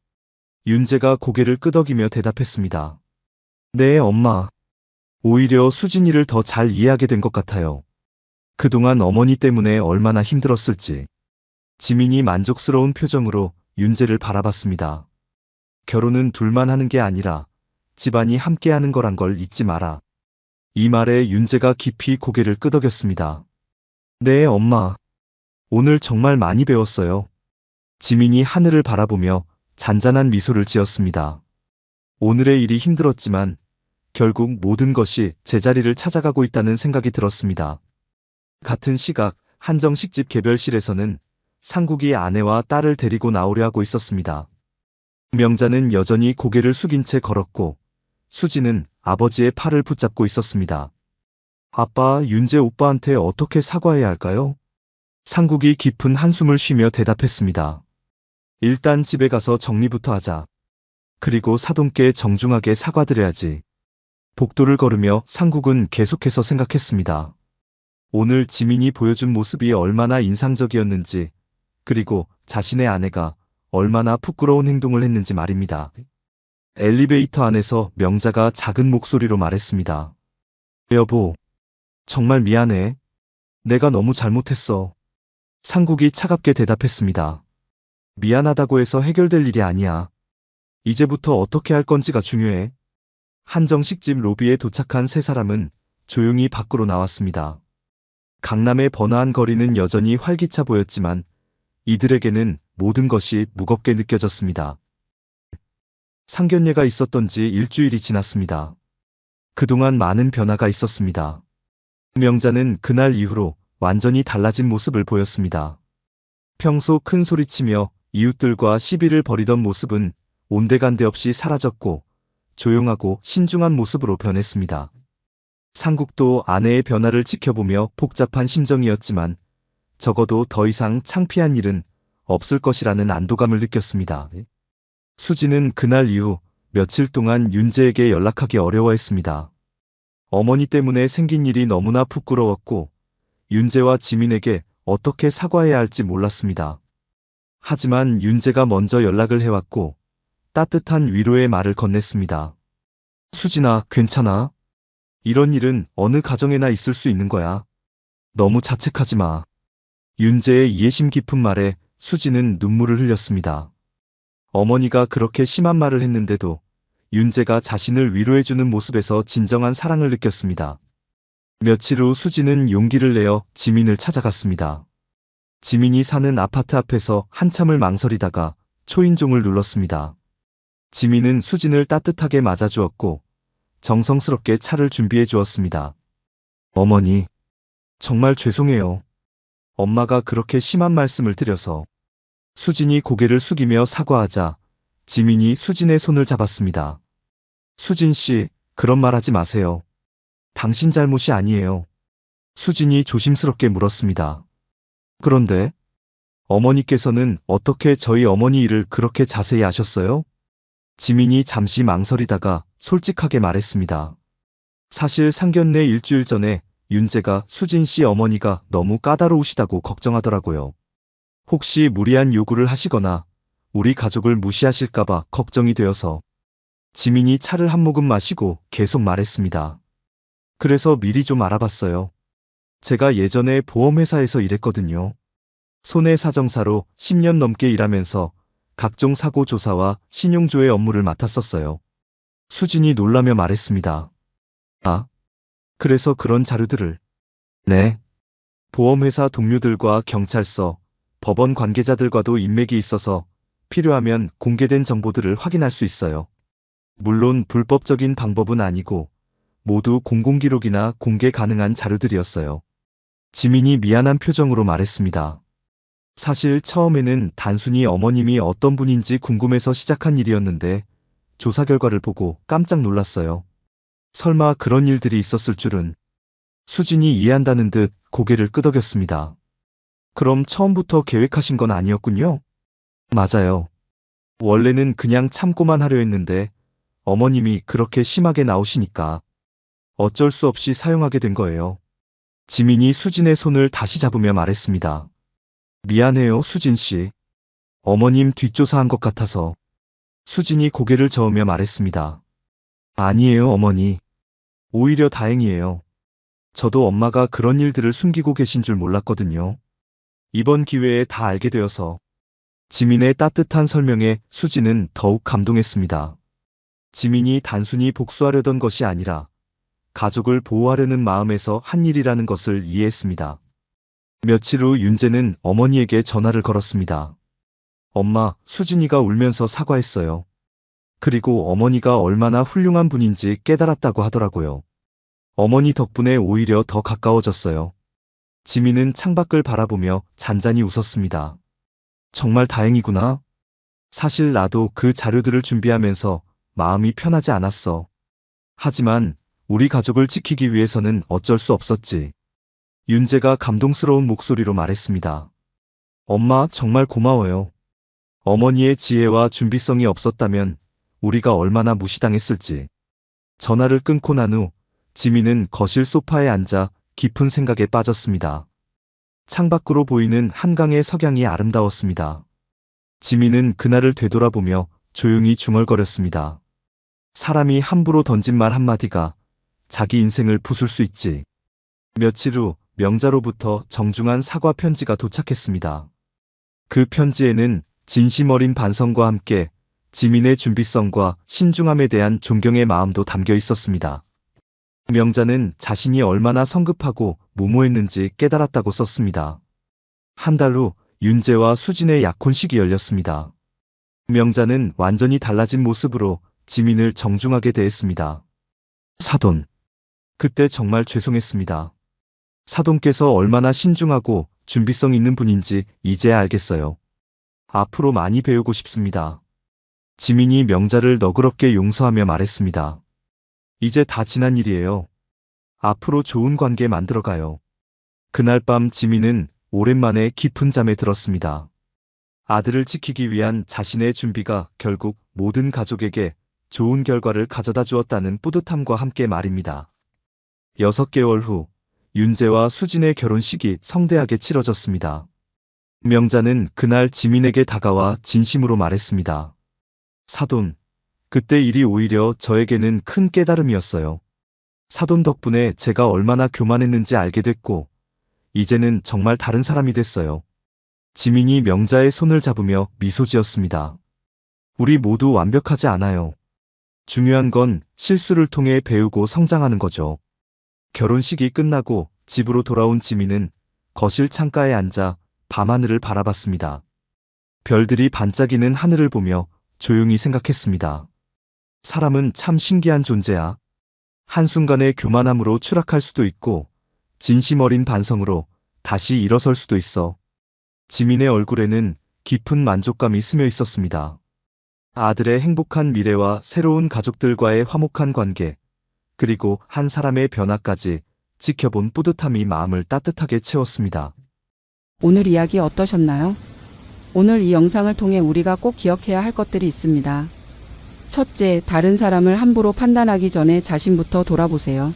윤재가 고개를 끄덕이며 대답했습니다. 네, 엄마. 오히려 수진이를 더 잘 이해하게 된 것 같아요. 그동안 어머니 때문에 얼마나 힘들었을지. 지민이 만족스러운 표정으로 윤재를 바라봤습니다. 결혼은 둘만 하는 게 아니라 집안이 함께 하는 거란 걸 잊지 마라. 이 말에 윤재가 깊이 고개를 끄덕였습니다. 네, 엄마. 오늘 정말 많이 배웠어요. 지민이 하늘을 바라보며 잔잔한 미소를 지었습니다. 오늘의 일이 힘들었지만 결국 모든 것이 제자리를 찾아가고 있다는 생각이 들었습니다. 같은 시각 한정식 집 개별실에서는 상국이 아내와 딸을 데리고 나오려 하고 있었습니다. 명자는 여전히 고개를 숙인 채 걸었고 수지는 아버지의 팔을 붙잡고 있었습니다. 아빠, 윤재 오빠한테 어떻게 사과해야 할까요? 상국이 깊은 한숨을 쉬며 대답했습니다. 일단 집에 가서 정리부터 하자. 그리고 사돈께 정중하게 사과드려야지. 복도를 걸으며 상국은 계속해서 생각했습니다. 오늘 지민이 보여준 모습이 얼마나 인상적이었는지, 그리고 자신의 아내가 얼마나 부끄러운 행동을 했는지 말입니다. 엘리베이터 안에서 명자가 작은 목소리로 말했습니다. 여보, 정말 미안해. 내가 너무 잘못했어. 상국이 차갑게 대답했습니다. 미안하다고 해서 해결될 일이 아니야. 이제부터 어떻게 할 건지가 중요해. 한정식 집 로비에 도착한 세 사람은 조용히 밖으로 나왔습니다. 강남의 번화한 거리는 여전히 활기차 보였지만 이들에게는 모든 것이 무겁게 느껴졌습니다. 상견례가 있었던 지 일주일이 지났습니다. 그동안 많은 변화가 있었습니다. 명자는 그날 이후로 완전히 달라진 모습을 보였습니다. 평소 큰 소리치며 이웃들과 시비를 벌이던 모습은 온데간데 없이 사라졌고 조용하고 신중한 모습으로 변했습니다. 상국도 아내의 변화를 지켜보며 복잡한 심정이었지만 적어도 더 이상 창피한 일은 없을 것이라는 안도감을 느꼈습니다. 수지는 그날 이후 며칠 동안 윤재에게 연락하기 어려워했습니다. 어머니 때문에 생긴 일이 너무나 부끄러웠고 윤재와 지민에게 어떻게 사과해야 할지 몰랐습니다. 하지만 윤재가 먼저 연락을 해왔고 따뜻한 위로의 말을 건넸습니다. 수진아, 괜찮아. 이런 일은 어느 가정에나 있을 수 있는 거야. 너무 자책하지 마. 윤재의 이해심 깊은 말에 수지는 눈물을 흘렸습니다. 어머니가 그렇게 심한 말을 했는데도 윤재가 자신을 위로해주는 모습에서 진정한 사랑을 느꼈습니다. 며칠 후 수지는 용기를 내어 지민을 찾아갔습니다. 지민이 사는 아파트 앞에서 한참을 망설이다가 초인종을 눌렀습니다. 지민은 수진을 따뜻하게 맞아주었고 정성스럽게 차를 준비해 주었습니다. 어머니, 정말 죄송해요. 엄마가 그렇게 심한 말씀을 드려서. 수진이 고개를 숙이며 사과하자 지민이 수진의 손을 잡았습니다. 수진 씨, 그런 말 하지 마세요. 당신 잘못이 아니에요. 수진이 조심스럽게 물었습니다. 그런데 어머니께서는 어떻게 저희 어머니 일을 그렇게 자세히 아셨어요? 지민이 잠시 망설이다가 솔직하게 말했습니다. 사실 상견례 일주일 전에 윤재가 수진 씨 어머니가 너무 까다로우시다고 걱정하더라고요. 혹시 무리한 요구를 하시거나 우리 가족을 무시하실까봐 걱정이 되어서. 지민이 차를 한 모금 마시고 계속 말했습니다. 그래서 미리 좀 알아봤어요. 제가 예전에 보험회사에서 일했거든요. 손해사정사로 10년 넘게 일하면서 각종 사고 조사와 신용조회 업무를 맡았었어요. 수진이 놀라며 말했습니다. 아, 그래서 그런 자료들을. 네. 보험회사 동료들과 경찰서, 법원 관계자들과도 인맥이 있어서 필요하면 공개된 정보들을 확인할 수 있어요. 물론 불법적인 방법은 아니고 모두 공공기록이나 공개 가능한 자료들이었어요. 지민이 미안한 표정으로 말했습니다. 사실 처음에는 단순히 어머님이 어떤 분인지 궁금해서 시작한 일이었는데 조사 결과를 보고 깜짝 놀랐어요. 설마 그런 일들이 있었을 줄은. 수진이 이해한다는 듯 고개를 끄덕였습니다. 그럼 처음부터 계획하신 건 아니었군요? 맞아요. 원래는 그냥 참고만 하려 했는데 어머님이 그렇게 심하게 나오시니까 어쩔 수 없이 사용하게 된 거예요. 지민이 수진의 손을 다시 잡으며 말했습니다. 미안해요, 수진 씨. 어머님 뒷조사한 것 같아서. 수진이 고개를 저으며 말했습니다. 아니에요, 어머니. 오히려 다행이에요. 저도 엄마가 그런 일들을 숨기고 계신 줄 몰랐거든요. 이번 기회에 다 알게 되어서. 지민의 따뜻한 설명에 수진은 더욱 감동했습니다. 지민이 단순히 복수하려던 것이 아니라 가족을 보호하려는 마음에서 한 일이라는 것을 이해했습니다. 며칠 후 윤재는 어머니에게 전화를 걸었습니다. 엄마, 수진이가 울면서 사과했어요. 그리고 어머니가 얼마나 훌륭한 분인지 깨달았다고 하더라고요. 어머니 덕분에 오히려 더 가까워졌어요. 지민은 창밖을 바라보며 잔잔히 웃었습니다. 정말 다행이구나. 사실 나도 그 자료들을 준비하면서 마음이 편하지 않았어. 하지만 우리 가족을 지키기 위해서는 어쩔 수 없었지. 윤재가 감동스러운 목소리로 말했습니다. 엄마, 정말 고마워요. 어머니의 지혜와 준비성이 없었다면 우리가 얼마나 무시당했을지. 전화를 끊고 난 후 지민은 거실 소파에 앉아 깊은 생각에 빠졌습니다. 창밖으로 보이는 한강의 석양이 아름다웠습니다. 지민은 그날을 되돌아보며 조용히 중얼거렸습니다. 사람이 함부로 던진 말 한마디가 자기 인생을 부술 수 있지. 며칠 후 명자로부터 정중한 사과 편지가 도착했습니다. 그 편지에는 진심 어린 반성과 함께 지민의 준비성과 신중함에 대한 존경의 마음도 담겨 있었습니다. 명자는 자신이 얼마나 성급하고 무모했는지 깨달았다고 썼습니다. 한 달 후 윤재와 수진의 약혼식이 열렸습니다. 명자는 완전히 달라진 모습으로 지민을 정중하게 대했습니다. 사돈, 그때 정말 죄송했습니다. 사돈께서 얼마나 신중하고 준비성 있는 분인지 이제야 알겠어요. 앞으로 많이 배우고 싶습니다. 지민이 명자를 너그럽게 용서하며 말했습니다. 이제 다 지난 일이에요. 앞으로 좋은 관계 만들어가요. 그날 밤 지민은 오랜만에 깊은 잠에 들었습니다. 아들을 지키기 위한 자신의 준비가 결국 모든 가족에게 좋은 결과를 가져다 주었다는 뿌듯함과 함께 말입니다. 6개월 후 윤재와 수진의 결혼식이 성대하게 치러졌습니다. 명자는 그날 지민에게 다가와 진심으로 말했습니다. 사돈, 그때 일이 오히려 저에게는 큰 깨달음이었어요. 사돈 덕분에 제가 얼마나 교만했는지 알게 됐고, 이제는 정말 다른 사람이 됐어요. 지민이 명자의 손을 잡으며 미소 지었습니다. 우리 모두 완벽하지 않아요. 중요한 건 실수를 통해 배우고 성장하는 거죠. 결혼식이 끝나고 집으로 돌아온 지민은 거실 창가에 앉아 밤하늘을 바라봤습니다. 별들이 반짝이는 하늘을 보며 조용히 생각했습니다. 사람은 참 신기한 존재야. 한순간의 교만함으로 추락할 수도 있고, 진심 어린 반성으로 다시 일어설 수도 있어. 지민의 얼굴에는 깊은 만족감이 스며 있었습니다. 아들의 행복한 미래와 새로운 가족들과의 화목한 관계, 그리고 한 사람의 변화까지 지켜본 뿌듯함이 마음을 따뜻하게 채웠습니다. 오늘 이야기 어떠셨나요? 오늘 이 영상을 통해 우리가 꼭 기억해야 할 것들이 있습니다. 첫째, 다른 사람을 함부로 판단하기 전에 자신부터 돌아보세요.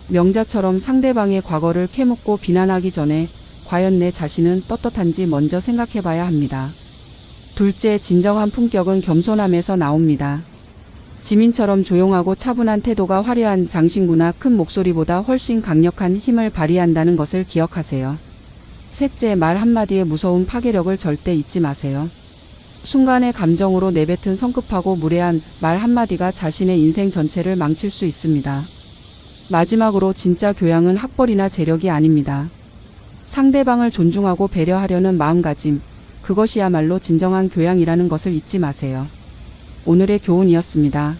명자처럼 상대방의 과거를 캐묻고 비난하기 전에 과연 내 자신은 떳떳한지 먼저 생각해봐야 합니다. 둘째, 진정한 품격은 겸손함에서 나옵니다. 지민처럼 조용하고 차분한 태도가 화려한 장신구나 큰 목소리보다 훨씬 강력한 힘을 발휘한다는 것을 기억하세요. 셋째, 말 한마디의 무서운 파괴력을 절대 잊지 마세요. 순간의 감정으로 내뱉은 성급하고 무례한 말 한마디가 자신의 인생 전체를 망칠 수 있습니다. 마지막으로 진짜 교양은 학벌이나 재력이 아닙니다. 상대방을 존중하고 배려하려는 마음가짐, 그것이야말로 진정한 교양이라는 것을 잊지 마세요. 오늘의 교훈이었습니다.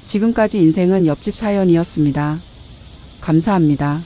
지금까지 인생은 옆집 사연이었습니다. 감사합니다.